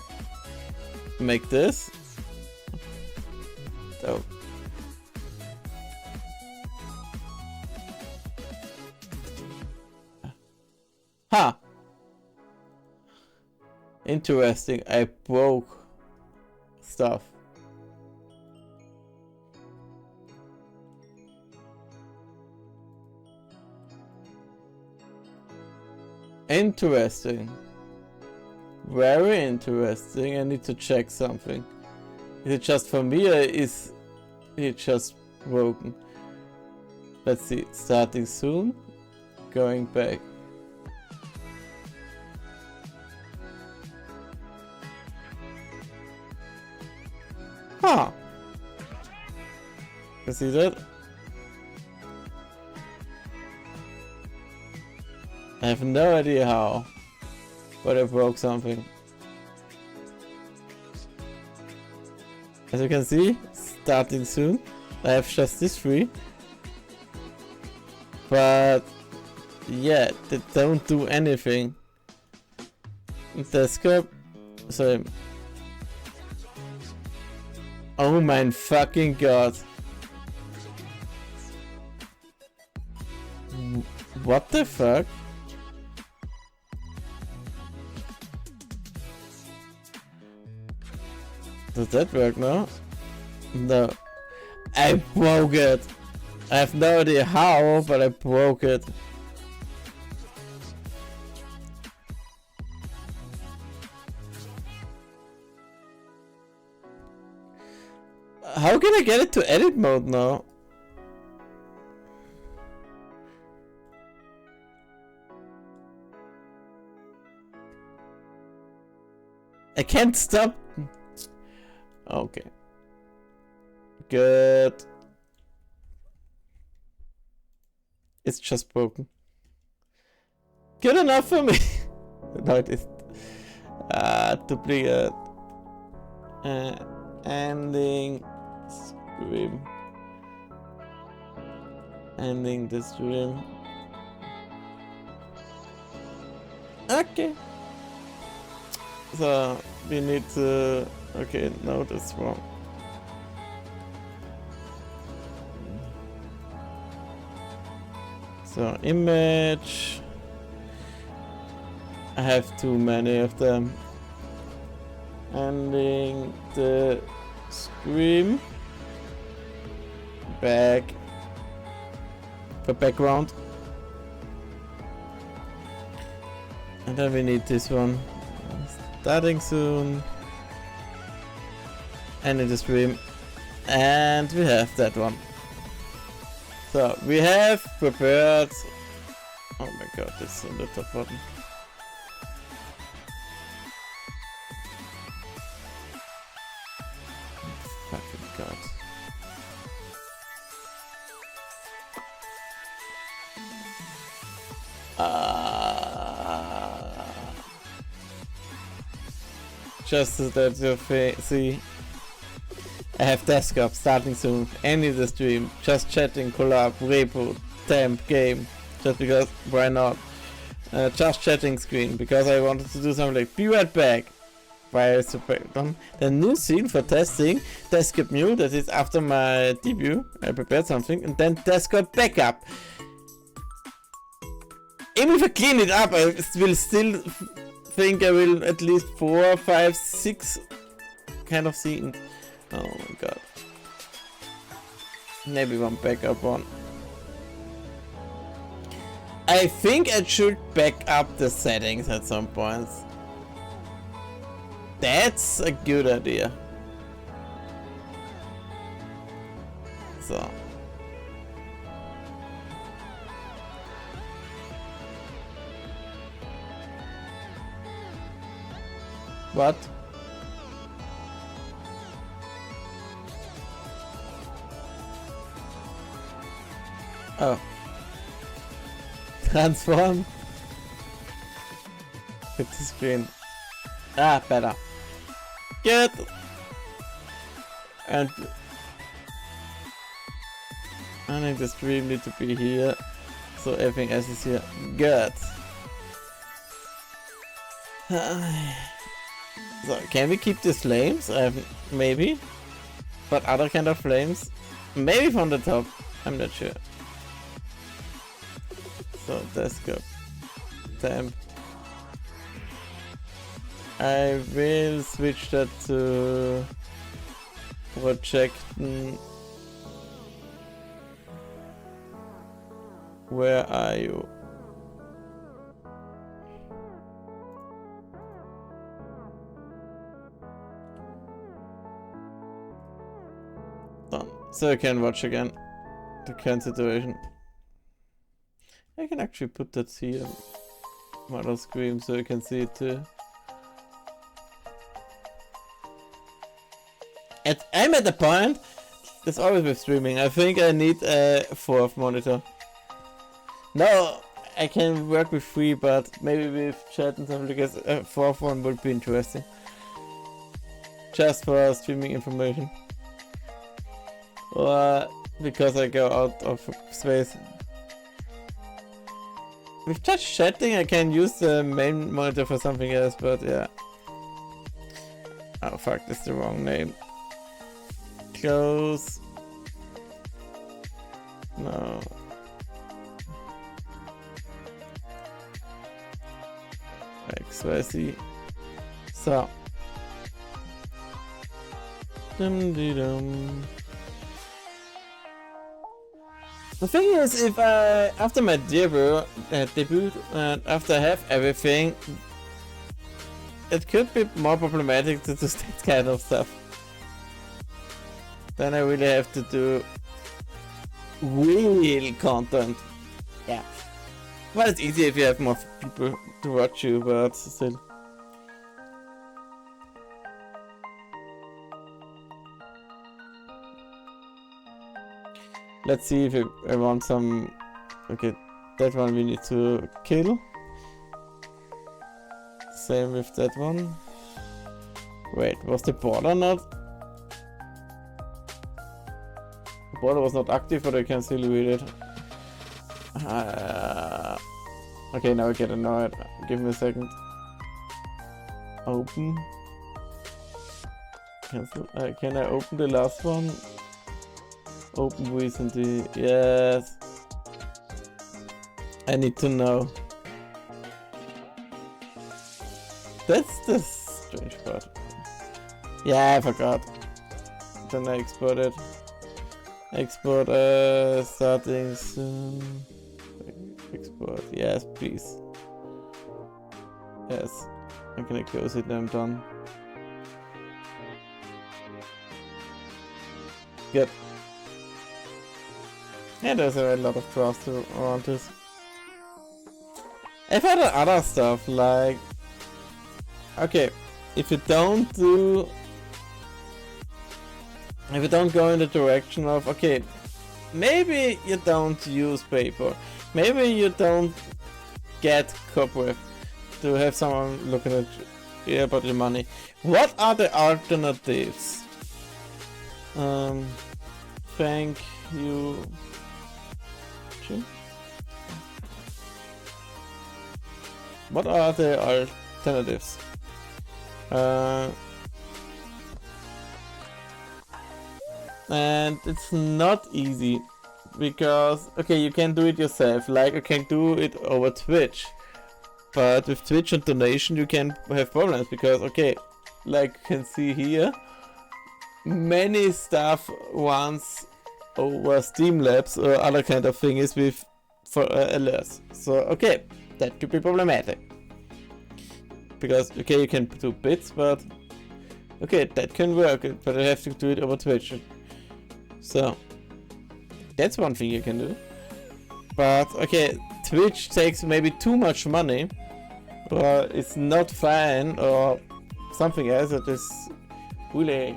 make this. Oh. Ha! Interesting. I broke stuff. Interesting. Very interesting. I need to check something. Is it just for me or is it just broken? Let's see. Starting soon. Going back. Huh. You see that? I have no idea how. but I broke something. As you can see, starting soon. I have just this 3. But yeah, they don't do anything. The scope. Sorry. Oh my fucking god. What the fuck? Does that work now? No. I broke it. I have no idea how, but I broke it. How can I get it to edit mode now? I can't stop. Okay. Good. It's just broken. Good enough for me. No, it is. Duplicate. Ending stream. Ending the stream. Okay. So we need to. Okay, no, that's wrong. So image. I have too many of them. Ending the scream. Back. For background. And then we need this one. Starting soon. Ending the stream. And we have that one. So we have prepared. Oh my god, this is on the top button. Fucking god. Just so that you see. I have desktop starting soon, ending the stream, just chatting, collab, repo, temp, game, just because, why not? Just chatting screen, because I wanted to do something like, be right back. While the new scene for testing, desktop new, that is after my debut, I prepared something, and then desktop backup. Even if I clean it up, I will still think I will at least 4, 5, 6 kind of scenes. Oh my god. Maybe one backup one. I think I should back up the settings at some points. That's a good idea. So. What? Oh. Transform. Hit the screen. Ah, better. Good. And I think the stream need to be here. So everything else is here. Good. So can we keep these flames? Maybe. But other kind of flames? Maybe from the top. I'm not sure. So desktop temp. I will switch that to project. Where are you? Done. So I can watch again the current situation. I can actually put that here, Mother Scream, so you can see it too. I'm at the point, that's always with streaming, I think I need a 4th monitor. No, I can work with 3, but maybe with chat and something because a 4th one would be interesting. Just for streaming information. Or because I go out of space. With just chatting I can use the main monitor for something else, but yeah. Oh fuck, that's the wrong name. Close. No. XYZ. So. Dum-de-dum. The thing is, if I, after my debut, and after I have everything, it could be more problematic to do that kind of stuff. Then I really have to do real content. Yeah. Well, it's easy if you have more people to watch you, but still. Let's see if I want some... Okay, that one we need to kill. Same with that one. Wait, was the border not... The border was not active, but I can still read it. Okay, now I get annoyed. Give me a second. Open. Cancel. Can I open the last one? Open recently. Yes. I need to know. That's the strange part. Yeah, I forgot. Then I export it. Export starting soon. Export. Yes, please. Yes. I'm gonna close it and I'm done. Good. Yeah, there's a lot of trust around this. I've heard of other stuff like... Okay, if you don't go in the direction of, okay, maybe you don't use paper, maybe you don't get cobweb to have someone looking at you about your money. What are the alternatives? Thank you. What are the alternatives? And it's not easy because, okay, you can do it yourself, like you can do it over Twitch, but with Twitch and donation you can have problems because, okay, like you can see here, many stuff runs over Streamlabs or other kind of things with for alerts. So okay, that could be problematic because, okay, you can do bits, but okay, that can work, but I have to do it over Twitch. So that's one thing you can do. But okay, Twitch takes maybe too much money, or it's not fine, or something else that is really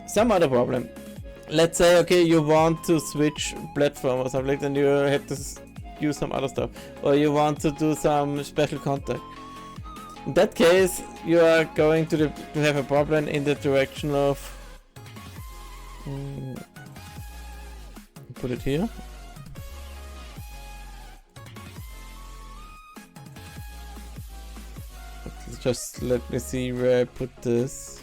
some other problem. Let's say, okay, you want to switch platform or something, then you have to use some other stuff, or you want to do some special contact. In that case, you are going to have a problem in the direction of... put it here. Just let me see where I put this.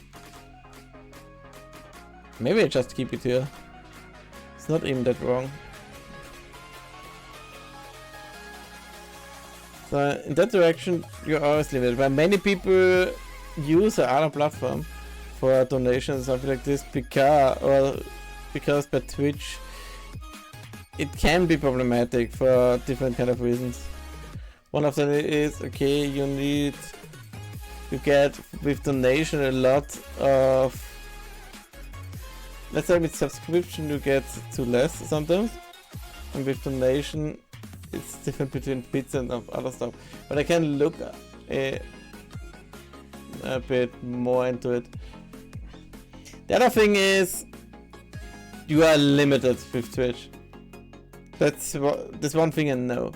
Maybe I just keep it here. It's not even that wrong. So in that direction you're always limited, but many people use another platform for donations and something like this because by Twitch it can be problematic for different kind of reasons. One of them is, okay, you get with donation a lot of, let's say with subscription you get too less sometimes, and with donation it's different between bits and other stuff. But I can look a bit more into it. The other thing is you are limited with Twitch. That's one thing I know.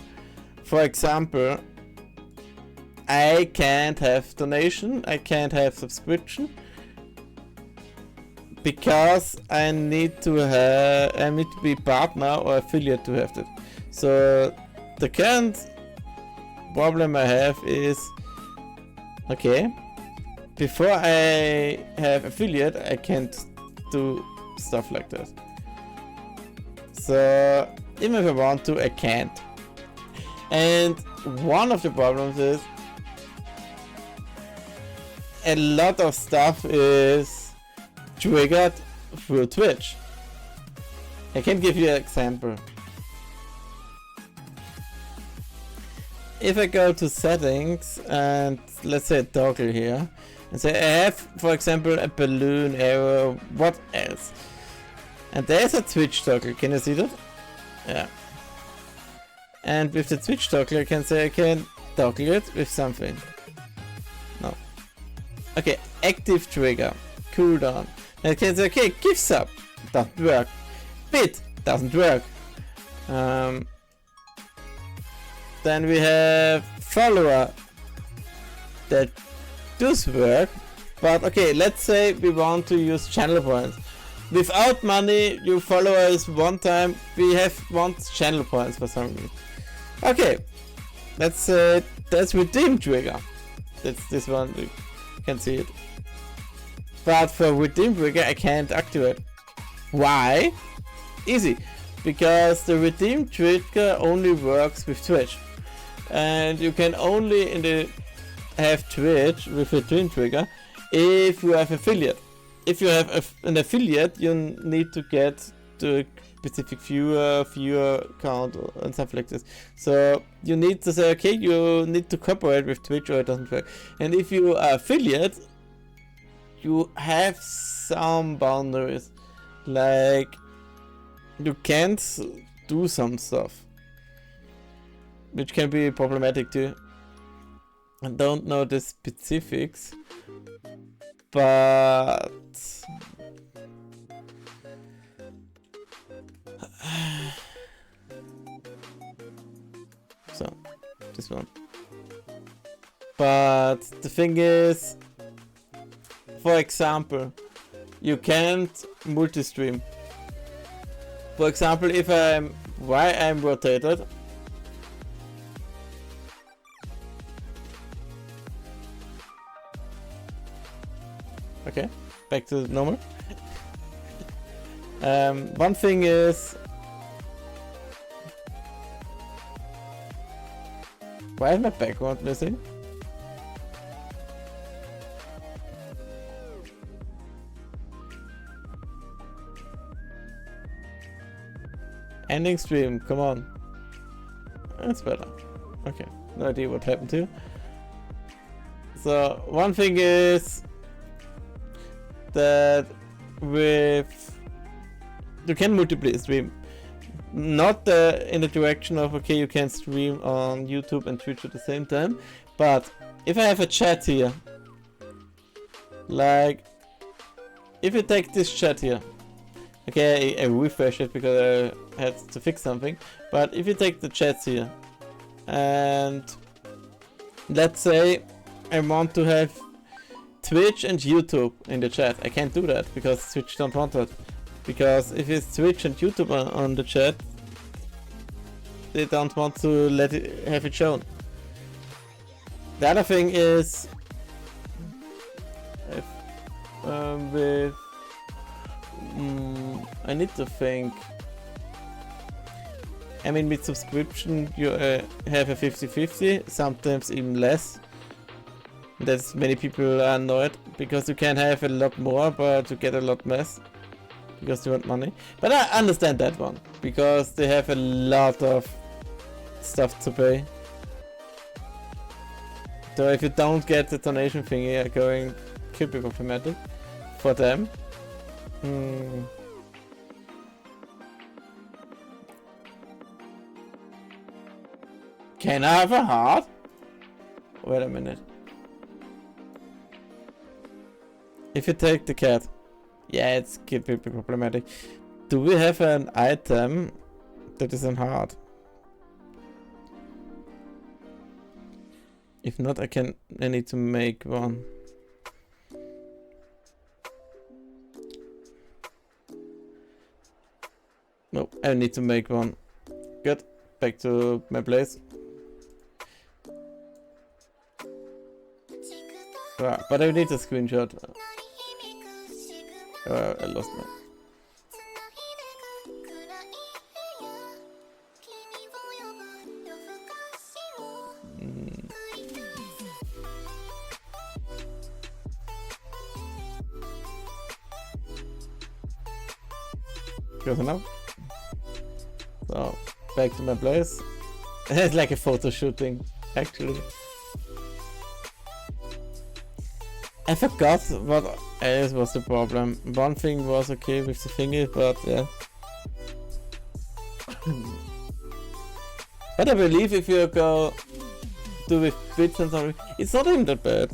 For example, I can't have donation, I can't have subscription, because I need to be partner or affiliate to have that. So the current problem I have is, okay, before I have affiliate, I can't do stuff like that. So even if I want to, I can't. And one of the problems is a lot of stuff is triggered through Twitch. I can give you an example. If I go to settings and let's say a toggle here and say I have, for example, a balloon arrow, what else? And there's a Twitch toggle, can you see that? Yeah. And with the Twitch toggle I can say I can toggle it with something. No. Okay, active trigger, cooldown. And I can say okay, give sub, doesn't work. Bit, doesn't work. Then we have follower, that does work. But okay, let's say we want to use channel points. Without money, your follower is one time, we have one channel points for some reason. Okay, let's say that's redeem trigger. That's this one, you can see it. But for redeem trigger I can't activate. Why? Easy. Because the redeem trigger only works with Twitch. And you can only have Twitch with a redeem trigger if you have affiliate. If you have an affiliate, you need to get the specific viewer count and stuff like this. So you need to say, okay, you need to cooperate with Twitch or it doesn't work. And if you are affiliate, you have some boundaries. Like, you can't do some stuff, which can be problematic too. I don't know the specifics, but so this one. But the thing is, for example, you can't multi-stream. For example, if I'm rotated, okay, back to normal. One thing is, why is my background missing? Ending stream, come on. That's better. Okay, no idea what happened to. So one thing is that with you can multiply stream, not in the direction of okay you can stream on YouTube and Twitch at the same time, but if I have a chat here, like if you take this chat here, okay, I refresh it because I had to fix something, but if you take the chats here and let's say I want to have Twitch and YouTube in the chat, I can't do that because Twitch don't want that. Because if it's Twitch and YouTube on the chat, they don't want to have it shown. The other thing is, if, with I need to think. I mean, with subscription you have a 50-50, sometimes even less. That's many people are annoyed because you can have a lot more, but you get a lot less because you want money. But I understand that one because they have a lot of stuff to pay. So if you don't get the donation thingy going, could be problematic for them. Can I have a heart? Wait a minute. If you take the cat, yeah, it's could be problematic. Do we have an item that is a heart? If not, I need to make one. Nope, I need to make one. Good. Back to my place. But I need a screenshot. I lost my. Close enough. So, back to my place. It's like a photo shooting, actually. I forgot what else was the problem. One thing was okay with the thingy, but yeah. But I believe if you go do with bits and something, it's not even that bad.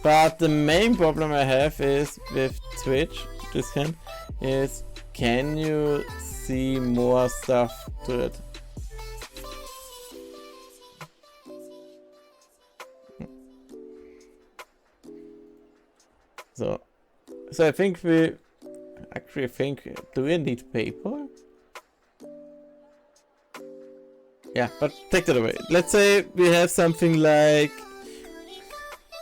But the main problem I have is with Twitch, this can, is can you see more stuff to it? So I think we actually do we need paper? Yeah, but take that away. Let's say we have something like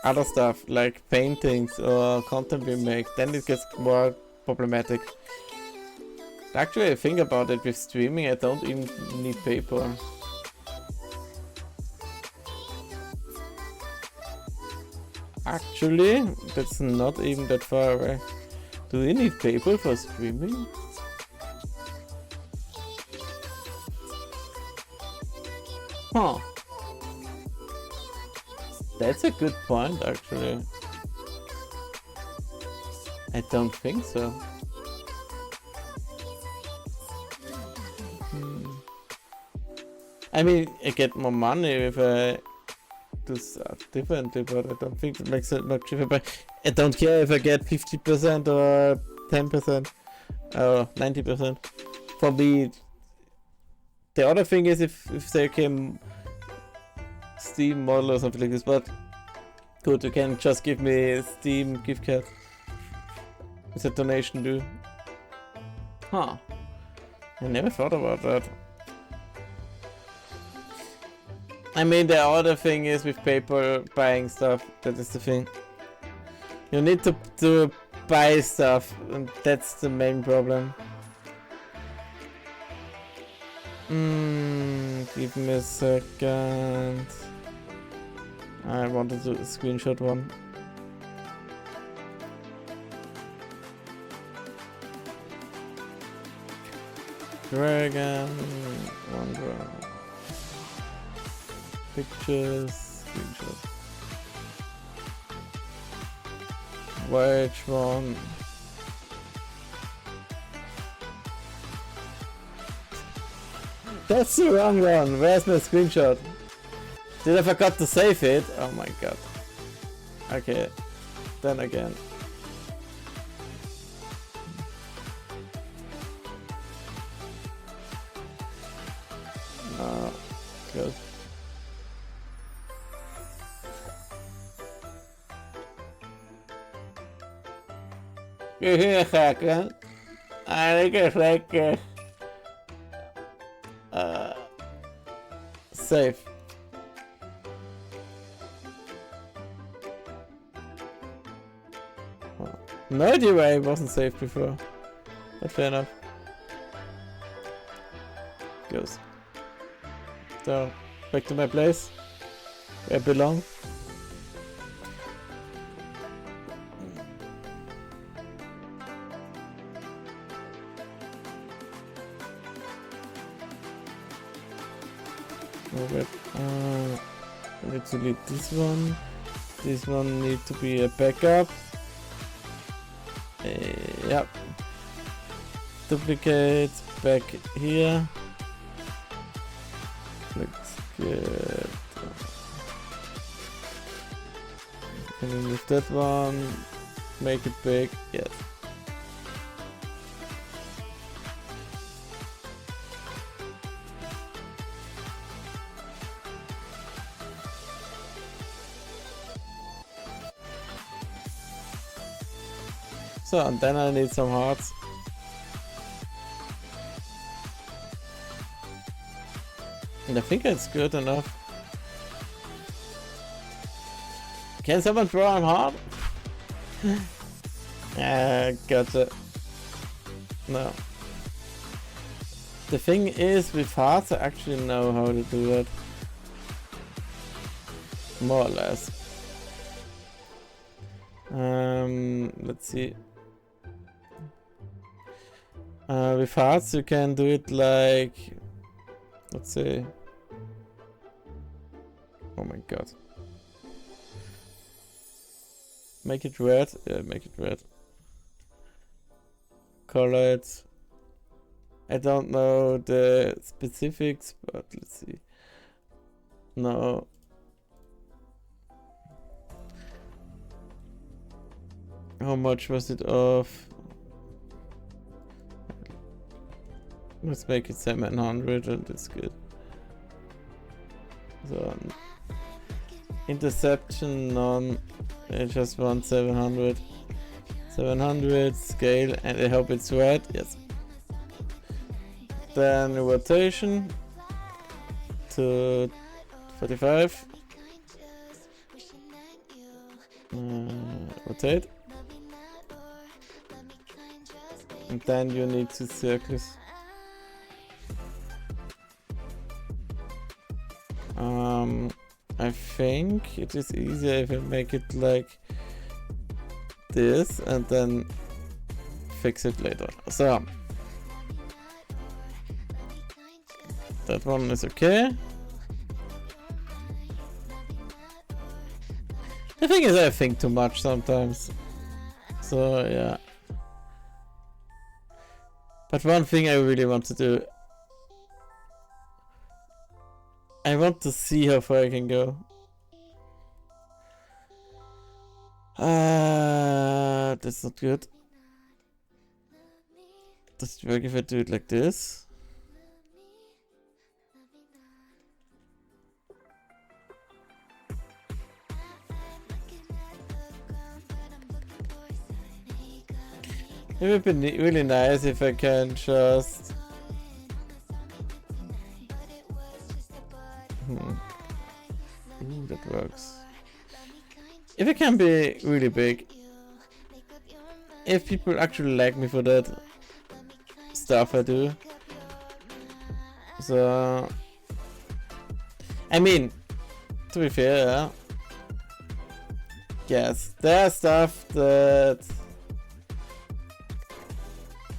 other stuff like paintings or content we make, then it gets more problematic. Actually, I think about it with streaming, I don't even need paper. Actually, that's not even that far away. Do we need paper for streaming? Huh. That's a good point, actually. I don't think so. I mean, I get more money if I do stuff differently, but I don't think it makes it much difference. I don't care if I get 50% or 10% or 90%. For me, the other thing is if they can Steam model or something like this, but good, you can just give me a Steam gift card. Is a donation due? Huh. I never thought about that. I mean, the other thing is with paper buying stuff, that is the thing. You need to buy stuff, and that's the main problem. Give me a second. I wanted to screenshot one. Dragon, one dragon. Pictures, screenshot. Which one? That's the wrong one. Where's my screenshot? Did I forgot to save it? Oh my god. Okay. Then again. Good. Give me a second. I think it's like save. No idea why it wasn't saved before. But fair enough. Goes. So, back to my place. Where I belong. I need to delete this one. This one needs to be a backup. Yep. Duplicate back here. Looks good. Can we move that one? Make it big. Yes. So, and then I need some hearts. And I think it's good enough. Can someone draw on hard? Gotcha. No. The thing is, with hearts I actually know how to do it. More or less. Let's see. With hearts you can do it like... Let's say... Oh my god. Make it red? Yeah, make it red. Color it. I don't know the specifics, but let's see. No. How much was it off? Let's make it 700 and it's good. So, interception none. I just want 700. 700 scale, and I hope it's red. Yes. Then rotation to 45. Rotate. And then you need 2 circles. I think it is easier if I make it like this and then fix it later. So that one is okay. The thing is, I think too much sometimes. So yeah. But one thing I really want to do, I want to see how far I can go. That's not good. Does it work if I do it like this? It would be really nice if I can just... Ooh, that works. If it can be really big. If people actually like me for that stuff I do. So... I mean, to be fair, yeah. Yes, there's stuff that...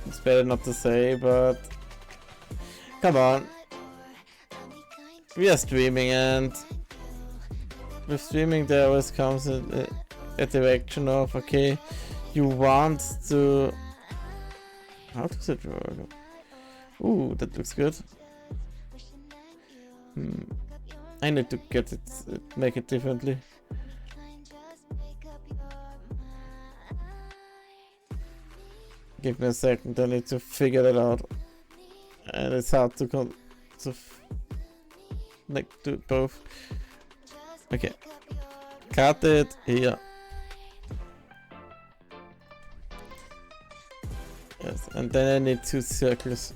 It's better not to say, but... Come on. We are streaming, and... With streaming there always comes a direction of, okay, you want to... How does it work? Ooh, that looks good. I need to get it, make it differently. Give me a second, I need to figure that out. And it's hard to like do both. Okay. Cut it here. Yes, and then I need 2 circles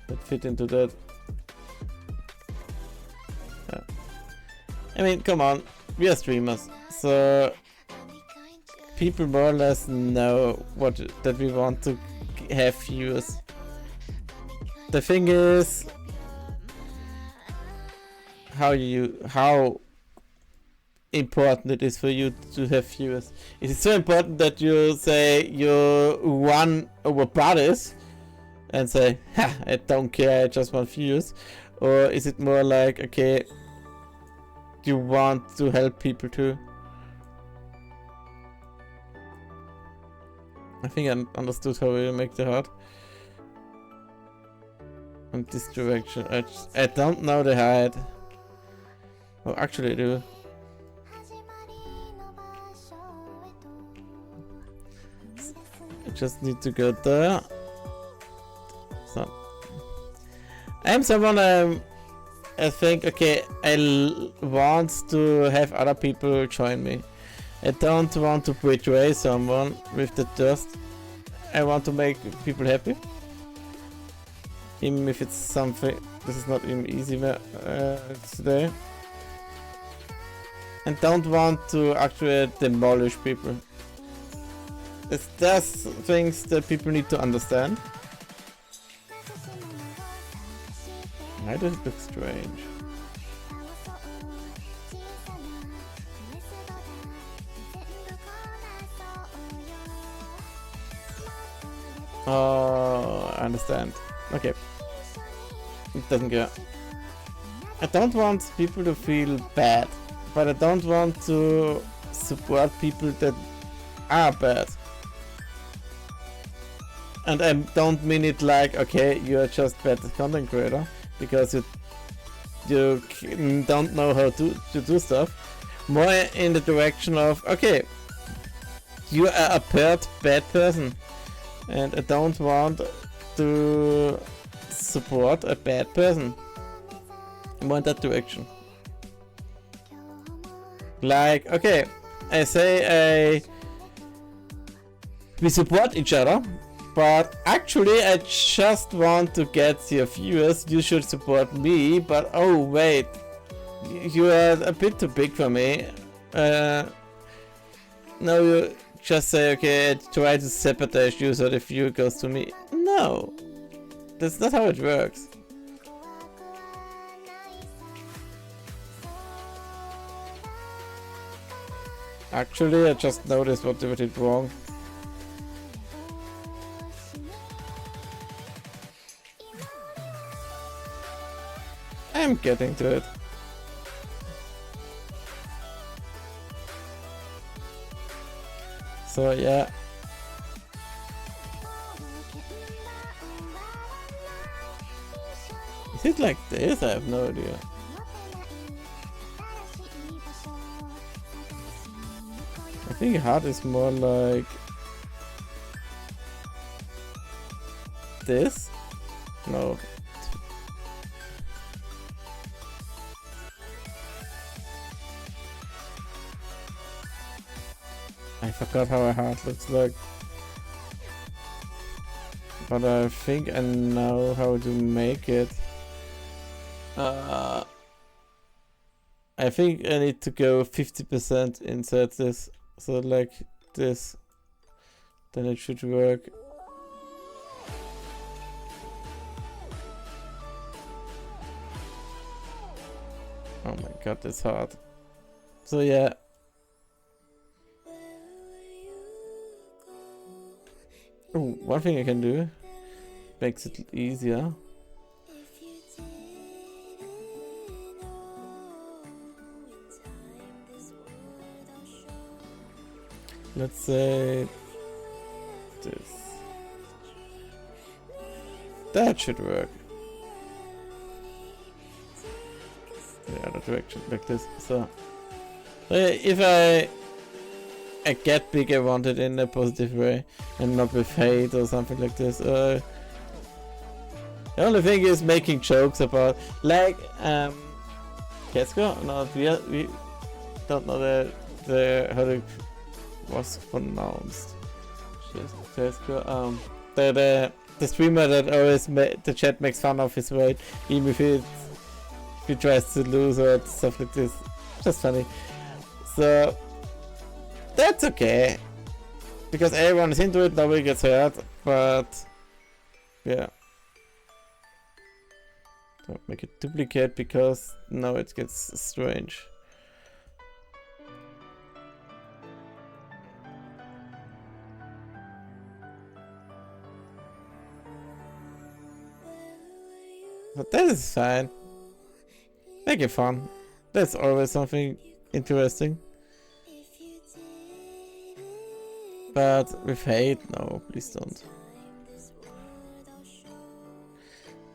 that fit into that. Yeah. I mean, come on, we are streamers, so people more or less know that we want to have viewers. The thing is, how important it is for you to have viewers. It is so important that you say you run over brothers and say, ha, I don't care, I just want views? Or is it more like, okay, you want to help people too? I think I understood how we make the heart. And this direction, I don't know the height. Oh, actually I do. I just need to go there. So I'm someone I think, okay, I want to have other people join me. I don't want to betray someone with the dust. I want to make people happy. Even if it's something, this is not even easy today. And don't want to actually demolish people. There's things that people need to understand. Why does it look strange? Oh, I understand. Okay. It doesn't care. I don't want people to feel bad, but I don't want to support people that are bad. And I don't mean it like, okay, you're just bad content creator because you don't know how to do stuff. More in the direction of, okay, you are a bad person, and I don't want to support a bad person. More in that direction. Like, okay, I say we support each other, but actually I just want to get your viewers. You should support me, but oh wait, you are a bit too big for me. No, you just say, okay, I try to sabotage you so the view goes to me. No, that's not how it works. Actually, I just noticed what they did wrong. I'm getting to it. So yeah. Is it like this? I have no idea. I think heart is more like this? No. I forgot how a heart looks like. But I think I know how to make it. I think I need to go 50% inside this. So like this. Then it should work. Oh my god, that's hard. So yeah. Oh, one thing I can do makes it easier. Let's say this. That should work. The other direction, like this. So if I get big, I want it in a positive way and not with hate or something like this. The only thing is making jokes about, like, Kesko? No, we don't know the how it was pronounced. Kesko, the streamer that always the chat makes fun of his weight, even if he tries to lose or stuff like this. Just funny. So that's okay, because everyone is into it, nobody gets hurt, but yeah. Don't make it duplicate, because now it gets strange. But that is fine. Make it fun. That's always something interesting. But with hate, no, please don't.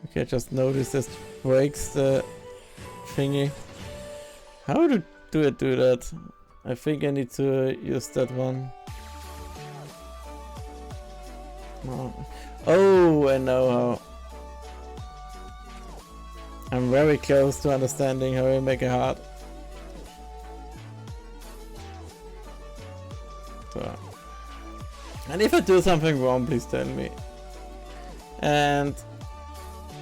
Okay, I just noticed this breaks the thingy. How do I do that? I think I need to use that one. No. Oh, I know how. I'm very close to understanding how I make a heart. And if I do something wrong, please tell me. And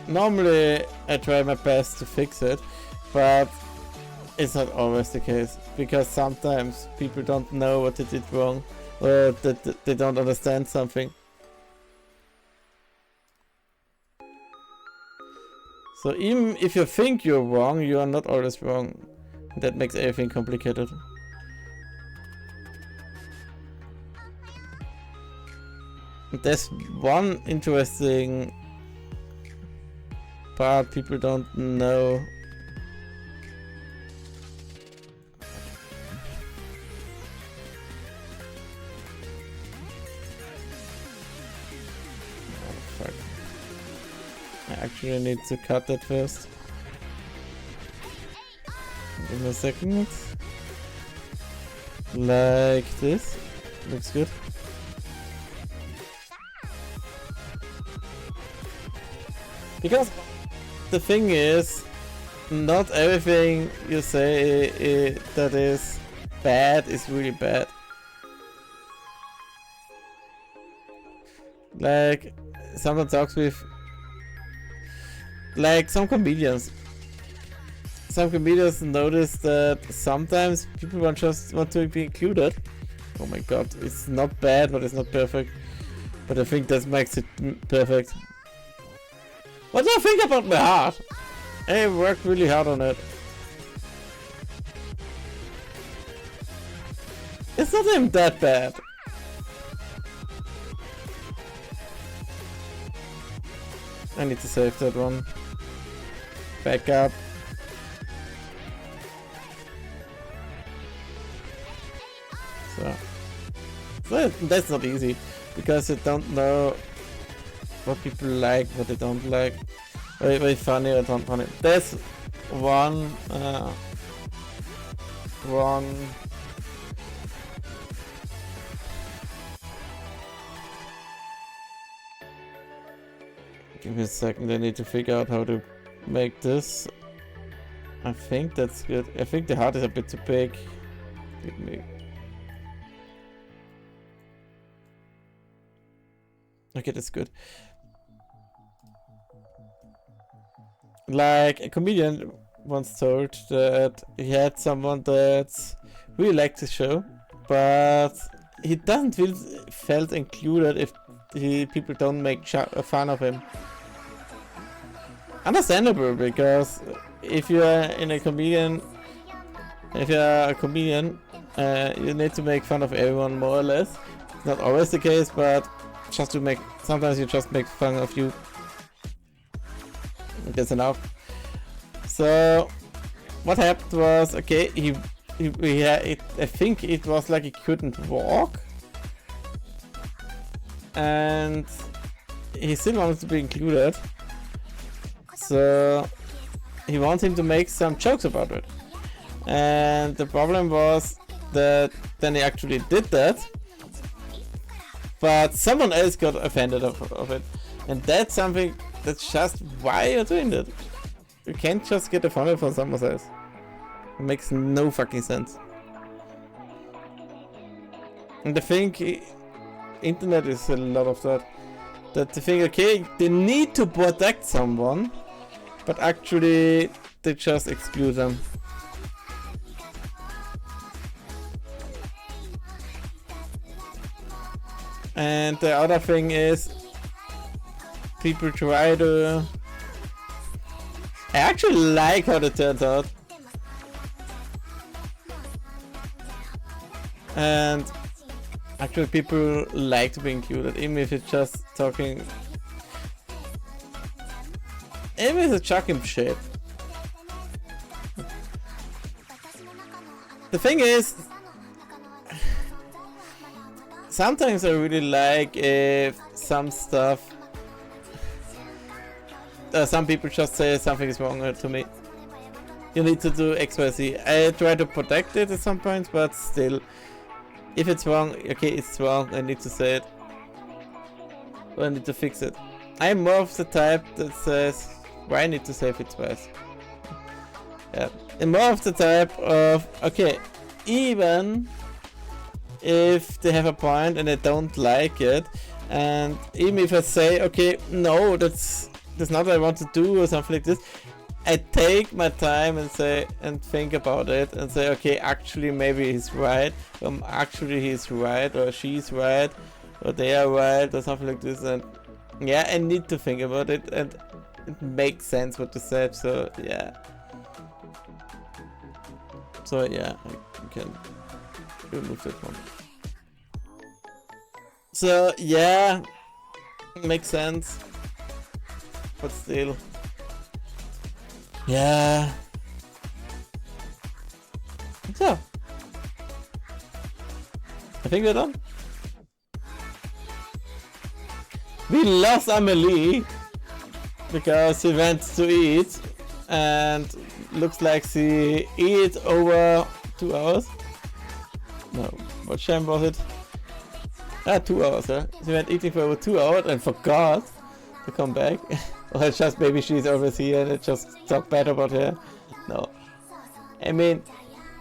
normally I try my best to fix it, but it's not always the case, because sometimes people don't know what they did wrong, or that they don't understand something. So even if you think you're wrong, you are not always wrong. That makes everything complicated. There's one interesting part people don't know. Oh, fuck. I actually need to cut that first. Give me a second. Like this. Looks good. Because the thing is, not everything you say that is bad is really bad. Like, someone talks with, like, some comedians. Some comedians notice that sometimes people just want to be included. Oh my god, it's not bad, but it's not perfect. But I think that makes it perfect. What do you think about my heart? I worked really hard on it. It's not even that bad. I need to save that one. Back up. So that's not easy, because you don't know what people like, what they don't like. Very funny or don't funny. There's one give me a second, I need to figure out how to make this. I think that's good. I think the heart is a bit too big. Give me. Okay, that's good. Like, a comedian once told that he had someone that really liked the show, but he doesn't feel felt included if people don't make fun of him. Understandable, because if you are a comedian, you need to make fun of everyone more or less. It's not always the case, but just to make, sometimes you just make fun of you. That's enough. So what happened was, okay, I think it was like he couldn't walk, and he still wanted to be included. So he wanted him to make some jokes about it, and the problem was that then he actually did that, but someone else got offended of it, and that's something that's just why you're doing that. You can't just get offended from someone else. It makes no fucking sense. And I think internet is a lot of that. That they think, okay, they need to protect someone, but actually they just exclude them. And the other thing is, people try to... I actually like how it turns out. And actually people like to be included, even if it's just talking... Even if it's chucking shit. The thing is, sometimes I really like if some stuff... some people just say something is wrong to me. You need to do X, Y, Z. I try to protect it at some points, but still, if it's wrong, okay, it's wrong. I need to say it. Or I need to fix it. I'm more of the type that says, why I need to save it twice. Yeah, I'm more of the type of, okay, even if they have a point and I don't like it, and even if I say, okay, no, that's not what I want to do or something like this, I take my time and say and think about it and say, okay, actually maybe he's right, actually he's right or she's right or they are right or something like this, and yeah, I need to think about it and it makes sense what they said, so yeah. So yeah, I can remove that one. So yeah, makes sense, but still, yeah. So I think we're done. We lost Amelie because she went to eat and looks like she ate over 2 hours. No, what time was it? 2 hours, huh? She went eating for over 2 hours and forgot to come back. Or it's just maybe she's always here and I just talk bad about her. No. I mean,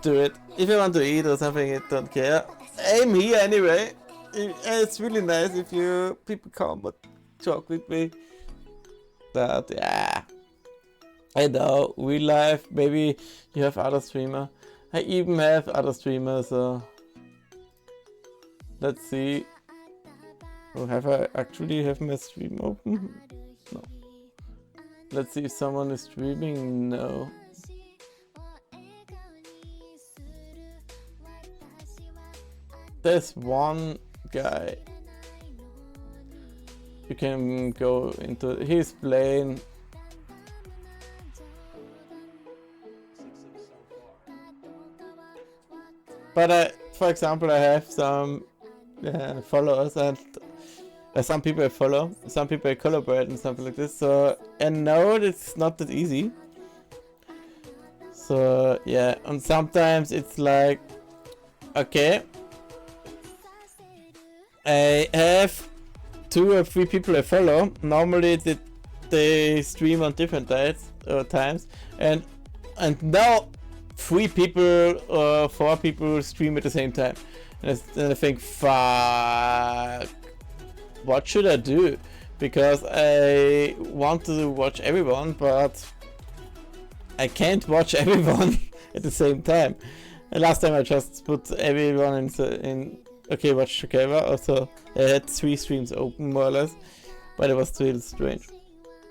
do it. If you want to eat or something, I don't care. I'm here anyway. It's really nice if you people come and talk with me. But yeah, I know, real life, maybe you have other streamer. I even have other streamers, so let's see. Oh, have I actually have my stream open? No. Let's see if someone is streaming. No. There's one guy. You can go into, he's playing. But for example, I have some followers and some people I follow, some people I collaborate and something like this. So I know it's not that easy. So yeah, and sometimes it's like, okay, I have 2 or 3 people I follow. Normally they stream on different dates or times, and now 3 people or 4 people stream at the same time, and I think, fuck, what should I do? Because I want to watch everyone, but I can't watch everyone at the same time. And last time I just put everyone in okay, watch together. Also, I had 3 streams open more or less, but it was still strange.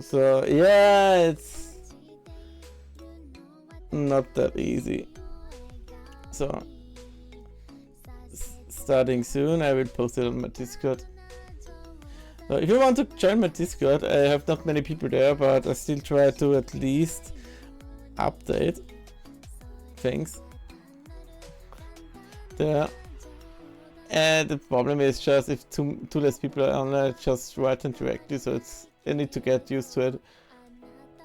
So yeah, it's not that easy. So starting soon, I will post it on my Discord. So if you want to join my Discord, I have not many people there, but I still try to at least update things there. And the problem is just if too less people are online, just write them directly, so it's, I need to get used to it.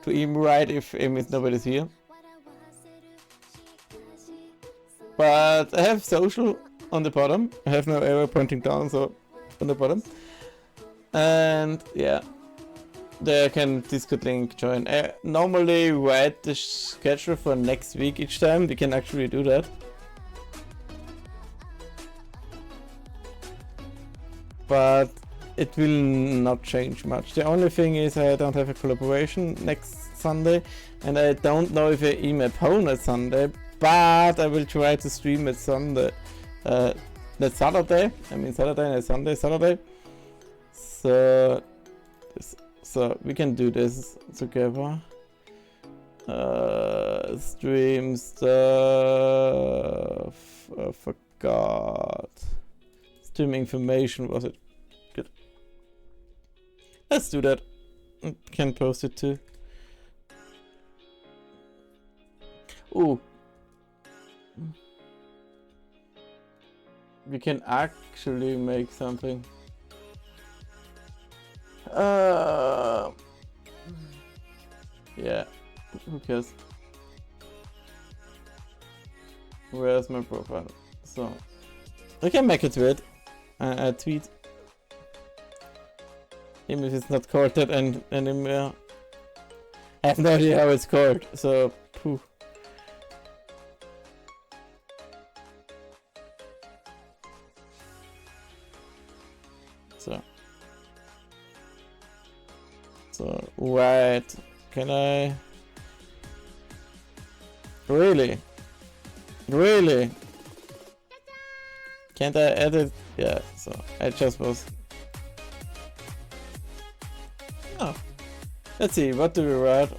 To even write if nobody's here. But I have social on the bottom. I have no arrow pointing down, so on the bottom. And yeah, there I can Discord link join. I normally write the schedule for next week each time. We can actually do that. But it will not change much. The only thing is I don't have a collaboration next Sunday, and I don't know if I even opponent Sunday, but I will try to stream it Sunday. That's Saturday. I mean Saturday and Sunday. So we can do this together. Stream stuff. I forgot. Stream information, was it? Good. Let's do that. Can post it too. Ooh. We can actually make something. Yeah. Who cares? Where's my profile? So I can make it weird. A tweet. Even if it's not called that anymore. I have no idea how it's called, so poof. So right, can I really can't I edit? Yeah, so I just was. Oh, let's see, what do we write?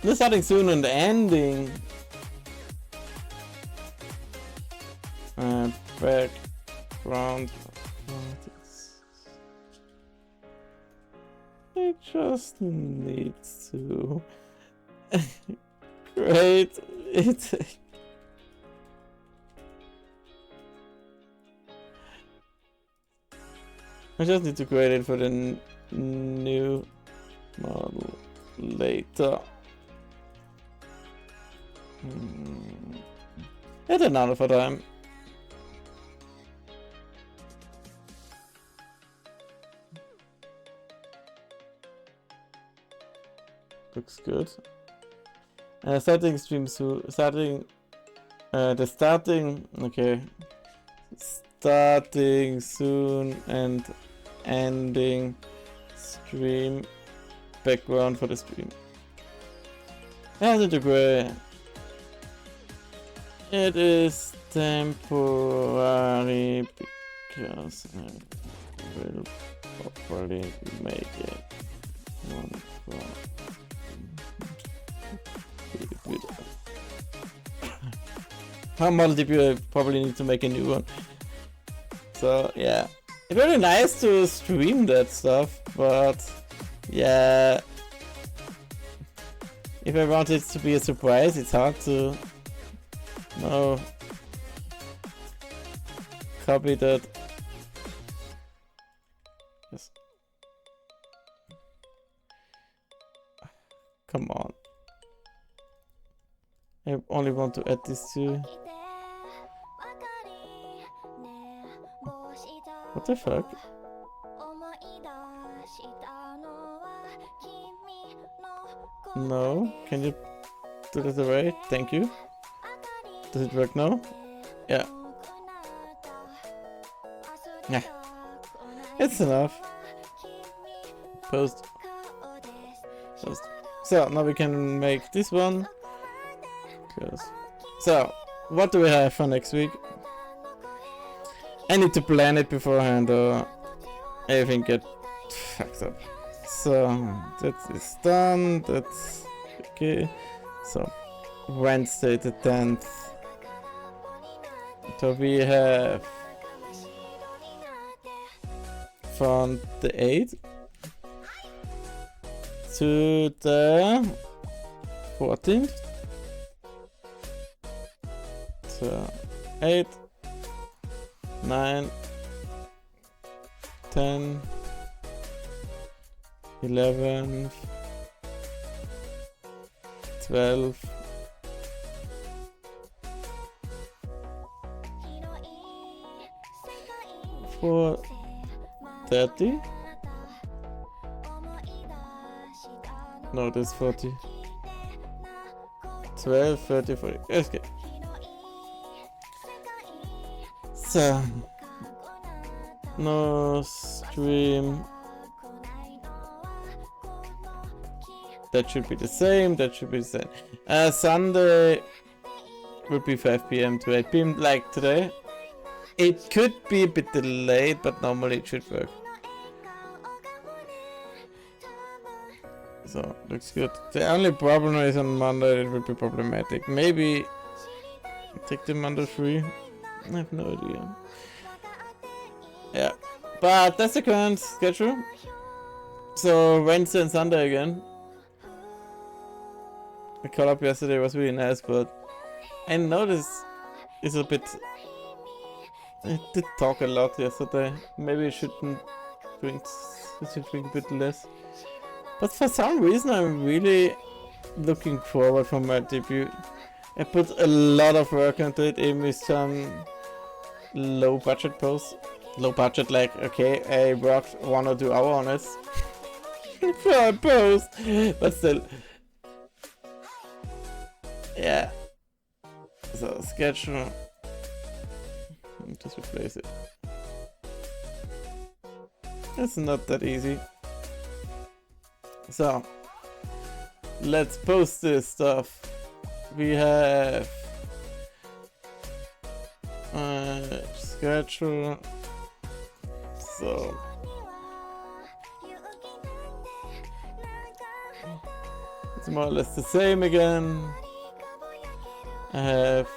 There's starting soon and ending. Background. It just needs to create it. I just need to create it for the new model later. It's another time. Looks good. Starting stream soon. Okay. Starting soon and ending stream background for the stream. As it agree. It is temporary because I will probably make it one for how multiple I probably need to make a new one. So yeah, it's really nice to stream that stuff, but yeah, if I want it to be a surprise, it's hard to copy that. Yes. Come on. I only want to add these two. What the fuck? No, can you do that away? Thank you. Does it work now? Yeah. Yeah. It's enough. Post. So now we can make this one. So, what do we have for next week? I need to plan it beforehand or everything get fucked up. So, that is done. That's okay. So, Wednesday the 10th. So we have from the 8th to the 14th. So 8, 9, 10, 11, 12, 30. No, that's 40. 12, 30, 40. Okay. So, no stream. That should be the same. That should be the same. Sunday would be 5 PM to 8 PM like today. It could be a bit delayed, but normally it should work. So, looks good. The only problem is on Monday it will be problematic. Maybe take the Monday free. I have no idea. Yeah, but that's the current schedule. So Wednesday and Sunday again. The call up yesterday was really nice, but I noticed it's a bit. I did talk a lot yesterday. Maybe I shouldn't drink. I should drink a bit less. But for some reason, I'm really looking forward for my debut. I put a lot of work into it, even with some low budget posts. low budget, like, okay, I worked 1 or 2 hours on it for a post, but still. Yeah. So, schedule. Just replace it. It's not that easy. So, let's post this stuff. We have schedule. So it's more or less the same again. I have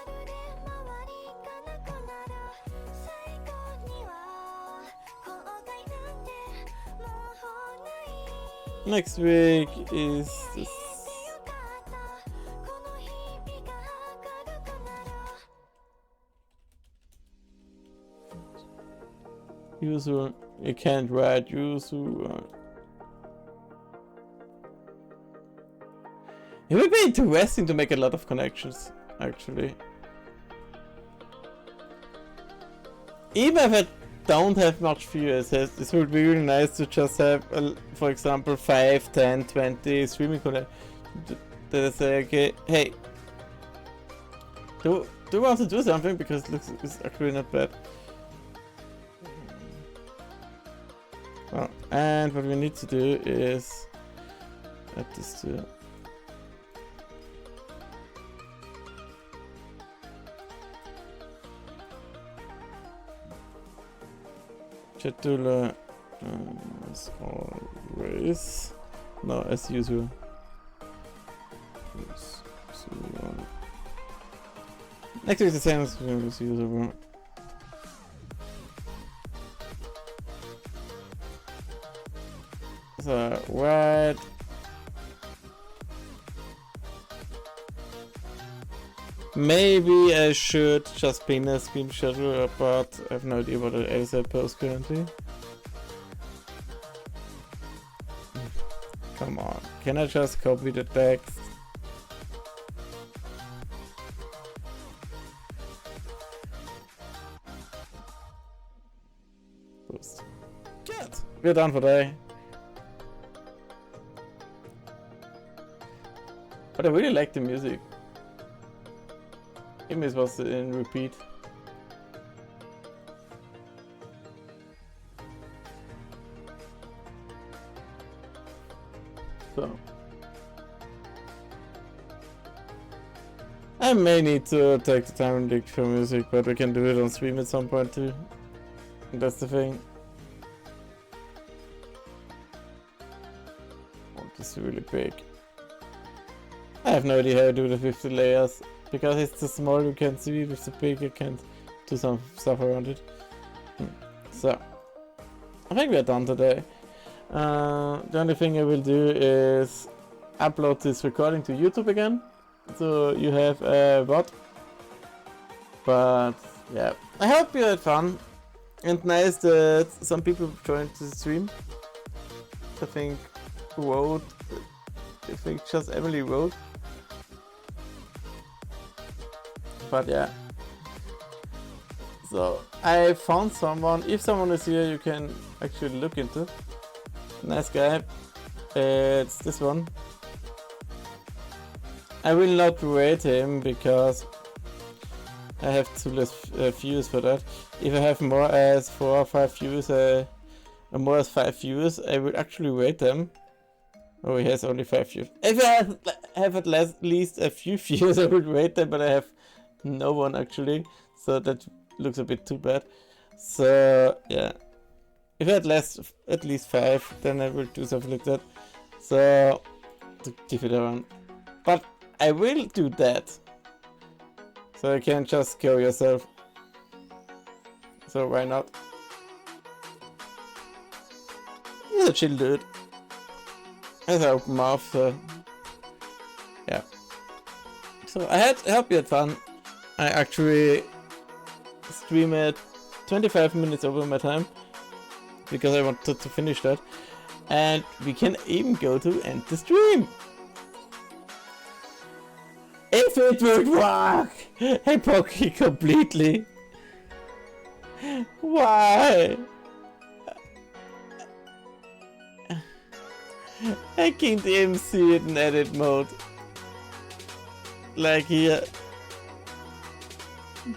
next week is this. User, you can't write user. It would be interesting to make a lot of connections, actually. Even if I don't have much viewers, it would be really nice to just have, for example, 5, 10, 20 streaming connections. That I say, okay, hey, do you want to do something? Because it looks, it's actually not bad. Oh, and what we need to do is add this to scheduler as always. No, as usual. Next week is the same as usual. So, what? Maybe I should just pin a screen schedule, but I have no idea what it is I post currently. Come on, can I just copy the text? Post. Good. We're done for today. But I really like the music. Even if it was in repeat. So. I may need to take the time and dig for music, but we can do it on stream at some point too. That's the thing. Oh, this is really big. I have no idea how to do the 50 layers, because it's too small you can't see it, with the big you can't do some stuff around it. So, I think we're done today. The only thing I will do is upload this recording to YouTube again, so you have a VOD. But yeah, I hope you had fun, and nice that some people joined the stream. I think wrote, I think just Emily wrote. But yeah, so I found someone. If someone is here, you can actually look into. Nice guy. It's this one. I will not rate him because I have too less views for that. If I have more as 4 or 5 views, or more as 5 views, I will actually rate them. Oh, he has only 5 views. If I have at least a few views, I would rate them, but I have no one actually, so that looks a bit too bad. So yeah, if I had at least 5, then I will do something like that. So to give it around, but I will do that. So you can just kill yourself. So why not? He's a chill dude. Has an open mouth. So yeah. So I hope you had fun. I actually streamed 25 minutes over my time because I wanted to finish that, and we can even go to end the stream if it would work. I broke it completely. Why? I can't even see it in edit mode. Like here.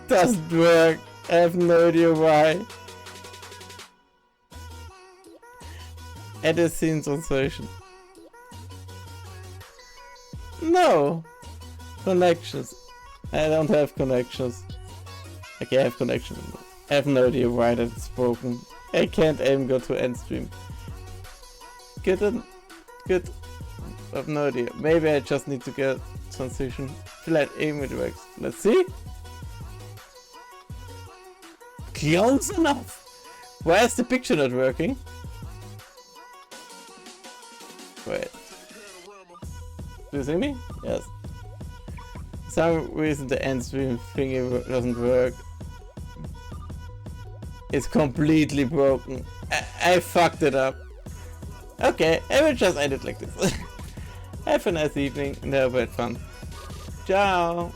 Doesn't work. I have no idea why. Edit scene translation. No! Connections. I don't have connections. Okay, I have connections. I have no idea why that's broken. I can't even go to end stream. Good. I have no idea. Maybe I just need to get transition. Flat image works. Let's see. Close enough. Why is the picture not working? Wait. Do you see me? Yes. For some reason the end stream thingy doesn't work. It's completely broken. I fucked it up. Okay, I will just end it like this. Have a nice evening and have a bad fun. Ciao!